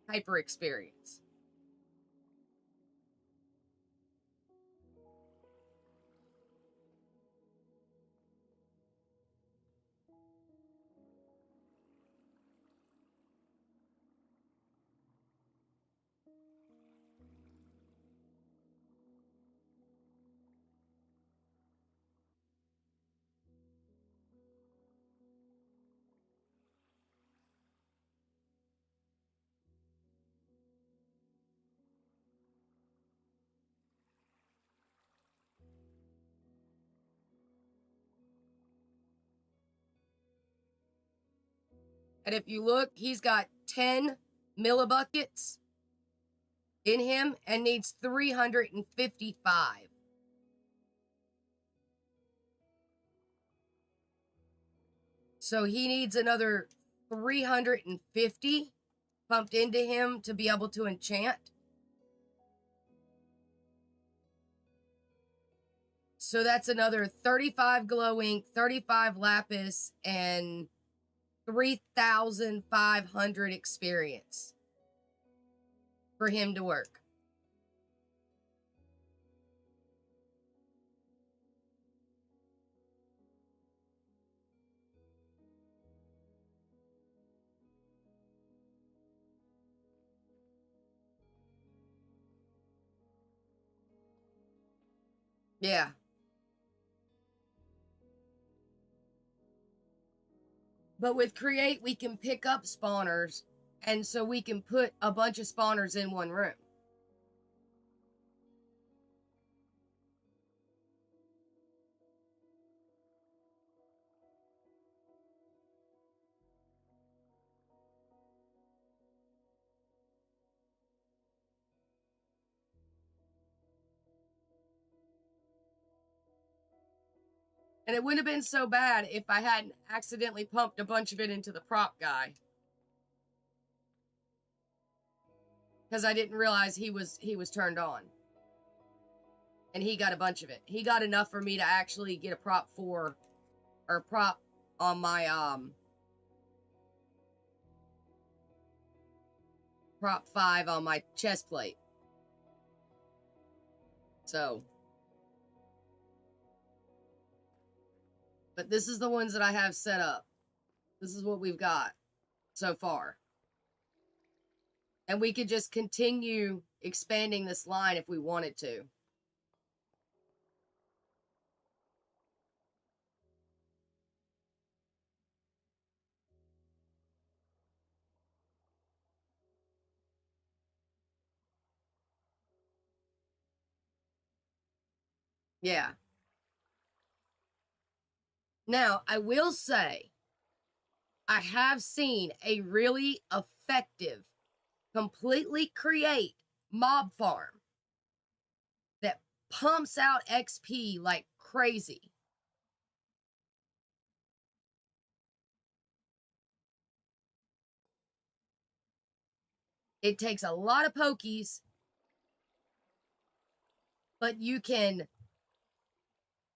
hyper experience. And if you look, he's got 10 millibuckets in him and needs 355. So he needs another 350 pumped into him to be able to enchant. So that's another 35 glow ink, 35 lapis, and 3,500 experience for him to work. Yeah. But with Create, we can pick up spawners, and so we can put a bunch of spawners in one room. And it wouldn't have been so bad if I hadn't accidentally pumped a bunch of it into the prop guy. Because I didn't realize he was turned on. And he got a bunch of it. He got enough for me to actually get a prop 4 or prop on my prop 5 on my chest plate. So, but this is the ones that I have set up. This is what we've got so far. And we could just continue expanding this line if we wanted to. Yeah. Now, I will say, I have seen a really effective, completely create mob farm that pumps out XP like crazy. It takes a lot of pokies, but you can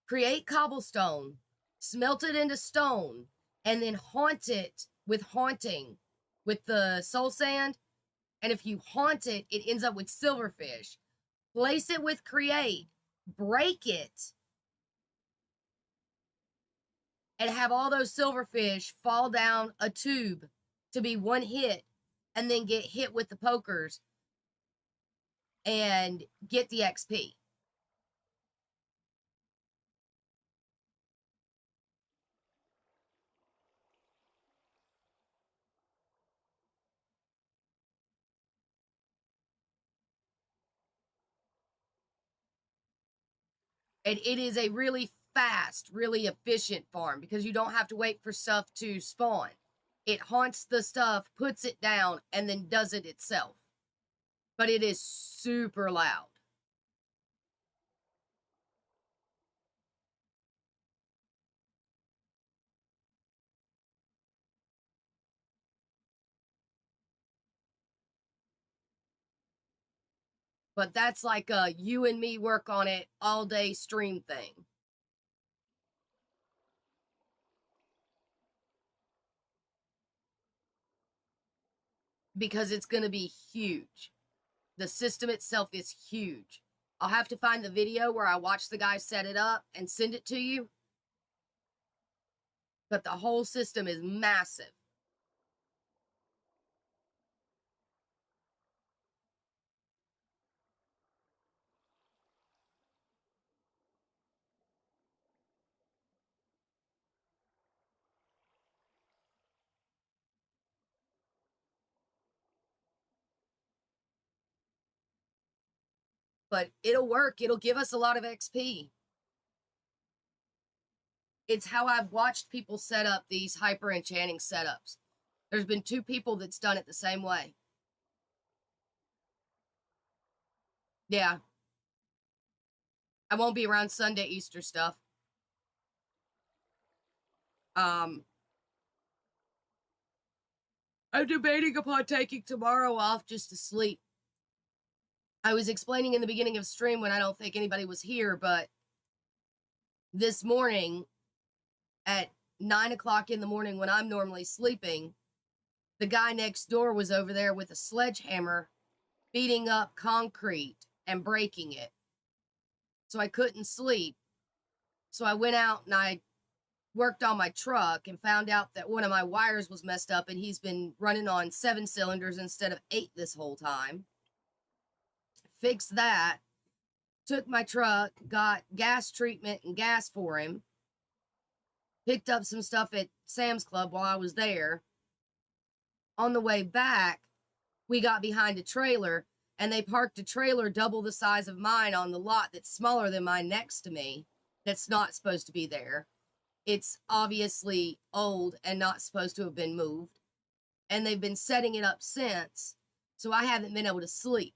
create cobblestone, smelt it into stone, and then haunt it with haunting with the soul sand. And if you haunt it, it ends up with silverfish. Place it with create, break it, and have all those silverfish fall down a tube to be one hit, and then get hit with the pokers and get the XP. And it is a really fast, really efficient farm because you don't have to wait for stuff to spawn. It haunts the stuff, puts it down, and then does it itself. But it is super loud. But that's like a you and me work on it all day stream thing. Because it's going to be huge. The system itself is huge. I'll have to find the video where I watch the guy set it up and send it to you. But the whole system is massive. But it'll work. It'll give us a lot of XP. It's how I've watched people set up these hyper enchanting setups. There's been 2 people that's done it the same way. Yeah. I won't be around Sunday Easter stuff. I'm debating upon taking tomorrow off just to sleep. I was explaining in the beginning of stream when I don't think anybody was here, but this morning at 9 o'clock in the morning when I'm normally sleeping, the guy next door was over there with a sledgehammer beating up concrete and breaking it. So I couldn't sleep. So I went out and I worked on my truck and found out that one of my wires was messed up and he's been running on 7 cylinders instead of 8 this whole time. Fixed that. Took my truck, got gas treatment and gas for him. Picked up some stuff at Sam's Club while I was there. On the way back, we got behind a trailer and they parked a trailer double the size of mine on the lot that's smaller than mine next to me. That's not supposed to be there. It's obviously old and not supposed to have been moved. And they've been setting it up since. So I haven't been able to sleep.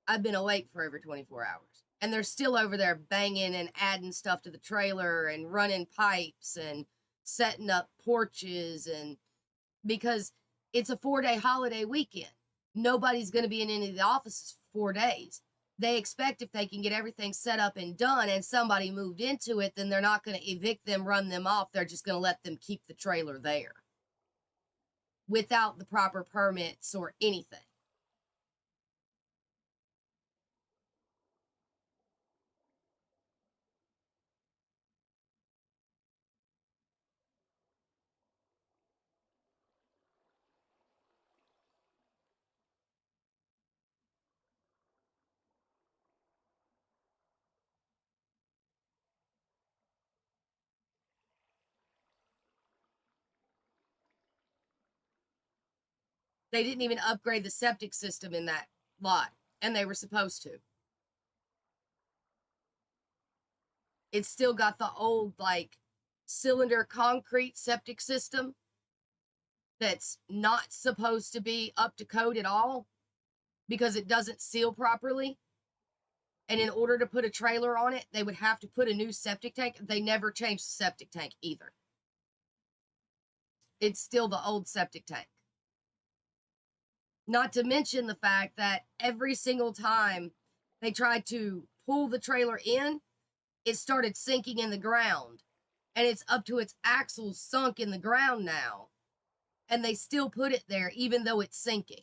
I've been awake for over 24 hours. And they're still over there banging and adding stuff to the trailer and running pipes and setting up porches. And because it's a 4-day holiday weekend, nobody's going to be in any of the offices for 4 days. They expect if they can get everything set up and done and somebody moved into it, then they're not going to evict them, run them off. They're just going to let them keep the trailer there without the proper permits or anything. They didn't even upgrade the septic system in that lot, and they were supposed to. It's still got the old, like, cylinder concrete septic system that's not supposed to be up to code at all because it doesn't seal properly. And in order to put a trailer on it, they would have to put a new septic tank. They never changed the septic tank either. It's still the old septic tank. Not to mention the fact that every single time they tried to pull the trailer in, it started sinking in the ground. And it's up to its axles sunk in the ground now. And they still put it there even though it's sinking.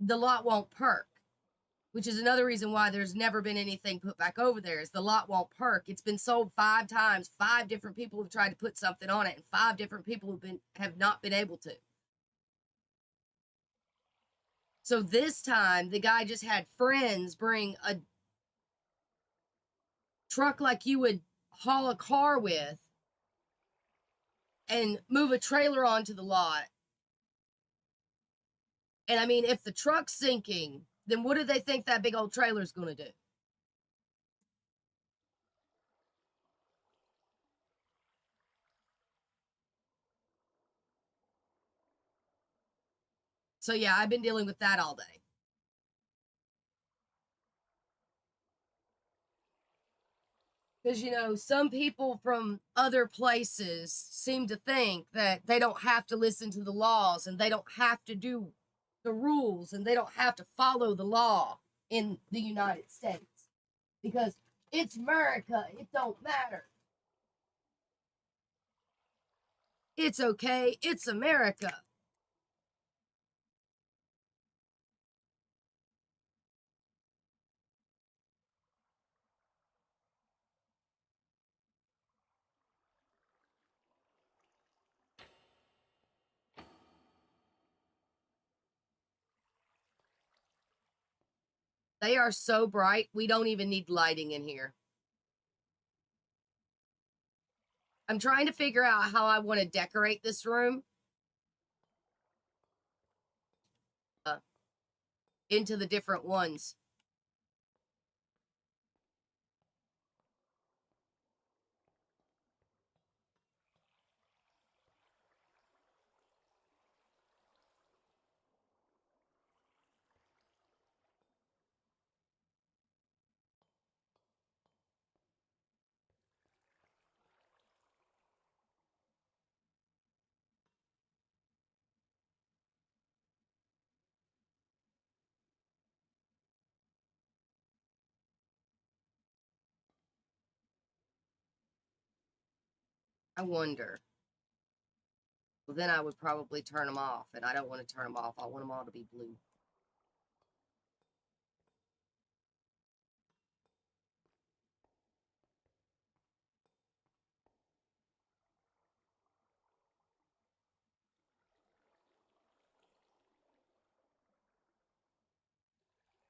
The lot won't perk, which is another reason why there's never been anything put back over there, is the lot won't perk. It's been sold 5 times. 5 different people have tried to put something on it, and 5 different people have not been able to. So this time, the guy just had friends bring a truck like you would haul a car with and move a trailer onto the lot. And I mean, if the truck's sinking, then what do they think that big old trailer's going to do? So yeah, I've been dealing with that all day. Because, you know, some people from other places seem to think that they don't have to listen to the laws and they don't have to do the rules and they don't have to follow the law in the United States. Because it's America, it don't matter. It's okay, it's America. They are so bright, we don't even need lighting in here. I'm trying to figure out how I want to decorate this room. Into the different ones. I wonder. Well, then I would probably turn them off, and I don't want to turn them off. I want them all to be blue.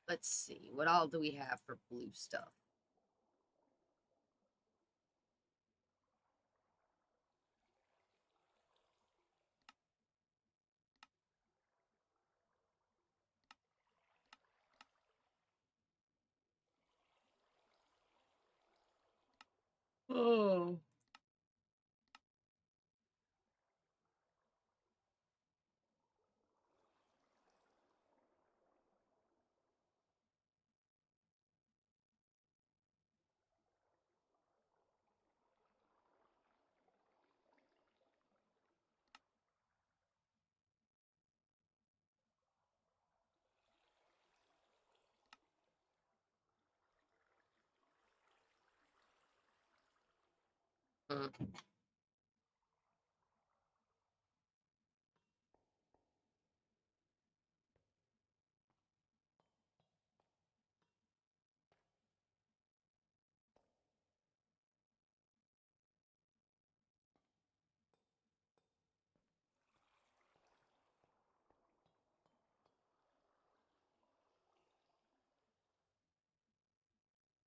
Let's see. What all do we have for blue stuff? Oh. Mm.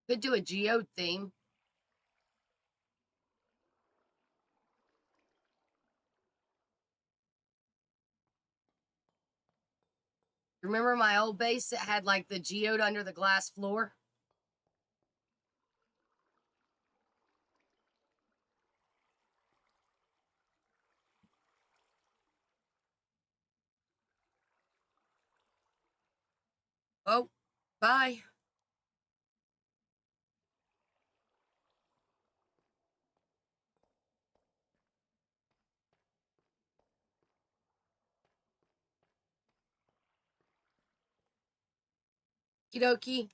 Could do a geode theme. Remember my old base that had like the geode under the glass floor? Oh, bye. Kidoki.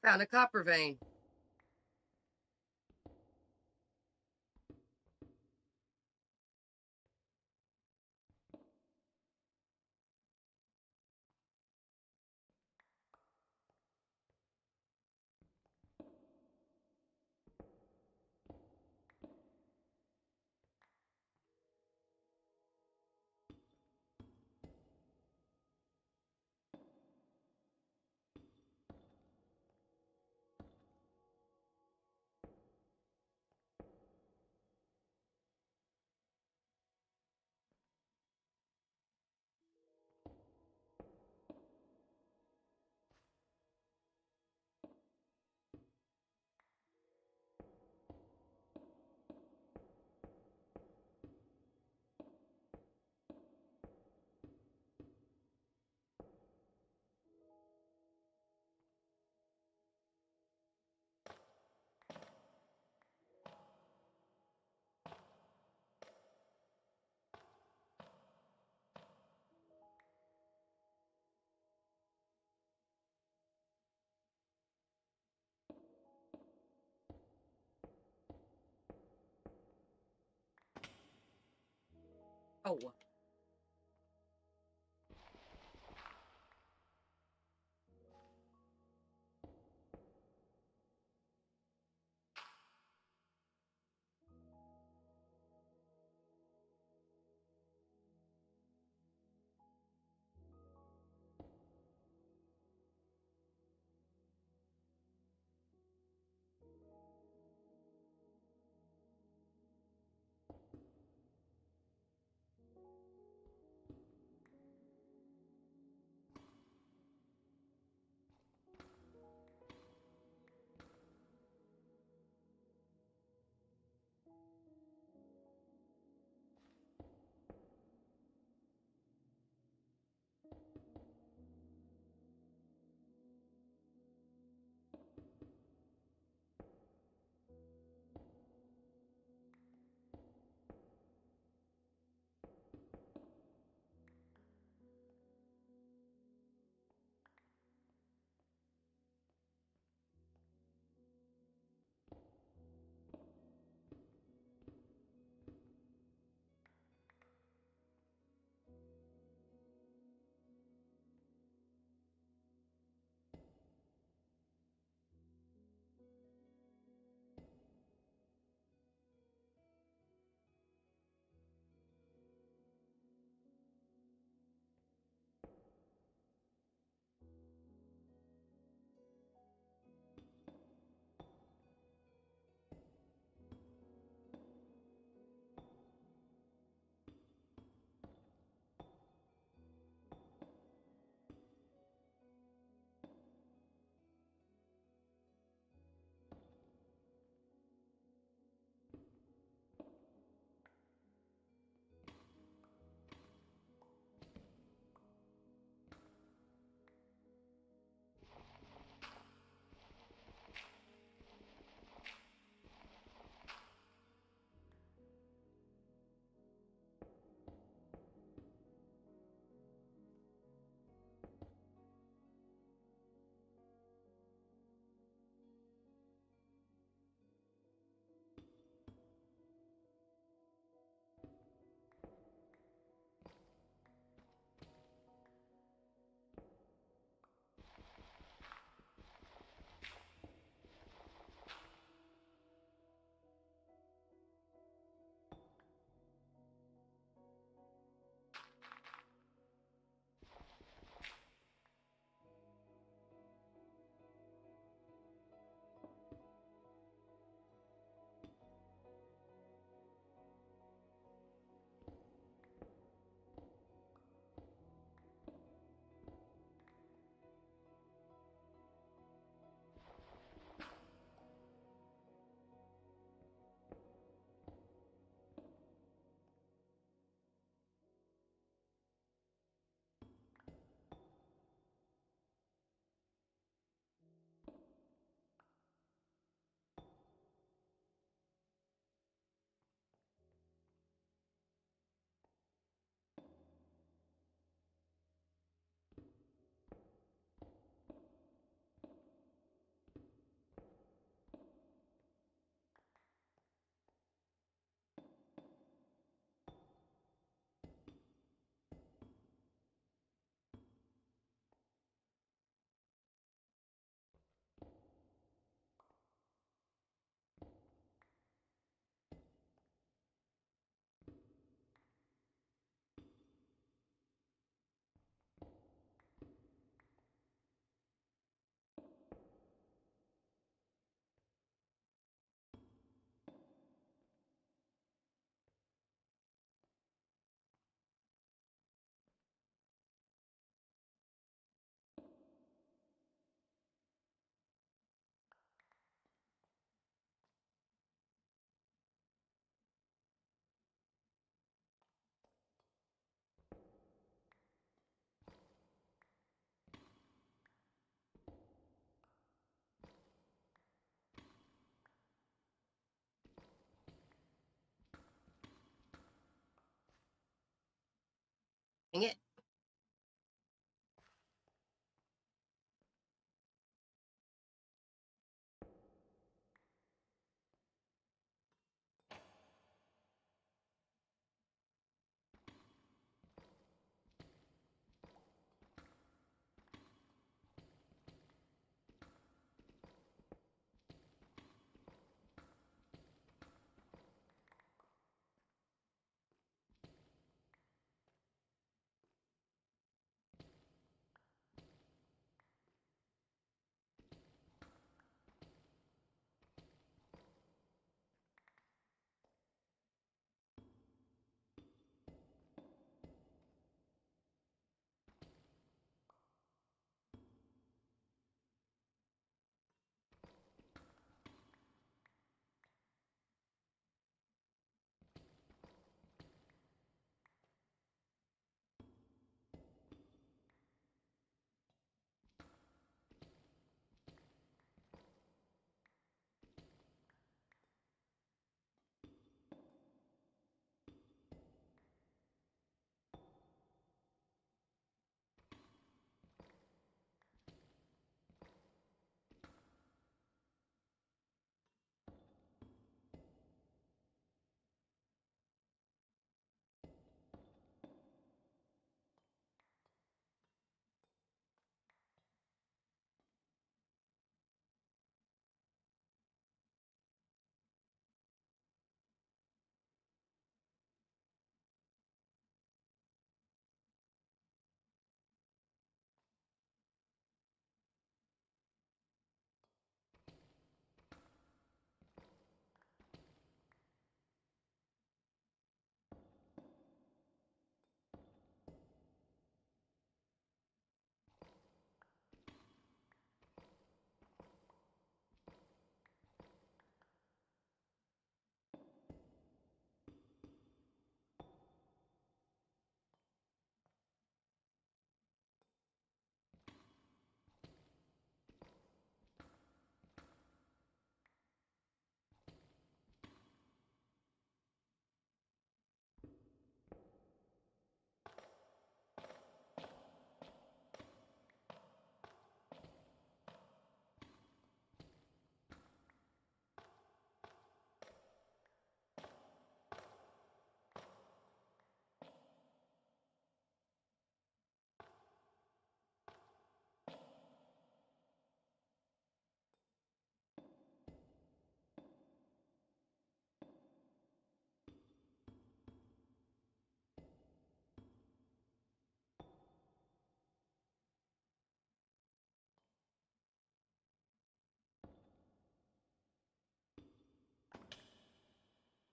Found a copper vein. Oh.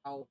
Oh.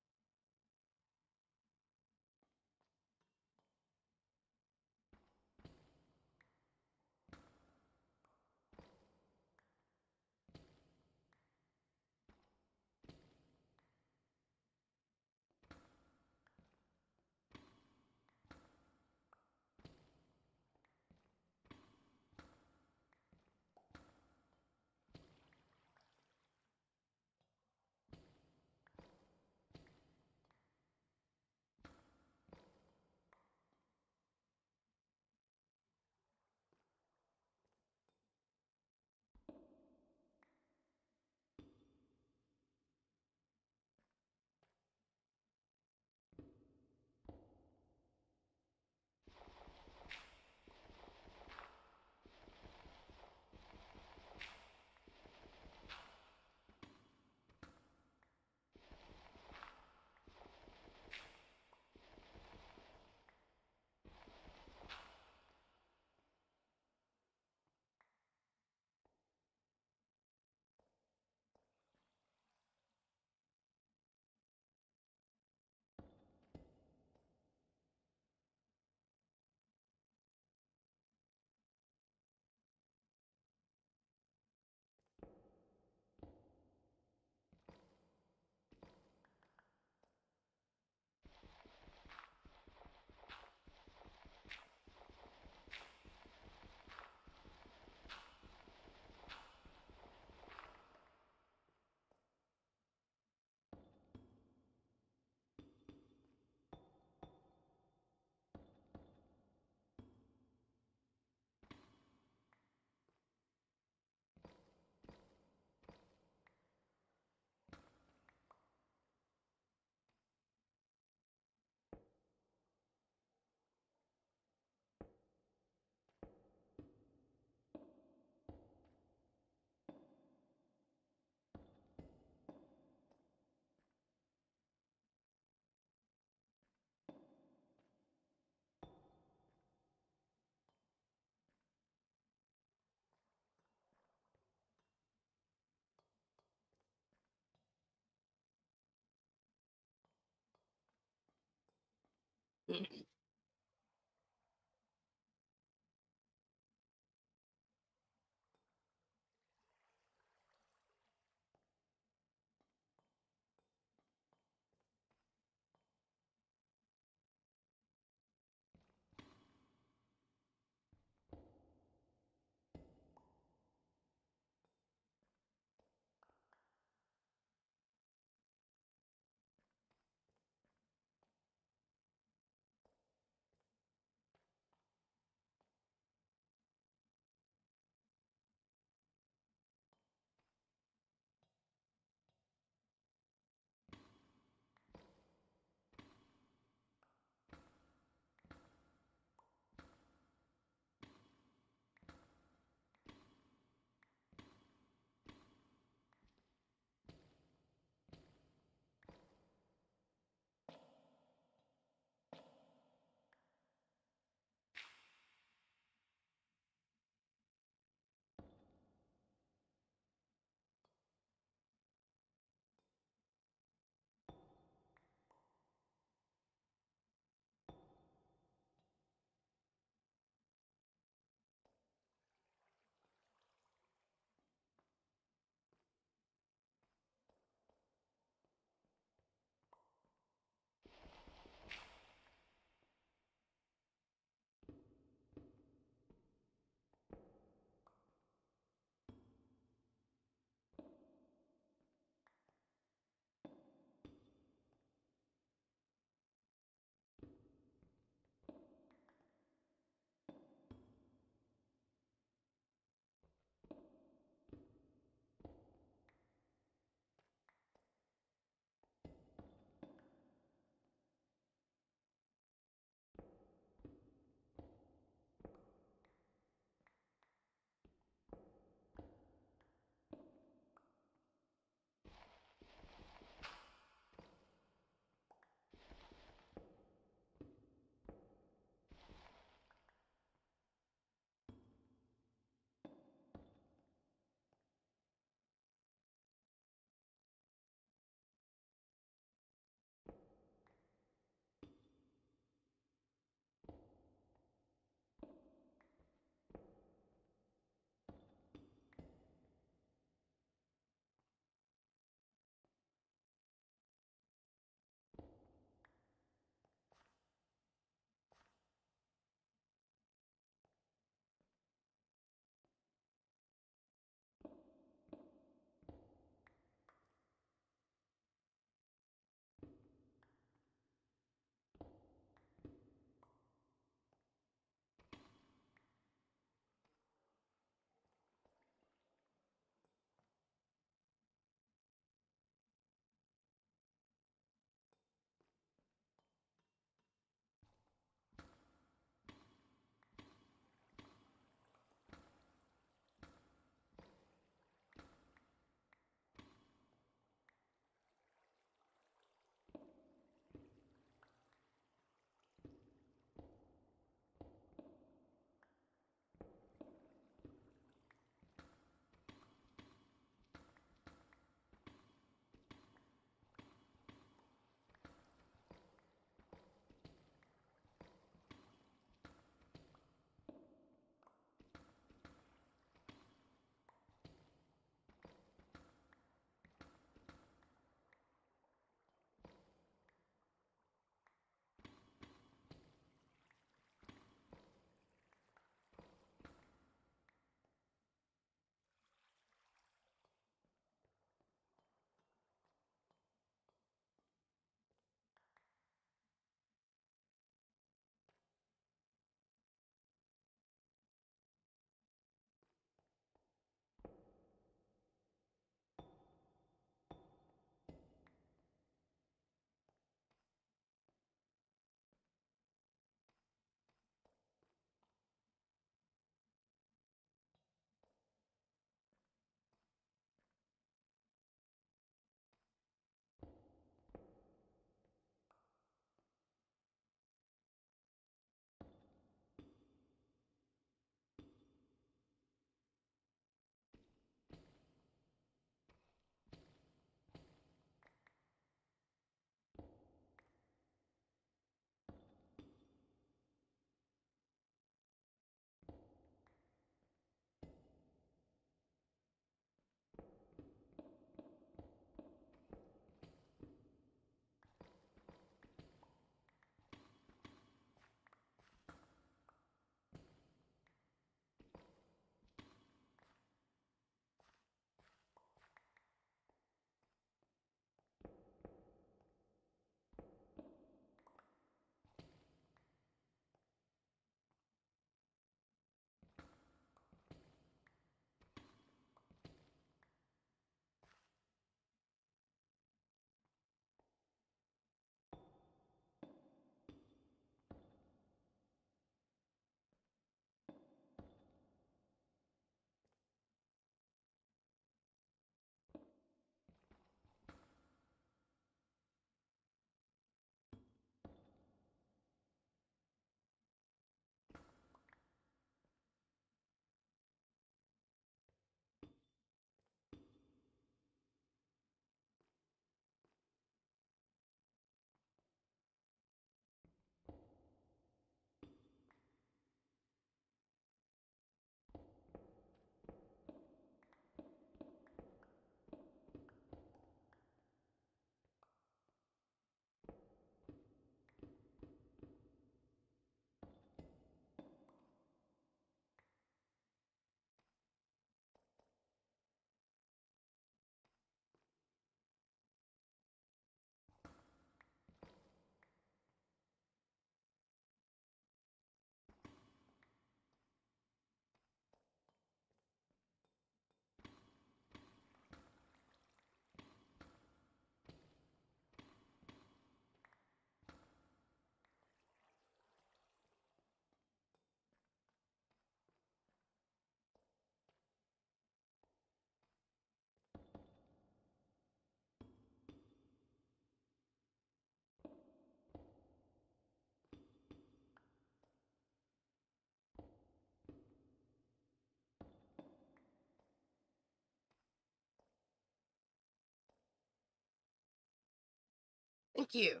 Thank you.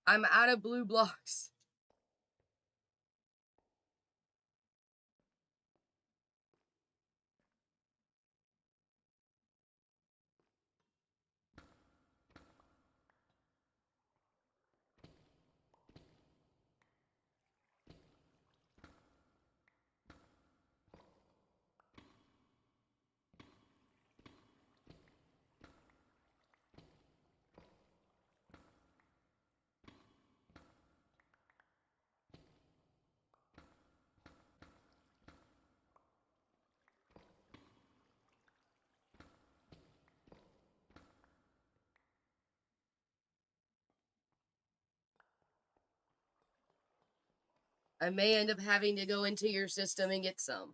I'm out of blue blocks. I may end up having to go into your system and get some.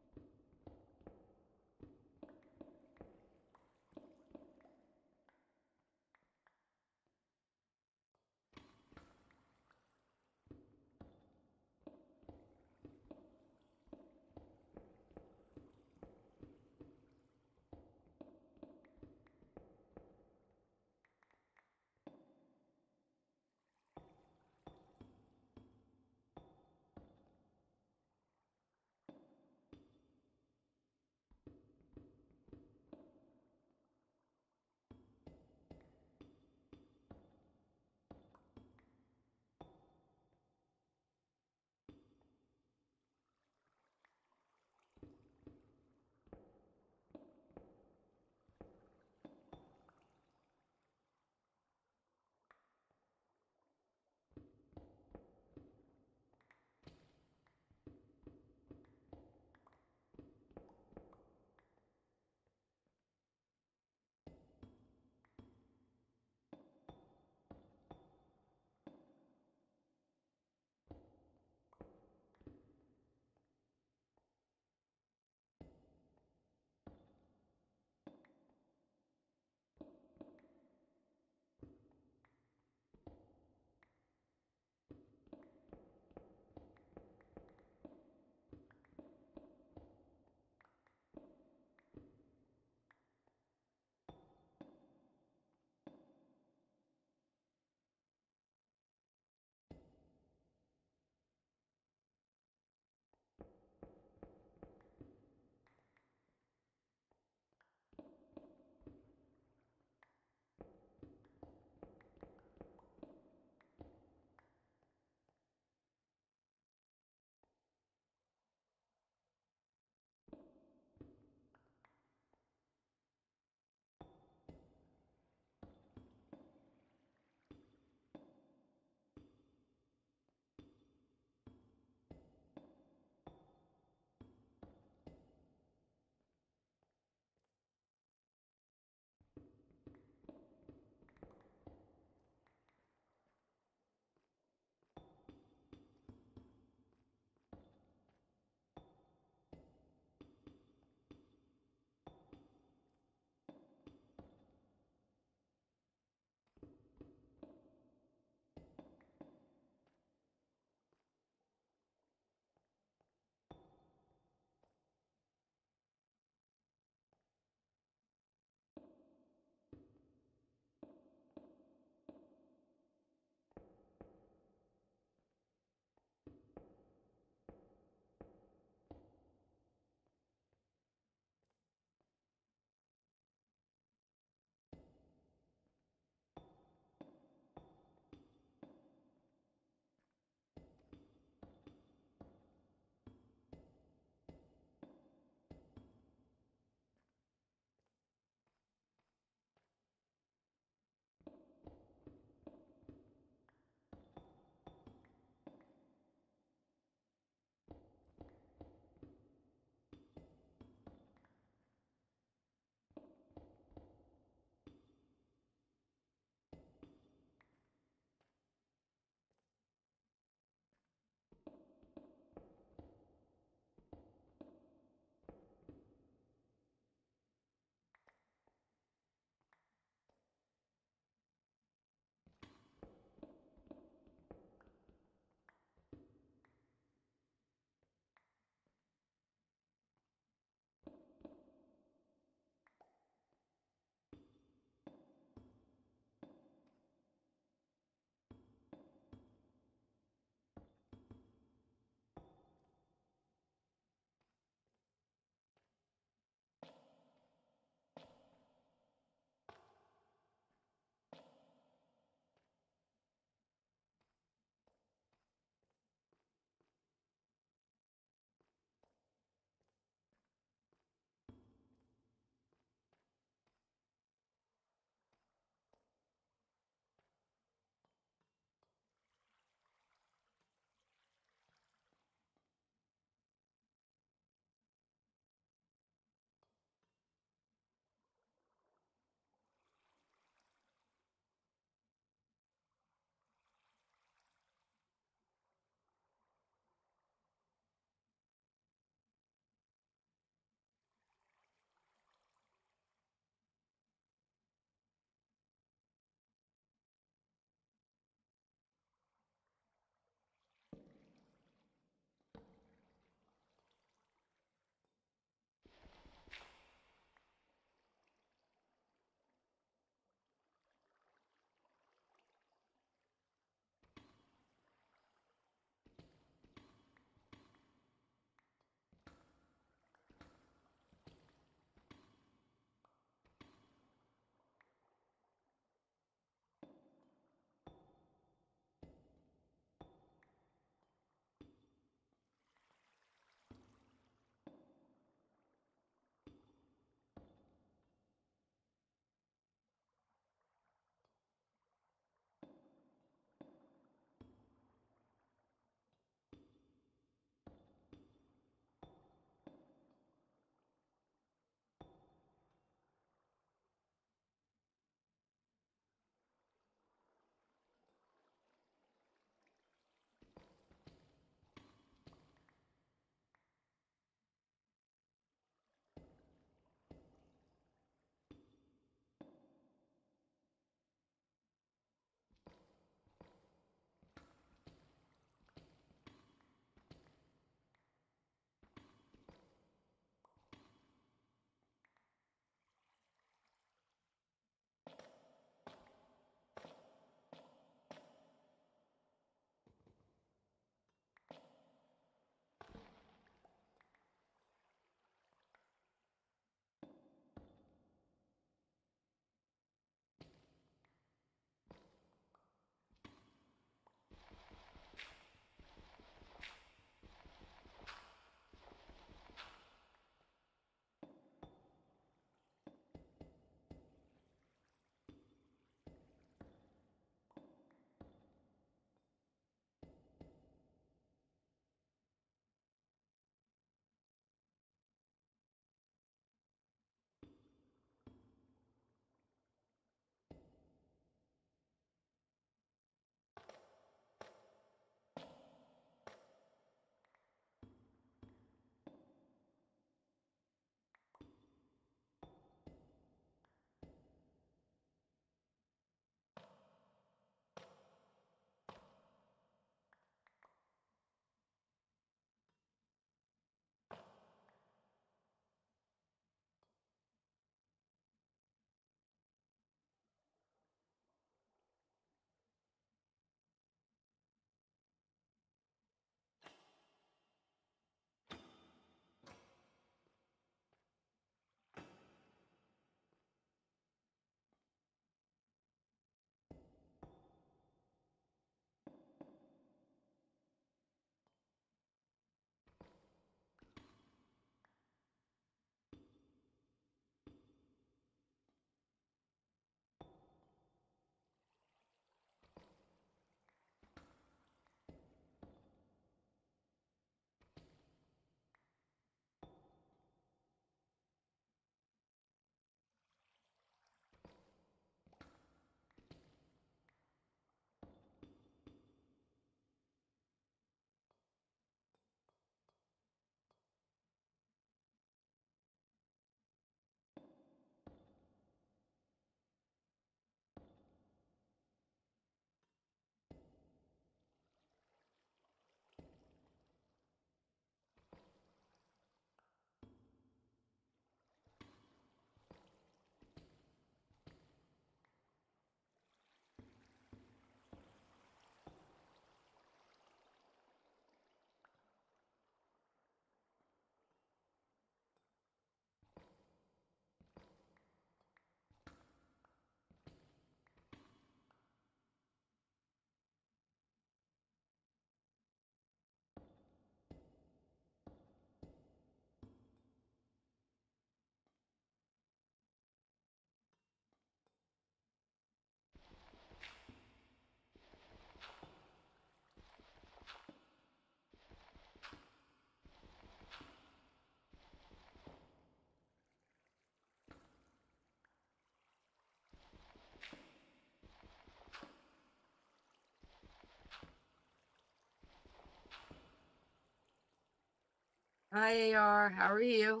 Hi, AR. How are you?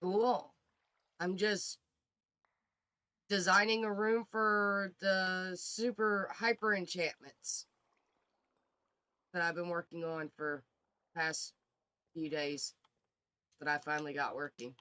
Cool. I'm just designing a room for the super hyper enchantments that I've been working on for past few days that I finally got working.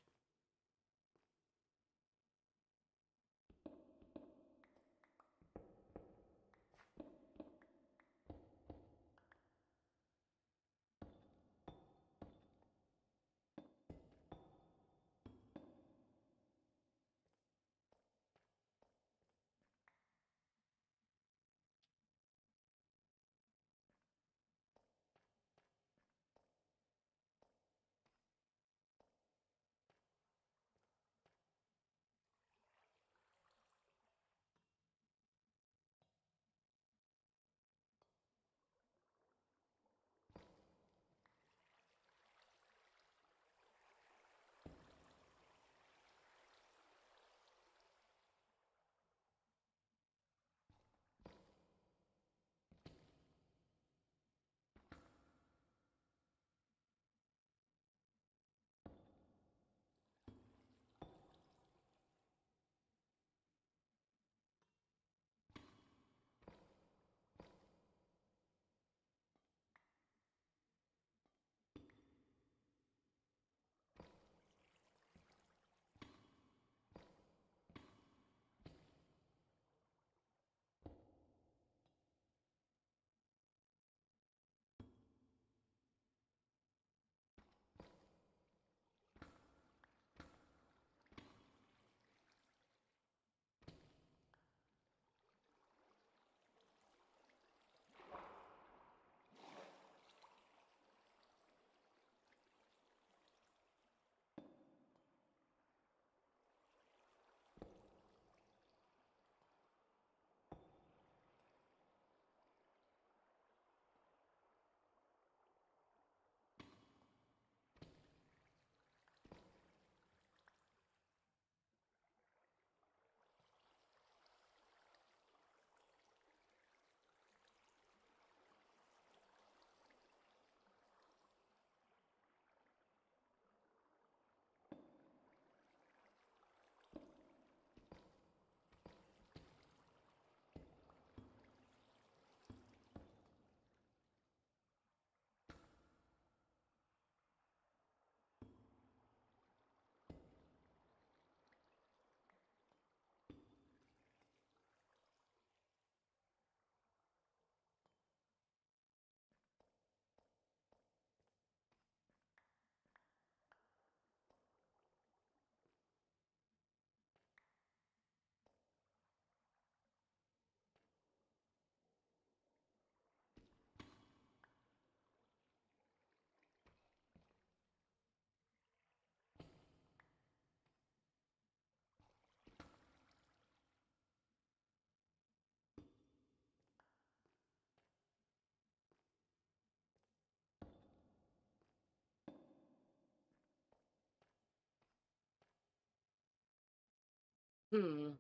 Hmm.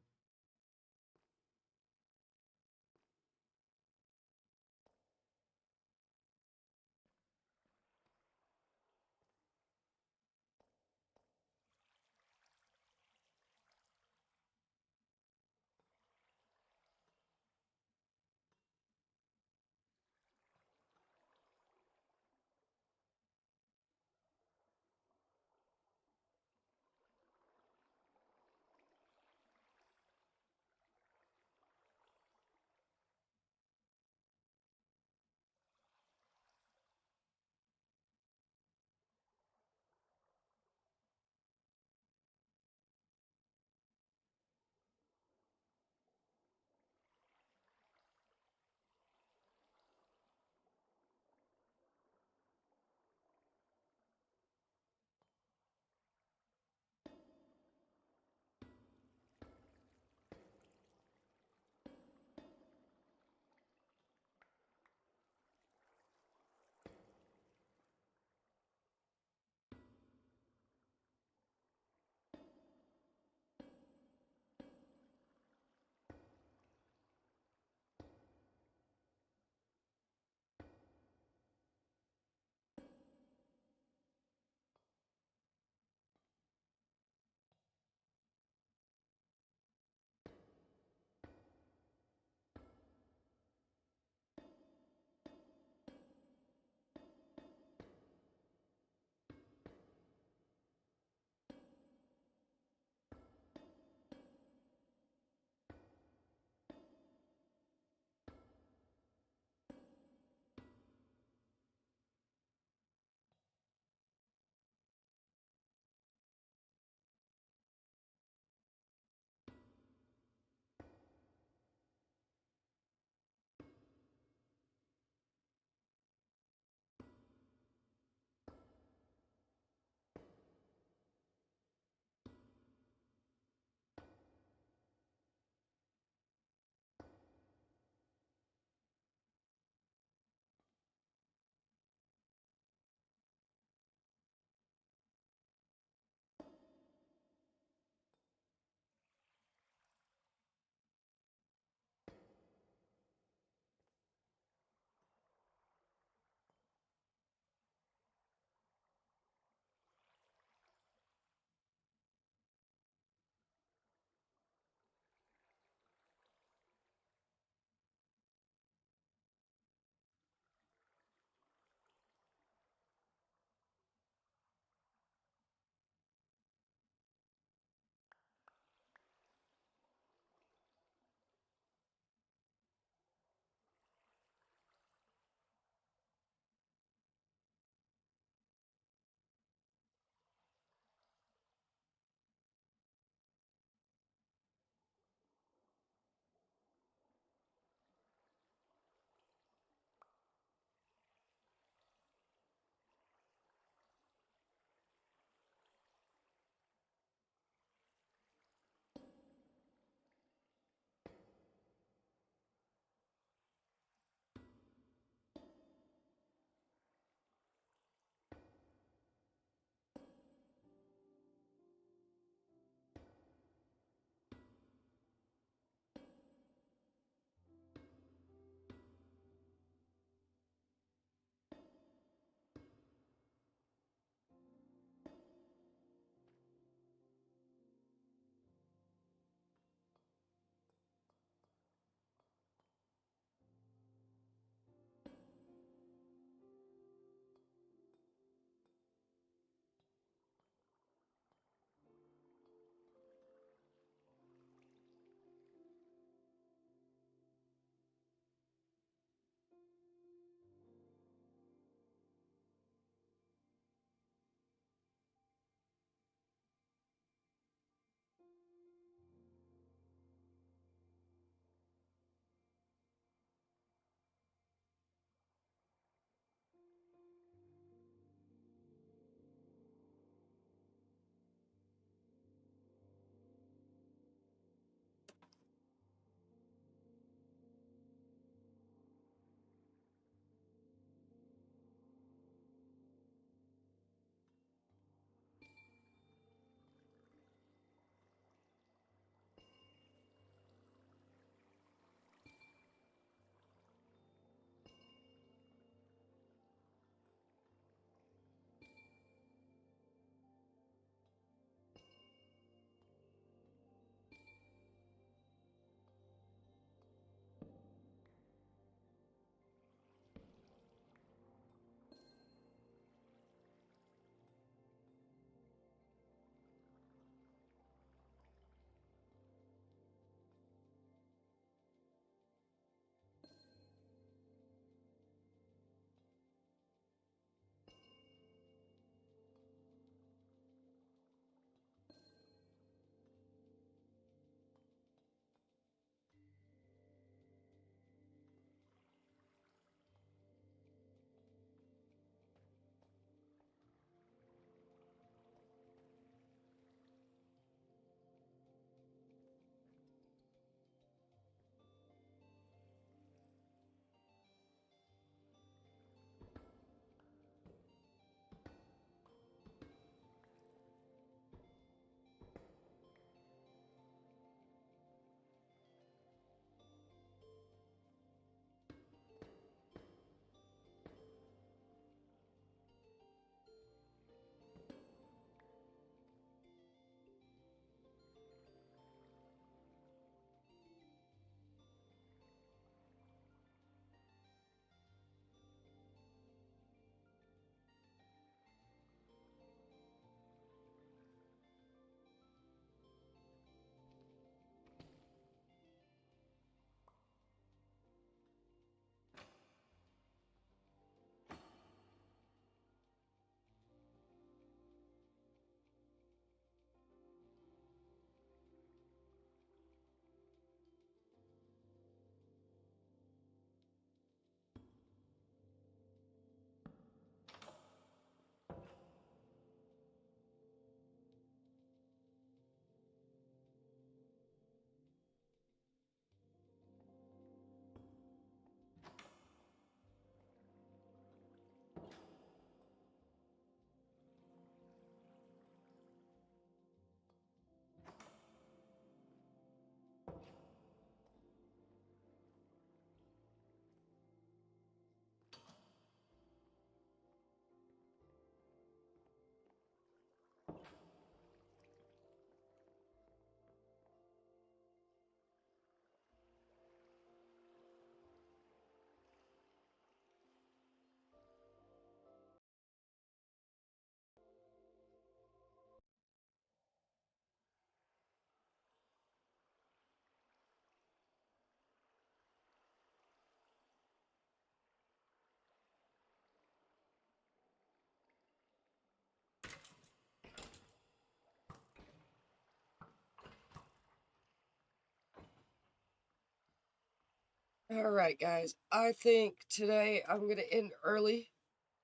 Alright, guys. I think today I'm going to end early.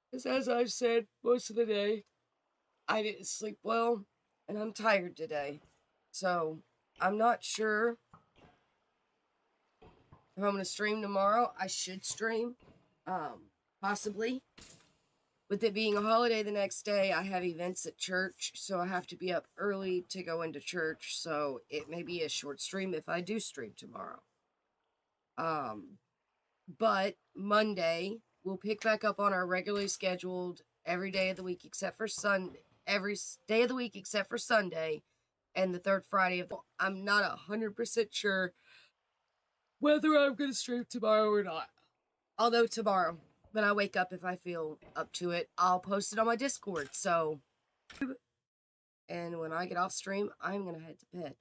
Because as I've said most of the day, I didn't sleep well. And I'm tired today. So, I'm not sure if I'm going to stream tomorrow. I should stream. Possibly. With it being a holiday the next day, I have events at church, so I have to be up early to go into church, so it may be a short stream if I do stream tomorrow. But Monday, we'll pick back up on our regularly scheduled every day of the week except for Sunday, every day of the week except for Sunday, and the third Friday of the I'm not 100% sure whether I'm going to stream tomorrow or not. Although tomorrow, when I wake up, if I feel up to it, I'll post it on my Discord. So, and when I get off stream, I'm going to head to bed.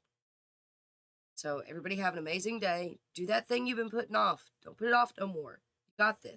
So, everybody have an amazing day. Do that thing you've been putting off. Don't put it off no more. You got this.